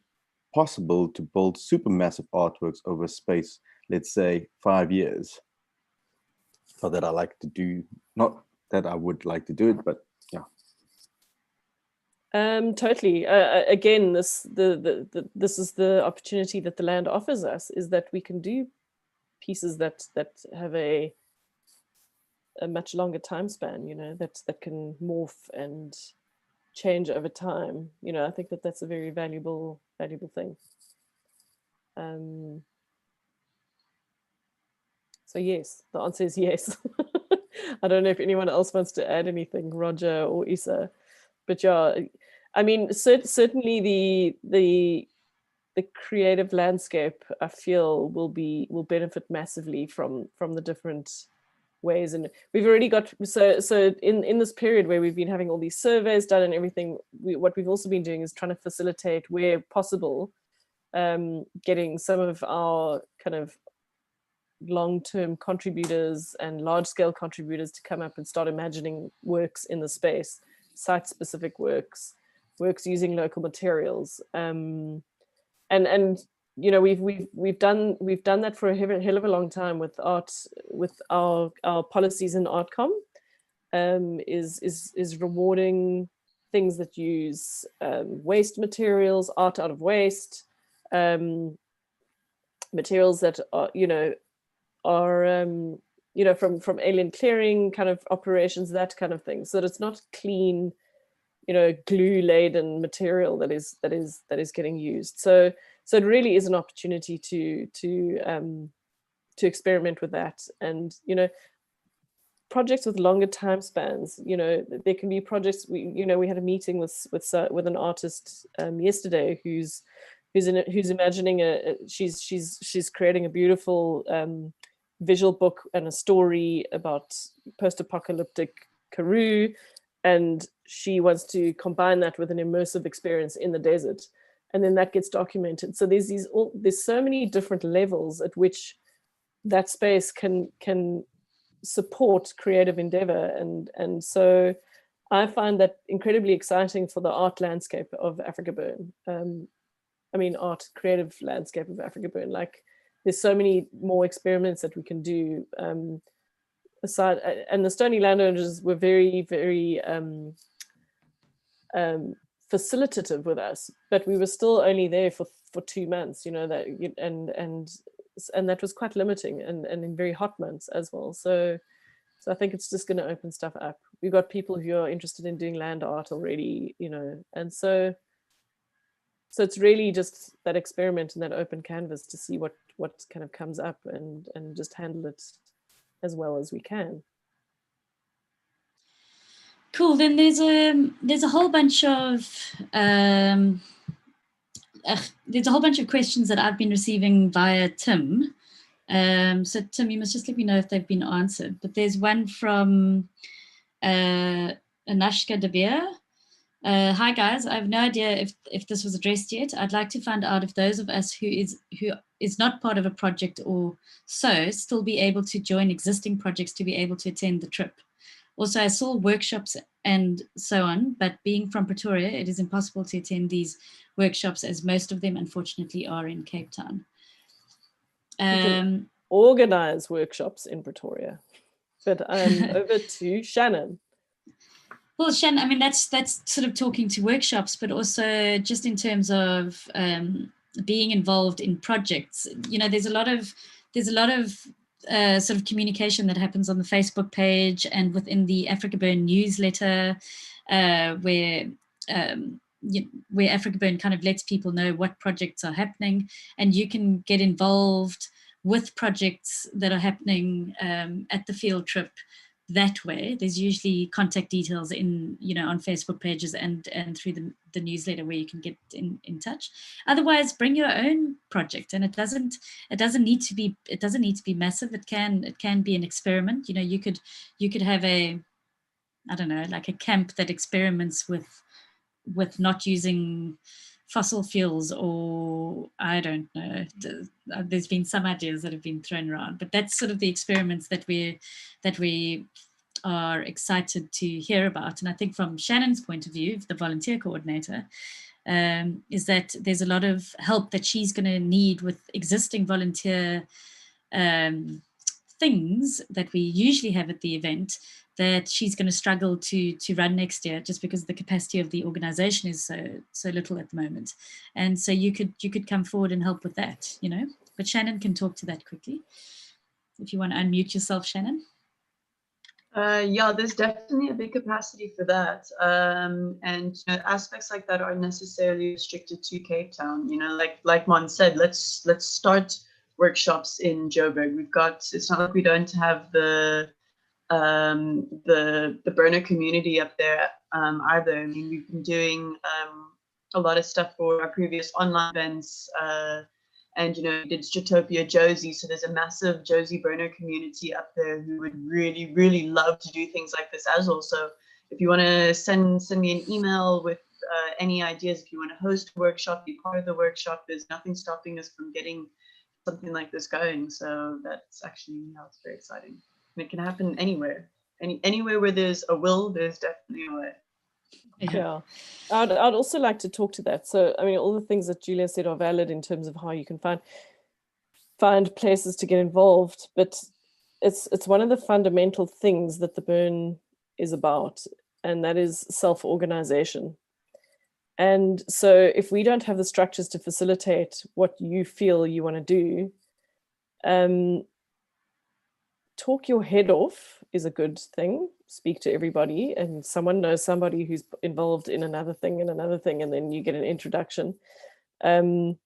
possible to build supermassive artworks over space, let's say 5 years? Not that I like to do, not that I would like to do it, but yeah. Totally. Again, this is the opportunity that the land offers us, is that we can do pieces that have a much longer time span, that can morph and change over time. You know, I think that that's a very valuable thing. So yes, the answer is yes. I don't know if anyone else wants to add anything, Roger or Isa, but yeah, I mean, certainly the creative landscape, I feel, will benefit massively from the different ways. And we've already got, so in this period where we've been having all these surveys done and everything, what we've also been doing is trying to facilitate, where possible, getting some of our kind of long-term contributors and large-scale contributors to come up and start imagining works in the space, site-specific works using local materials, and you know, we've done that for a hell of a long time with art, with our policies in Artcom, is rewarding things that use waste materials, art out of waste, materials that are, you know, from alien clearing kind of operations, that kind of thing, so that it's not clean, you know, glue laden material that is getting used. So it really is an opportunity to experiment with that. And, you know, projects with longer time spans, you know, there can be projects, we had a meeting with an artist yesterday who's imagining she's creating a beautiful visual book and a story about post-apocalyptic Karoo, and she wants to combine that with an immersive experience in the desert, and then that gets documented. So there's so many different levels at which that space can support creative endeavor, and so I find that incredibly exciting for the art landscape of Africa Burn. I mean, art creative landscape of Africa Burn. Like, there's so many more experiments that we can do. Aside, and the Stony landowners were very, very facilitative with us, but we were still only there for 2 months, you know, that, and that was quite limiting, and in very hot months as well. So I think it's just going to open stuff up. We've got people who are interested in doing land art already, you know, and so it's really just that experiment and that open canvas to see what kind of comes up, and just handle it as well as we can. Cool. Then there's a whole bunch of questions that I've been receiving via Tim. So Tim, you must just let me know if they've been answered. But there's one from Anashka De Beer. Hi guys, I have no idea if this was addressed yet. I'd like to find out if those of us who is not part of a project or so still be able to join existing projects to be able to attend the trip. Also, I saw workshops and so on, but being from Pretoria, it is impossible to attend these workshops as most of them, unfortunately, are in Cape Town. You can organize workshops in Pretoria, but over to Shannon. Well, Shannon, I mean, that's sort of talking to workshops, but also just in terms of being involved in projects. You know, there's a lot of sort of communication that happens on the Facebook page and within the Africa Burn newsletter, where Africa Burn kind of lets people know what projects are happening, and you can get involved with projects that are happening at the field trip that way. There's usually contact details in, you know, on Facebook pages and through the newsletter where you can get in touch. Otherwise, bring your own project, and it doesn't need to be massive. It can be an experiment. You know, you could have I don't know, like a camp that experiments with not using fossil fuels, or I don't know. There's been some ideas that have been thrown around, but that's sort of the experiments that we are excited to hear about. And I think from Shannon's point of view, the volunteer coordinator, is that there's a lot of help that she's going to need with existing volunteer things that we usually have at the event, that she's going to struggle to run next year, just because the capacity of the organization is so little at the moment. And so you could come forward and help with that, you know. But Shannon can talk to that quickly. If you want to unmute yourself, Shannon. Yeah, there's definitely a big capacity for that. And you know, aspects like that aren't necessarily restricted to Cape Town. You know, like Mon said, let's start workshops in Joburg. We've got, it's not like we don't have the burner community up there either. I mean, we've been doing a lot of stuff for our previous online events. And, you know, we did Stratopia Josie. So there's a massive Josie burner community up there who would really, really love to do things like this as well. So if you want to send me an email with any ideas, if you want to host a workshop, be part of the workshop, there's nothing stopping us from getting something like this going. So that's actually, you know, it's very exciting. And it can happen anywhere. Anywhere where there's a will, there's definitely a way. Yeah, I'd also like to talk to that. So, I mean, all the things that Julia said are valid in terms of how you can find places to get involved, but it's one of the fundamental things that the burn is about, and that is self-organization. And so if we don't have the structures to facilitate what you feel you want to do, talk your head off is a good thing. Speak to everybody, and someone knows somebody who's involved in another thing and another thing, and then you get an introduction. You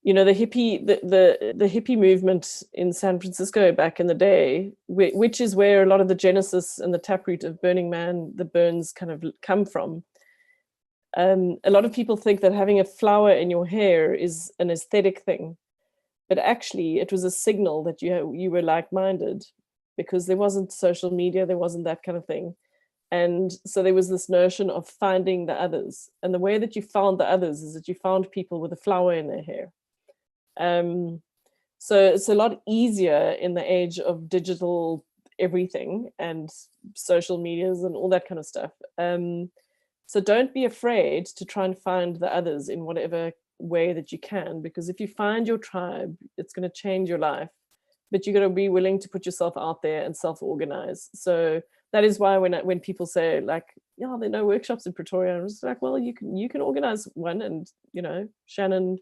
know, the hippie movement in San Francisco back in the day, which is where a lot of the genesis and the taproot of Burning Man, the burns kind of come from. A lot of people think that having a flower in your hair is an aesthetic thing, but actually it was a signal that you were like-minded, because there wasn't social media, there wasn't that kind of thing. And so there was this notion of finding the others. And the way that you found the others is that you found people with a flower in their hair. So it's a lot easier in the age of digital everything and social medias and all that kind of stuff. So don't be afraid to try and find the others in whatever way that you can, because if you find your tribe, it's going to change your life. But you're going to be willing to put yourself out there and self-organize. So that is why when people say, like, yeah, there are no workshops in Pretoria, I'm just like, well, you can organize one, and you know, Shannon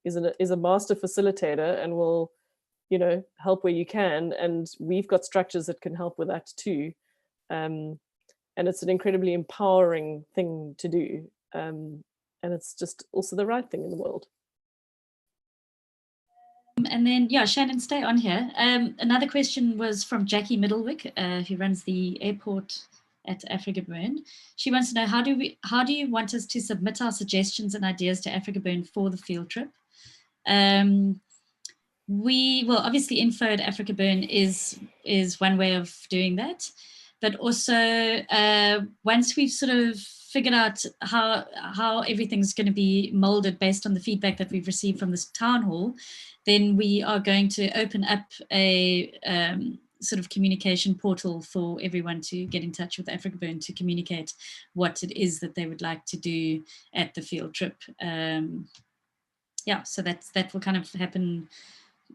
is a master facilitator and will, you know, help where you can, and we've got structures that can help with that too. And it's an incredibly empowering thing to do, and it's just also the right thing in the world. And then, yeah, Shannon, stay on here. Another question was from Jackie Middlewick, who runs the airport at Africa Burn. She wants to know, how do you want us to submit our suggestions and ideas to Africa Burn for the field trip? Well, obviously info@Africa Burn is one way of doing that, but also once we've sort of figured out how everything's going to be molded based on the feedback that we've received from this town hall, then we are going to open up a sort of communication portal for everyone to get in touch with Africa Burn to communicate what it is that they would like to do at the field trip. Yeah, so that will kind of happen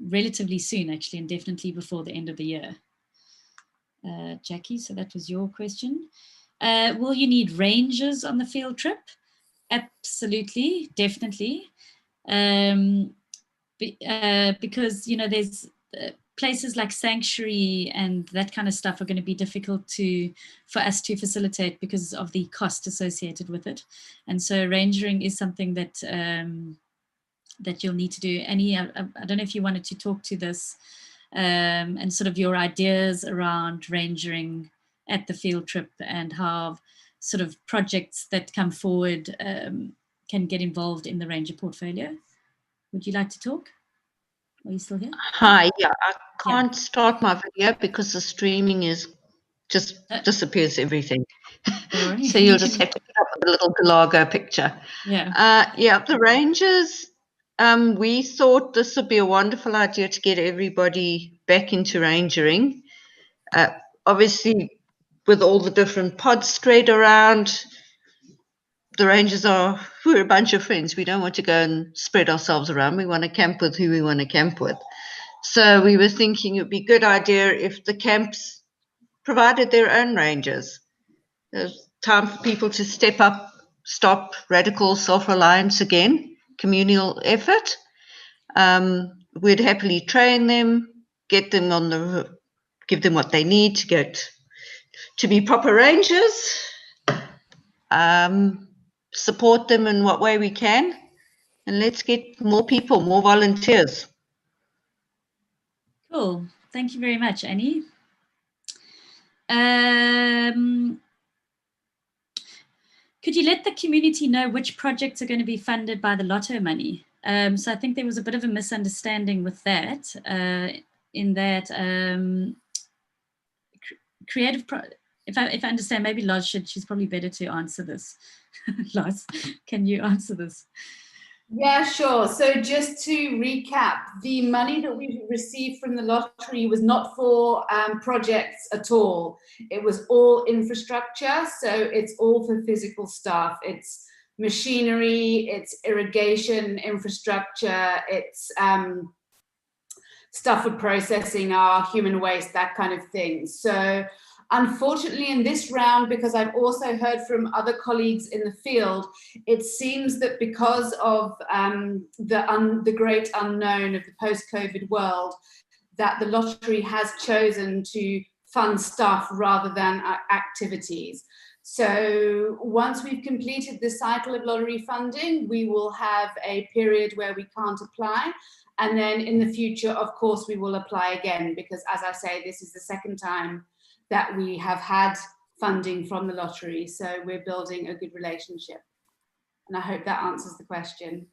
relatively soon, actually, and definitely before the end of the year. Jackie, so that was your question. Will you need rangers on the field trip? Absolutely, definitely. Because, you know, there's places like Sanctuary and that kind of stuff are going to be difficult for us to facilitate because of the cost associated with it. And so rangering is something that that you'll need to do. Annie, I don't know if you wanted to talk to this and sort of your ideas around rangering at the field trip and how sort of projects that come forward can get involved in the ranger portfolio. Would you like to talk? Are you still here? Hi, yeah, I can't start my video because the streaming is just disappears everything. So you'll just have to put up a little Galago picture. Yeah. Yeah, the rangers, we thought this would be a wonderful idea to get everybody back into rangering. Obviously, with all the different pods spread around, the rangers we're a bunch of friends. We don't want to go and spread ourselves around. We want to camp with who we want to camp with. So we were thinking it would be a good idea if the camps provided their own rangers. There's time for people to step up, stop radical self-reliance again, communal effort. We'd happily train them, give them what they need to get to be proper rangers, support them in what way we can, and let's get more people, more volunteers. Cool. Thank you very much, Annie. Could you let the community know which projects are going to be funded by the Lotto money? So I think there was a bit of a misunderstanding with that, in that if I understand, maybe Loz she's probably better to answer this. Loz, can you answer this? Yeah, sure. So just to recap, the money that we received from the lottery was not for projects at all. It was all infrastructure. So it's all for physical stuff. It's machinery, it's irrigation infrastructure, it's stuff for processing our human waste, that kind of thing. So unfortunately, in this round, because I've also heard from other colleagues in the field, it seems that because of the great unknown of the post-COVID world, that the lottery has chosen to fund stuff rather than activities. So once we've completed this cycle of lottery funding, we will have a period where we can't apply. And then in the future, of course, we will apply again, because as I say, this is the second time that we have had funding from the lottery. So we're building a good relationship. And I hope that answers the question.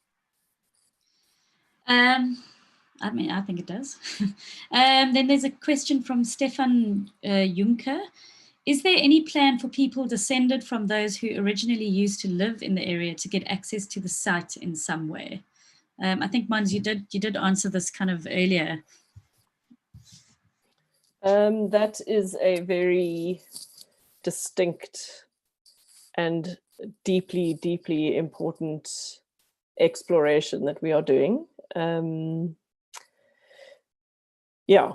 I mean, I think it does. Then there's a question from Stefan Juncker. Is there any plan for people descended from those who originally used to live in the area to get access to the site in some way? I think, Mons, you did answer this kind of earlier. That is a very distinct and deeply, deeply important exploration that we are doing. Yeah,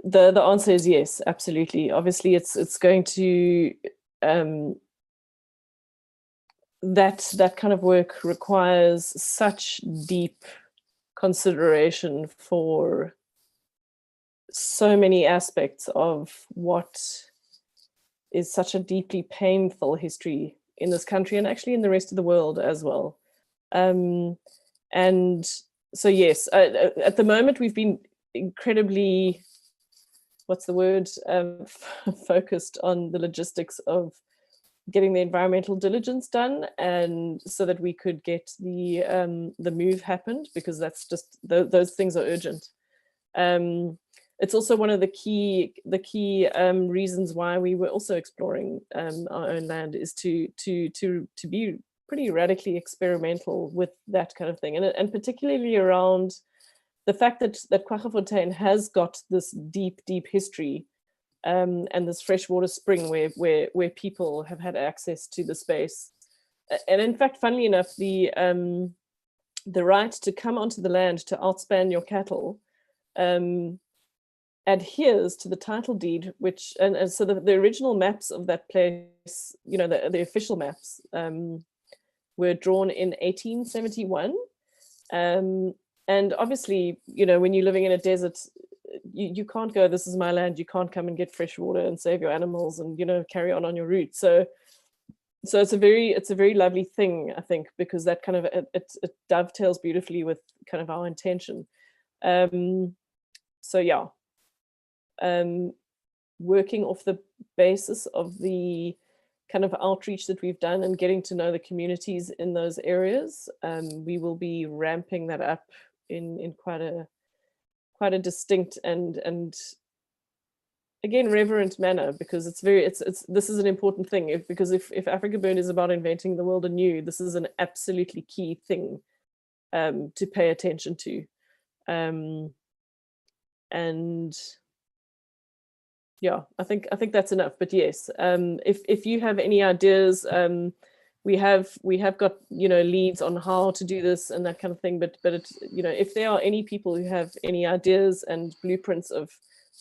the answer is yes, absolutely. Obviously, it's going to that kind of work requires such deep consideration for so many aspects of what is such a deeply painful history in this country and actually in the rest of the world as well. And so, yes, at the moment we've been incredibly, what's the word, focused on the logistics of getting the environmental diligence done, and so that we could get the move happened, because that's just those things are urgent. It's also one of the key reasons why we were also exploring our own land, is to be pretty radically experimental with that kind of thing, and particularly around the fact that Quaggafontein has got this deep history, and this freshwater spring where people have had access to the space. And in fact, funnily enough, the right to come onto the land to outspan your cattle adheres to the title deed, which and so the original maps of that place, the official maps, were drawn in 1871. And obviously, when you're living in a desert, you can't go, this is my land, you can't come and get fresh water and save your animals and carry on your route. So it's a very lovely thing, I think, because that kind of it dovetails beautifully with kind of our intention. So yeah, working off the basis of the kind of outreach that we've done and getting to know the communities in those areas, we will be ramping that up in quite a distinct and again reverent manner, because this is an important thing. Because if Africa Burn is about inventing the world anew, this is an absolutely key thing to pay attention to. And yeah, I think that's enough. But yes, if you have any ideas, we have got leads on how to do this and that kind of thing. But it, if there are any people who have any ideas and blueprints of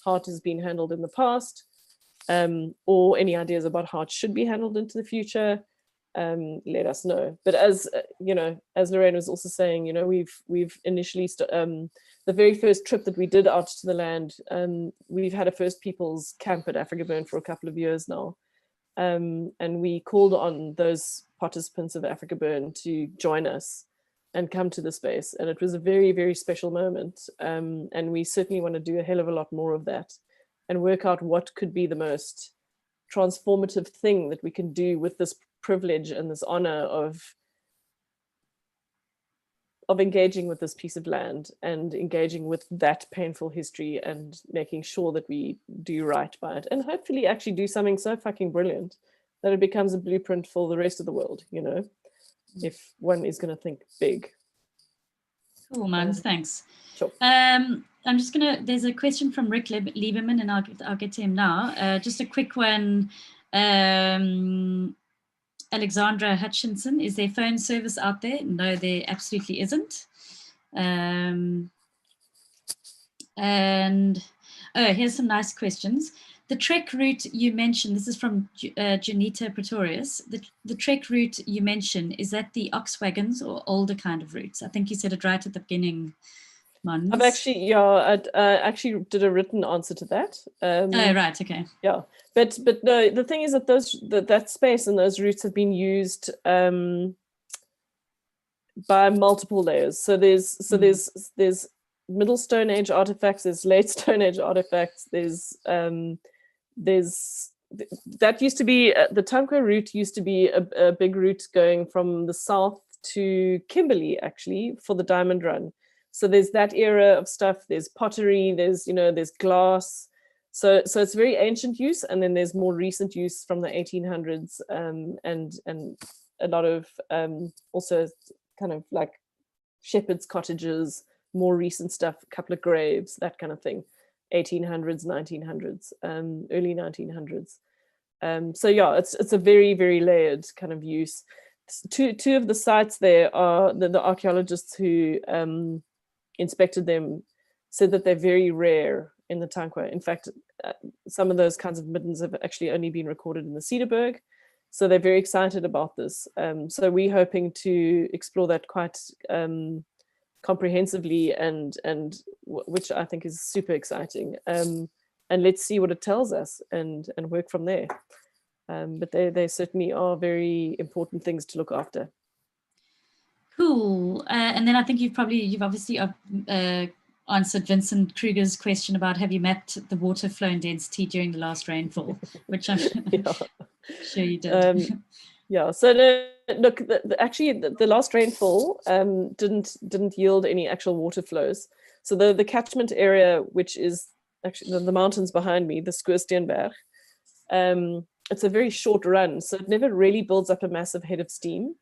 how it has been handled in the past, or any ideas about how it should be handled into the future, let us know. But as you know, as Lorraine was also saying, you know, we've initially the very first trip that we did out to the land, we've had a First Peoples camp at Africa Burn for a couple of years now, and we called on those participants of Africa Burn to join us and come to the space, and it was a very, very special moment, and we certainly want to do a hell of a lot more of that and work out what could be the most transformative thing that we can do with this privilege and this honor of engaging with this piece of land and engaging with that painful history and making sure that we do right by it, and hopefully actually do something so fucking brilliant that it becomes a blueprint for the rest of the world, you know, if one is going to think big. Cool, man. Thanks. Sure. I'm just gonna. There's a question from Rick Lieberman, and I'll get to him now. Just a quick one. Alexandra Hutchinson, is there phone service out there? No, there absolutely isn't. And here's some nice questions. The trek route you mentioned, this is from Janita Pretorius. The trek route you mentioned, is that the ox wagons or older kind of routes? I think you said it right at the beginning, Mons. I've actually, I actually did a written answer to that. Oh, right, okay. Yeah, but no, the thing is that that space and those routes have been used by multiple layers. So there's Middle Stone Age artifacts, there's Late Stone Age artifacts, that used to be the Tankwa route used to be a big route going from the south to Kimberley, actually, for the Diamond Run. So there's that era of stuff. There's pottery. There's glass. So it's very ancient use, and then there's more recent use from the 1800s, and a lot of also kind of like shepherds' cottages, more recent stuff, a couple of graves, that kind of thing. 1800s, 1900s, early 1900s. So yeah, it's a very, very layered kind of use. Two of the sites there are the archaeologists who inspected them said that they're very rare in the Tankwa. In fact, some of those kinds of middens have actually only been recorded in the Cederberg. So they're very excited about this. So we're hoping to explore that quite comprehensively, and which I think is super exciting. And let's see what it tells us and work from there. But they certainly are very important things to look after. Cool. And then I think you've obviously answered Vincent Kruger's question about have you mapped the water flow and density during the last rainfall, which I'm sure you did. Yeah. So look, actually, the last rainfall didn't yield any actual water flows. So the catchment area, which is actually the mountains behind me, the Skoorsteenberg, it's a very short run, so it never really builds up a massive head of steam.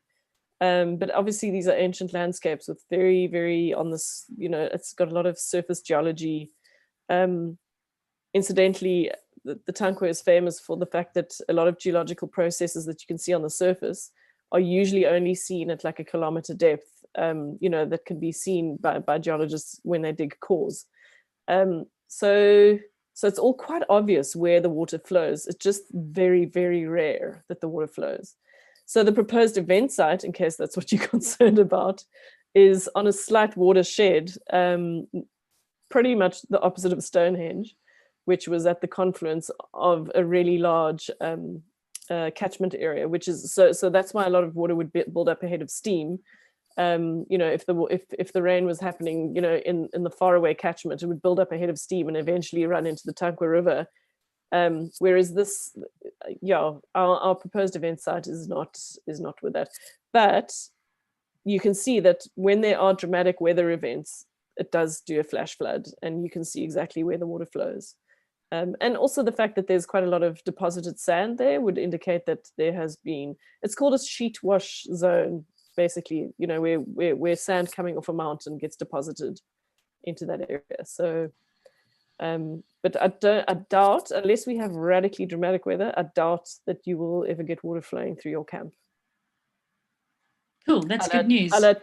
But obviously these are ancient landscapes with very, very on this, it's got a lot of surface geology. Incidentally, the Tankwa is famous for the fact that a lot of geological processes that you can see on the surface are usually only seen at like a kilometer depth, that can be seen by geologists when they dig cores. So it's all quite obvious where the water flows. It's just very, very rare that the water flows. So the proposed event site, in case that's what you're concerned about, is on a slight watershed, pretty much the opposite of Stonehenge, which was at the confluence of a really large catchment area, which is so that's why a lot of water would build up ahead of steam. If the rain was happening, in the faraway catchment, it would build up ahead of steam and eventually run into the Tankwa River. Whereas this, our proposed event site is not with that. But you can see that when there are dramatic weather events, it does do a flash flood, and you can see exactly where the water flows. And also the fact that there's quite a lot of deposited sand there would indicate that there has been, it's called a sheet wash zone, basically, where sand coming off a mountain gets deposited into that area. So, but I doubt, unless we have radically dramatic weather, I doubt that you will ever get water flowing through your camp. Cool, that's good news. A la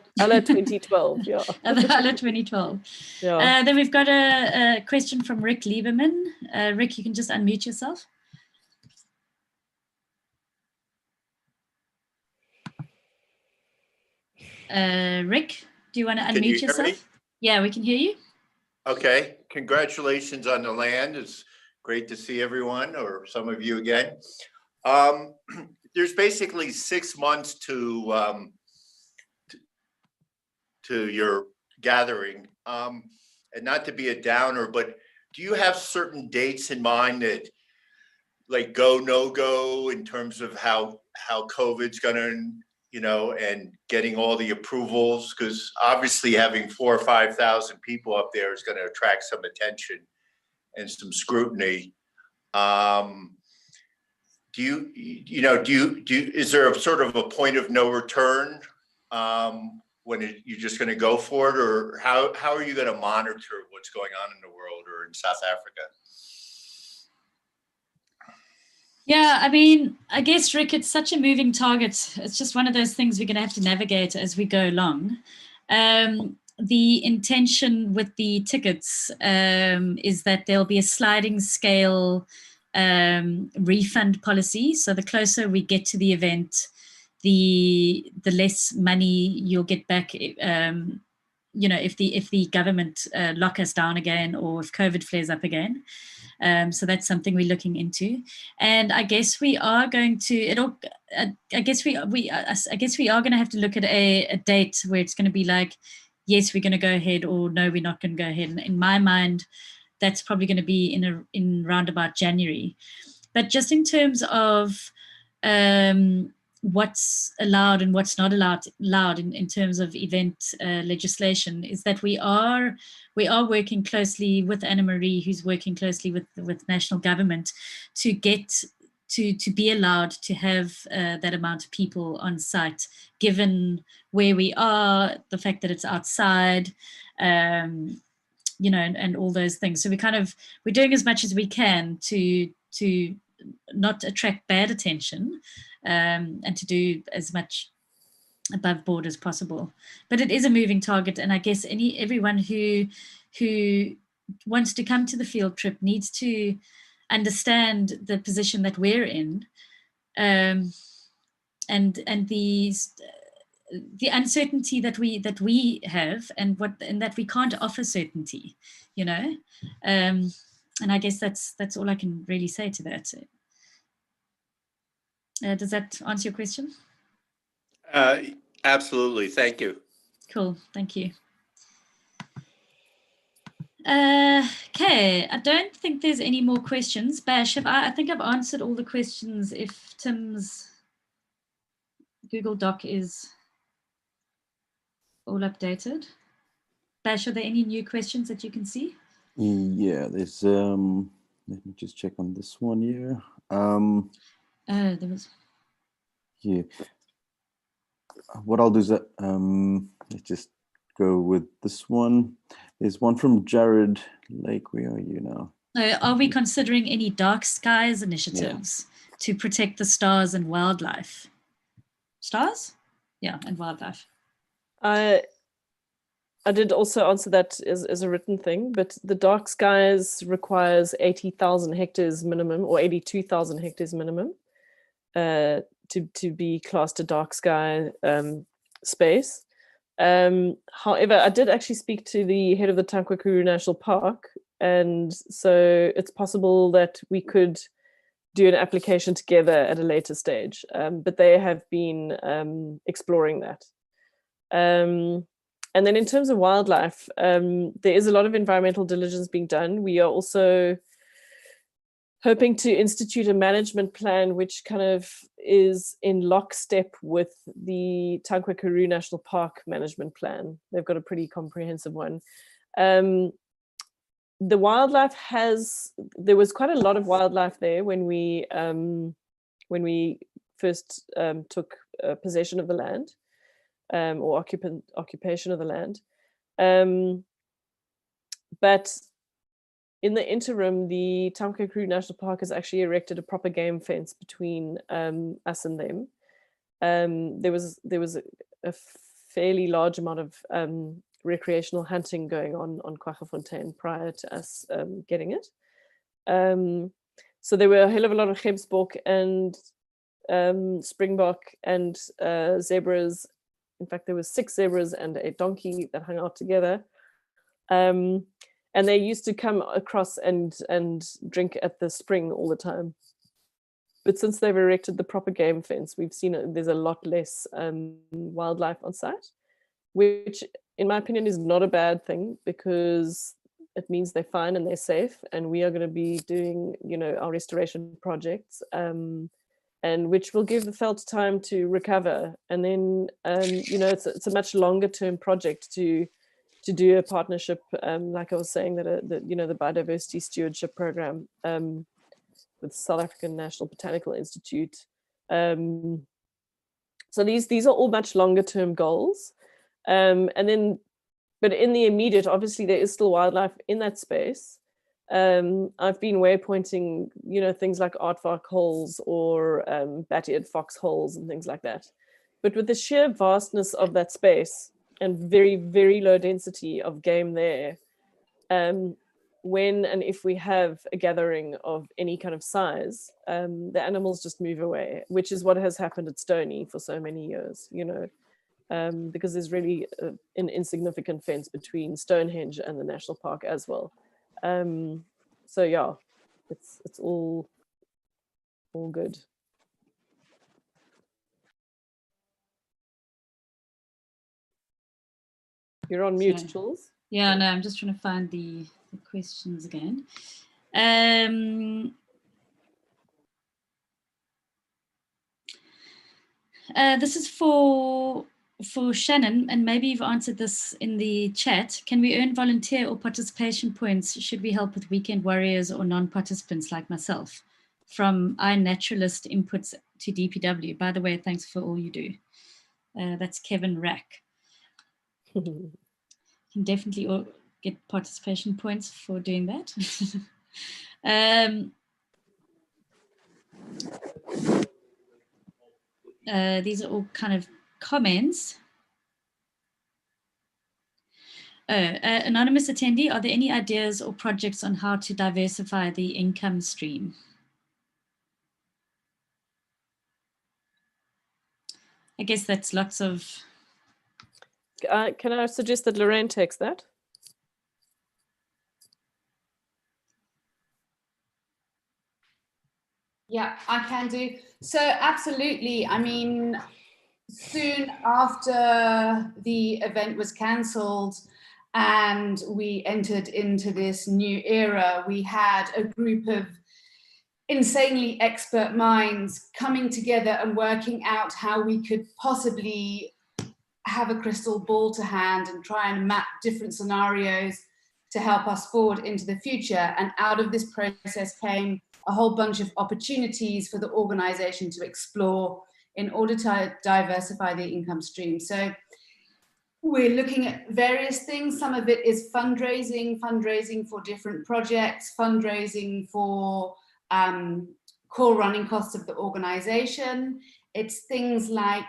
2012, yeah. A la 2012. Yeah. Then we've got a question from Rick Lieberman. Rick, you can just unmute yourself. Rick, do you want to Can you unmute hear yourself? me? Yeah, we can hear you. Okay, congratulations on the land. It's great to see everyone, or some of you again. There's basically 6 months to your gathering. And not to be a downer, but do you have certain dates in mind that, like, go, no go in terms of how COVID's gonna, and getting all the approvals? Because obviously having 4,000 or 5,000 people up there is gonna attract some attention and some scrutiny. Is there a sort of a point of no return when you're just going to go for it, or how are you going to monitor what's going on in the world or in South Africa? Yeah, I mean, I guess, Rick, it's such a moving target. It's just one of those things we're going to have to navigate as we go along. The intention with the tickets is that there'll be a sliding scale refund policy. So the closer we get to the event, the less money you'll get back. If the government lock us down again, or if COVID flares up again. So that's something we're looking into, and I guess we are going to. I guess we are going to have to look at a date where it's going to be like, yes, we're going to go ahead, or no, we're not going to go ahead. And in my mind, that's probably going to be in round about January. But just in terms of what's allowed and what's not allowed in terms of event legislation, is that we are working closely with Anna Marie, who's working closely with national government to get to be allowed to have that amount of people on site, given where we are, the fact that it's outside, and all those things. So we're doing as much as we can to not attract bad attention, and to do as much above board as possible. But it is a moving target, and I guess everyone who wants to come to the field trip needs to understand the position that we're in, and the uncertainty that we have, and that we can't offer certainty, and I guess that's all I can really say to that. Does that answer your question? Absolutely. Thank you. Cool. Thank you. Okay. I don't think there's any more questions. Bash, I think I've answered all the questions. If Tim's Google Doc is all updated. Bash, are there any new questions that you can see? Yeah, there's let me just check on this one here. There was. Yeah. What I'll do is that let's just go with this one. There's one from Jared Lake. Where are you now? Are we considering any dark skies initiatives to protect the stars and wildlife? Stars? Yeah, and wildlife. I did also answer that as a written thing, but the dark skies requires 80,000 hectares minimum, or 82,000 hectares minimum, to be classed a dark sky space. However, I did actually speak to the head of the Quaggafontein National Park, and so it's possible that we could do an application together at a later stage, but they have been exploring that. And then in terms of wildlife, there is a lot of environmental diligence being done. We are also hoping to institute a management plan which kind of is in lockstep with the Quaggafontein National Park management plan. They've got a pretty comprehensive one. The wildlife there was quite a lot of wildlife there when we first took possession of the land. Or occupation of the land. But in the interim, the Quaggafontein National Park has actually erected a proper game fence between us and them. There was a fairly large amount of recreational hunting going on Quaggafontein prior to us getting it. So there were a hell of a lot of Gebsbok and springbok and zebras In fact, there was 6 zebras and a donkey that hung out together. And they used to come across and drink at the spring all the time. But since they've erected the proper game fence, we've seen there's a lot less wildlife on site, which in my opinion is not a bad thing, because it means they're fine and they're safe. And we are going to be doing, our restoration projects, and which will give the veld time to recover. And then, it's a much longer term project to do a partnership, like I was saying, that the biodiversity stewardship program with South African National Botanical Institute. So these are all much longer term goals. But in the immediate, obviously there is still wildlife in that space. I've been waypointing, things like aardvark holes or bat-eared fox holes and things like that. But with the sheer vastness of that space and very, very low density of game there, when and if we have a gathering of any kind of size, the animals just move away, which is what has happened at Stony for so many years, because there's really an insignificant fence between Stonehenge and the national park as well. So yeah, it's all good. You're on mute, Jules. Yeah, no, I'm just trying to find the questions again. This is for Shannon, and maybe you've answered this in the chat. Can we earn volunteer or participation points should we help with weekend warriors or non-participants like myself? From iNaturalist inputs to DPW. By the way, thanks for all you do. That's Kevin Rack. You can definitely get participation points for doing that. These are all kind of comments. Anonymous attendee, are there any ideas or projects on how to diversify the income stream? I guess that's lots of... Can I suggest that Lorraine takes that? Yeah, I can do. So absolutely. I mean, soon after the event was cancelled and we entered into this new era, we had a group of insanely expert minds coming together and working out how we could possibly have a crystal ball to hand and try and map different scenarios to help us forward into the future. And out of this process came a whole bunch of opportunities for the organization to explore in order to diversify the income stream. So we're looking at various things. Some of it is fundraising for different projects, fundraising for core running costs of the organization. It's things like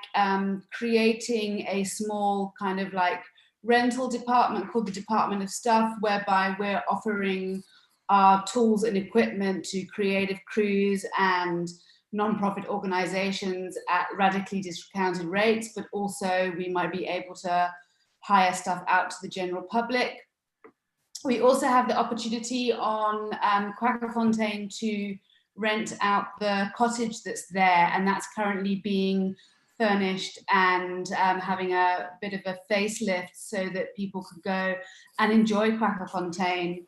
creating a small kind of like rental department called the Department of Stuff, whereby we're offering our tools and equipment to creative crews and non-profit organizations at radically discounted rates, but also we might be able to hire stuff out to the general public. We also have the opportunity on Quaggafontein to rent out the cottage that's there, and that's currently being furnished and having a bit of a facelift so that people could go and enjoy Quaggafontein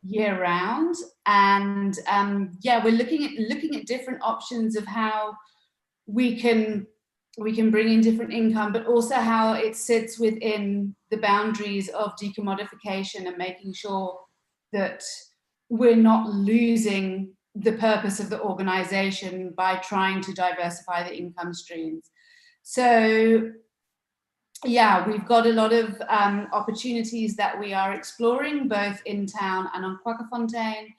year round. And yeah, we're looking at different options of how we can bring in different income, but also how it sits within the boundaries of decommodification and making sure that we're not losing the purpose of the organization by trying to diversify the income streams. So yeah, we've got a lot of opportunities that we are exploring both in town and on Quaggafontein,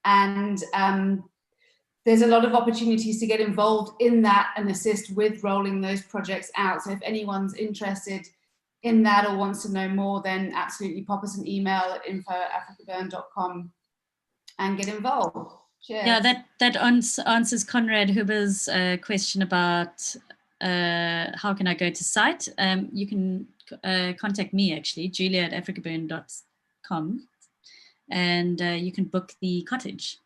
and there's a lot of opportunities to get involved in that and assist with rolling those projects out. So if anyone's interested in that or wants to know more, then absolutely pop us an email at info@africaburn.com and get involved. Cheers. Yeah, that answers Conrad Huber's question about how can I go to site? You can contact me actually, julia@africaburn.com, and you can book the cottage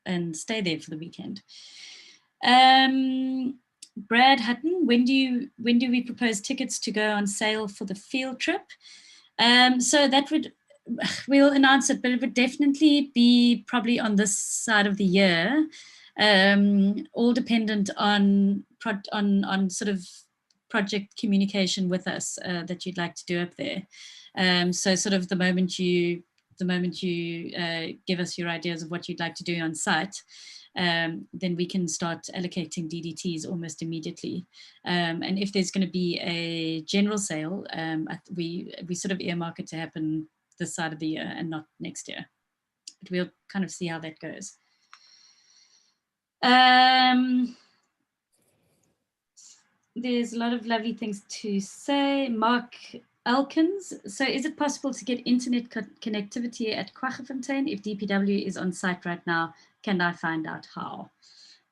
and stay there for the weekend. Brad Hutton, when do we propose tickets to go on sale for the field trip? So that we'll announce it, but it would definitely be probably on this side of the year, all dependent on sort of project communication with us that you'd like to do up there. So sort of the moment you give us your ideas of what you'd like to do on site, then we can start allocating DDTs almost immediately. And if there's going to be a general sale, we sort of earmark it to happen this side of the year and not next year. But we'll kind of see how that goes. There's a lot of lovely things to say. Mark Elkins, so is it possible to get internet connectivity at Quaggafontein if DPW is on site right now? Can I find out how?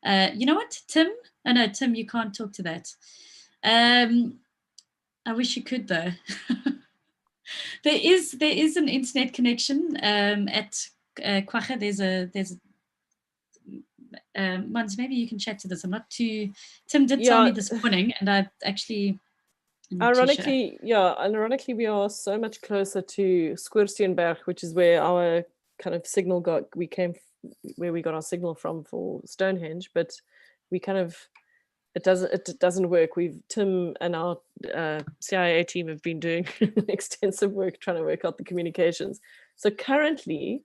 You know what, Tim? Oh no, Tim, you can't talk to that. I wish you could though. There is an internet connection at Quagga. There's Mons, maybe you can chat to this. I'm not too. Tim did tell me this morning, and I actually. Ironically, we are so much closer to Squirsteenberg, which is where our kind of signal where we got our signal from for Stonehenge, but we kind of it doesn't work. Tim and our CIA team have been doing extensive work trying to work out the communications. So currently,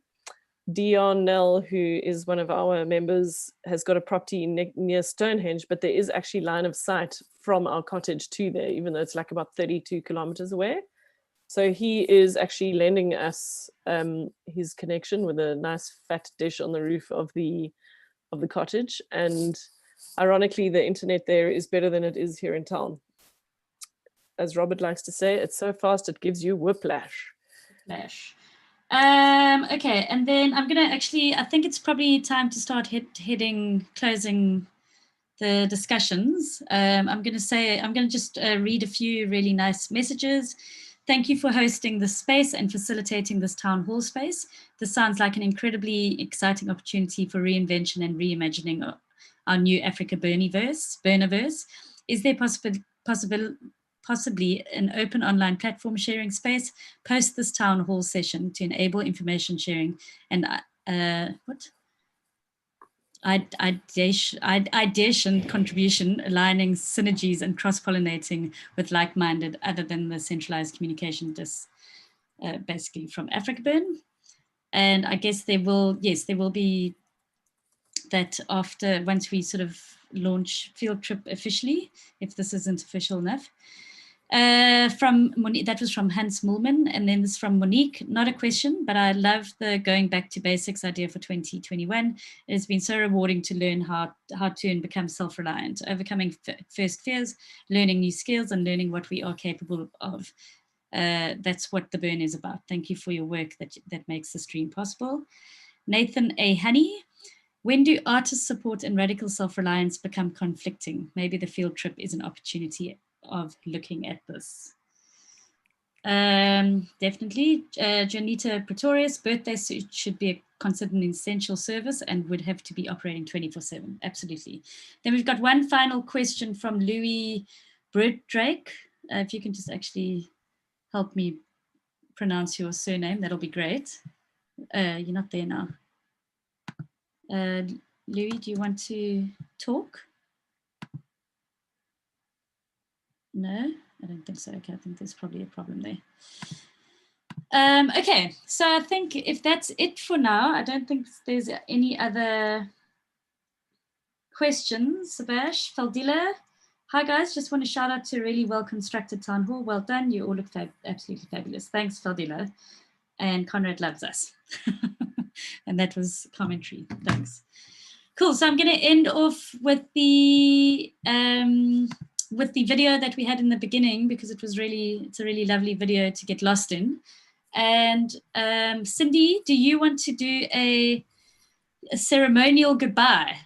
Dion Nell, who is one of our members, has got a property near Stonehenge, but there is actually line of sight from our cottage to there, even though it's like about 32 kilometers away. So he is actually lending us his connection with a nice fat dish on the roof of the cottage. And ironically, the internet there is better than it is here in town. As Robert likes to say, it's so fast it gives you whiplash. Whiplash. Okay, and then I'm gonna I think it's probably time to start closing the discussions. I'm gonna just read a few really nice messages. Thank you for hosting this space and facilitating this town hall space. This sounds like an incredibly exciting opportunity for reinvention and reimagining our new Africa Burniverse. Is there possibly an open online platform sharing space post this town hall session to enable information sharing and ideation contribution, aligning synergies and cross-pollinating with like-minded other than the centralized communication basically from Africa Burn. And I guess there will be that once we sort of launch Field Trip officially, if this isn't official enough. From Monique, that was from Hans Mullman, and then this from Monique, not a question, but I love the going back to basics idea for 2021. It has been so rewarding to learn how to become self-reliant, overcoming first fears, learning new skills, and learning what we are capable of. That's what the Burn is about. Thank you for your work that makes this dream possible. Nathan A. Honey, when do artist support and radical self-reliance become conflicting? Maybe the Field Trip is an opportunity of looking at this. Definitely. Janita Pretorius, birthday suit should be considered an essential service and would have to be operating 24/7. Absolutely. Then we've got one final question from Louis Drake. If you can just actually help me pronounce your surname, that'll be great. You're not there now. Louis, do you want to talk? No, I don't think so. Okay, I think there's probably a problem there. Okay, so I think if that's it for now, I don't think there's any other questions. Sabash, Faldila. Hi guys, just want to shout out to a really well constructed town hall. Well done, you all look absolutely fabulous. Thanks, Faldila. And Conrad loves us. And that was commentary. Thanks. Cool. So I'm going to end off with the video that we had in the beginning, because it's a really lovely video to get lost in. And Cindy, do you want to do a ceremonial goodbye?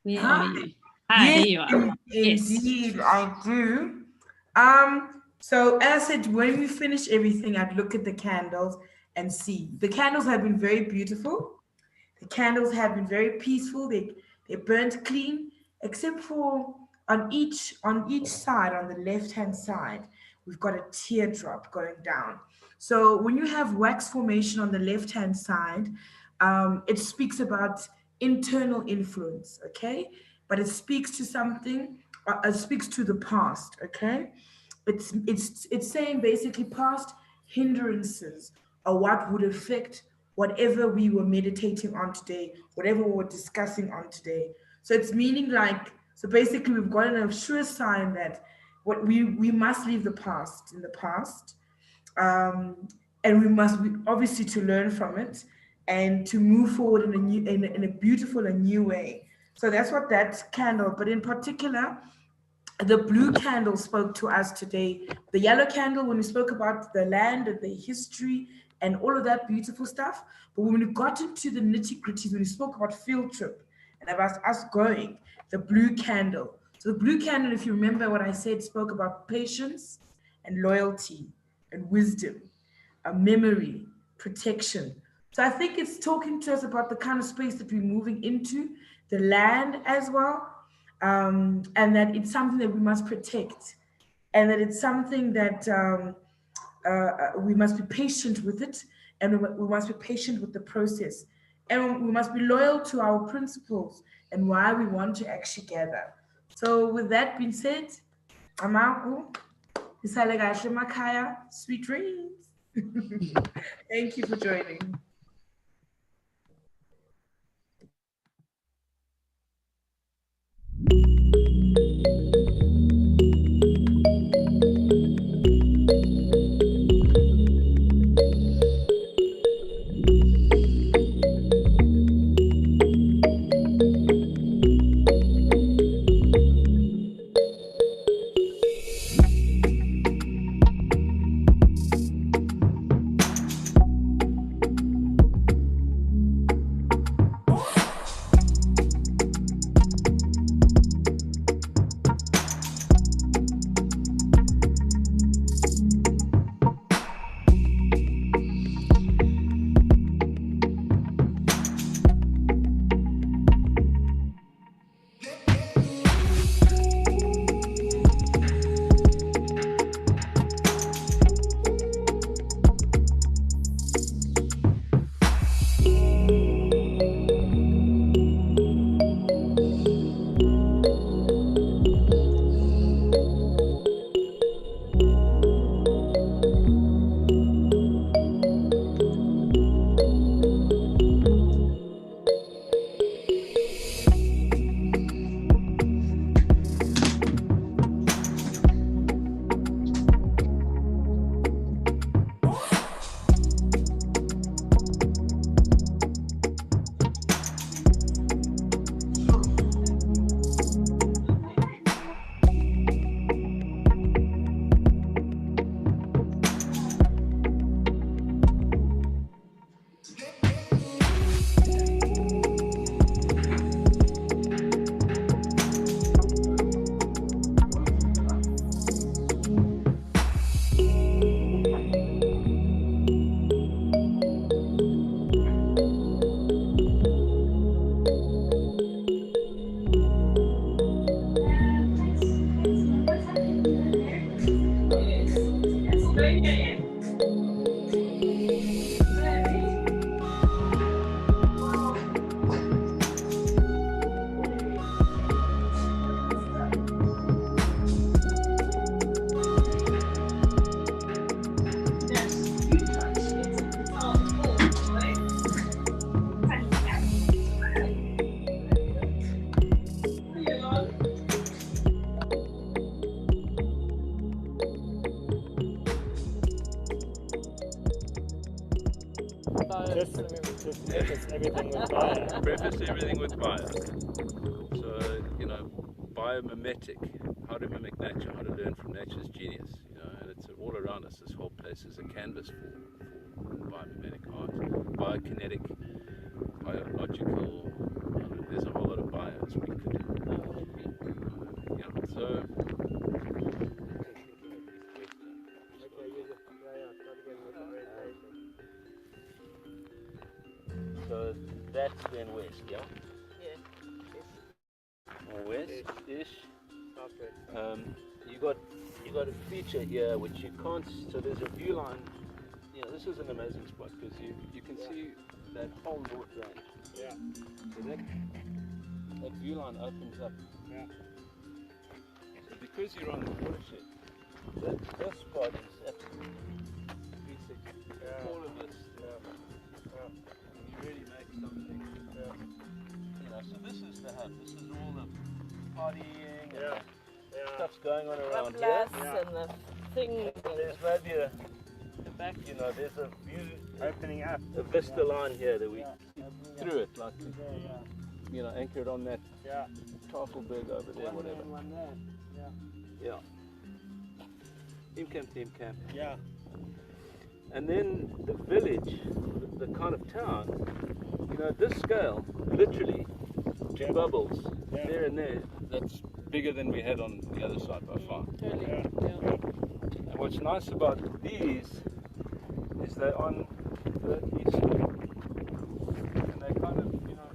Where are you? Hi, Yes, there you are. Yes. indeed, I do. So as I said, when we finish everything, I'd look at the candles and see. The candles have been very beautiful. The candles have been very peaceful. They burnt clean, except for on each side, on the left-hand side, we've got a teardrop going down. So when you have wax formation on the left-hand side, it speaks about internal influence, okay? But it speaks to something, it speaks to the past, okay? It's saying basically past hindrances or what would affect whatever we were meditating on today, whatever we were discussing on today. So it's meaning like, so basically we've got an sure sign that what we must leave the past in the past, and we must be obviously to learn from it and to move forward in a beautiful and new way. So that's what that candle, but in particular, the blue candle spoke to us today. The yellow candle, when we spoke about the land and the history and all of that beautiful stuff. But when we got into the nitty gritties, when we spoke about field trip and about us going, the blue candle. So the blue candle, if you remember what I said, spoke about patience and loyalty and wisdom, memory, protection. So I think it's talking to us about the kind of space that we're moving into, the land as well, and that it's something that we must protect, and that it's something that we must be patient with it, and we must be patient with the process, and we must be loyal to our principles and why we want to actually gather. So with that being said, Amaku, isale kahle emakhaya, sweet dreams. Thank you for joining. Just preface everything with bio. Preface everything with bio. So, biomimetic, how to mimic nature, how to learn from nature's genius, and it's all around us. This whole place is a canvas for biomimetic art, biokinetic, biological, there's a whole lot of bios we could Yeah, so so that's then west, yeah? Or west-ish. You got a feature here which you can't. So there's a view line. You know, this is an amazing spot because you can see that whole north range. Yeah. So that view line opens up. Yeah. So because you're on the watershed, this spot is at 360. Yeah. All of this. Yeah. Yeah. You really make something. Yeah. You know, so this is the hub. This is all the partying and stuff's going on around here. And the things. There's maybe the back, you know, there's a view opening up, a vista line here that we see through it, like you know, anchored on that Tafelberg over there, whatever. Yeah. Team camp. Yeah. And then the village, the kind of town, you know, this scale, literally, two bubbles, there and there, that's bigger than we had on the other side by far. Totally. And what's nice about these is they're on the east, and they kind of, you know,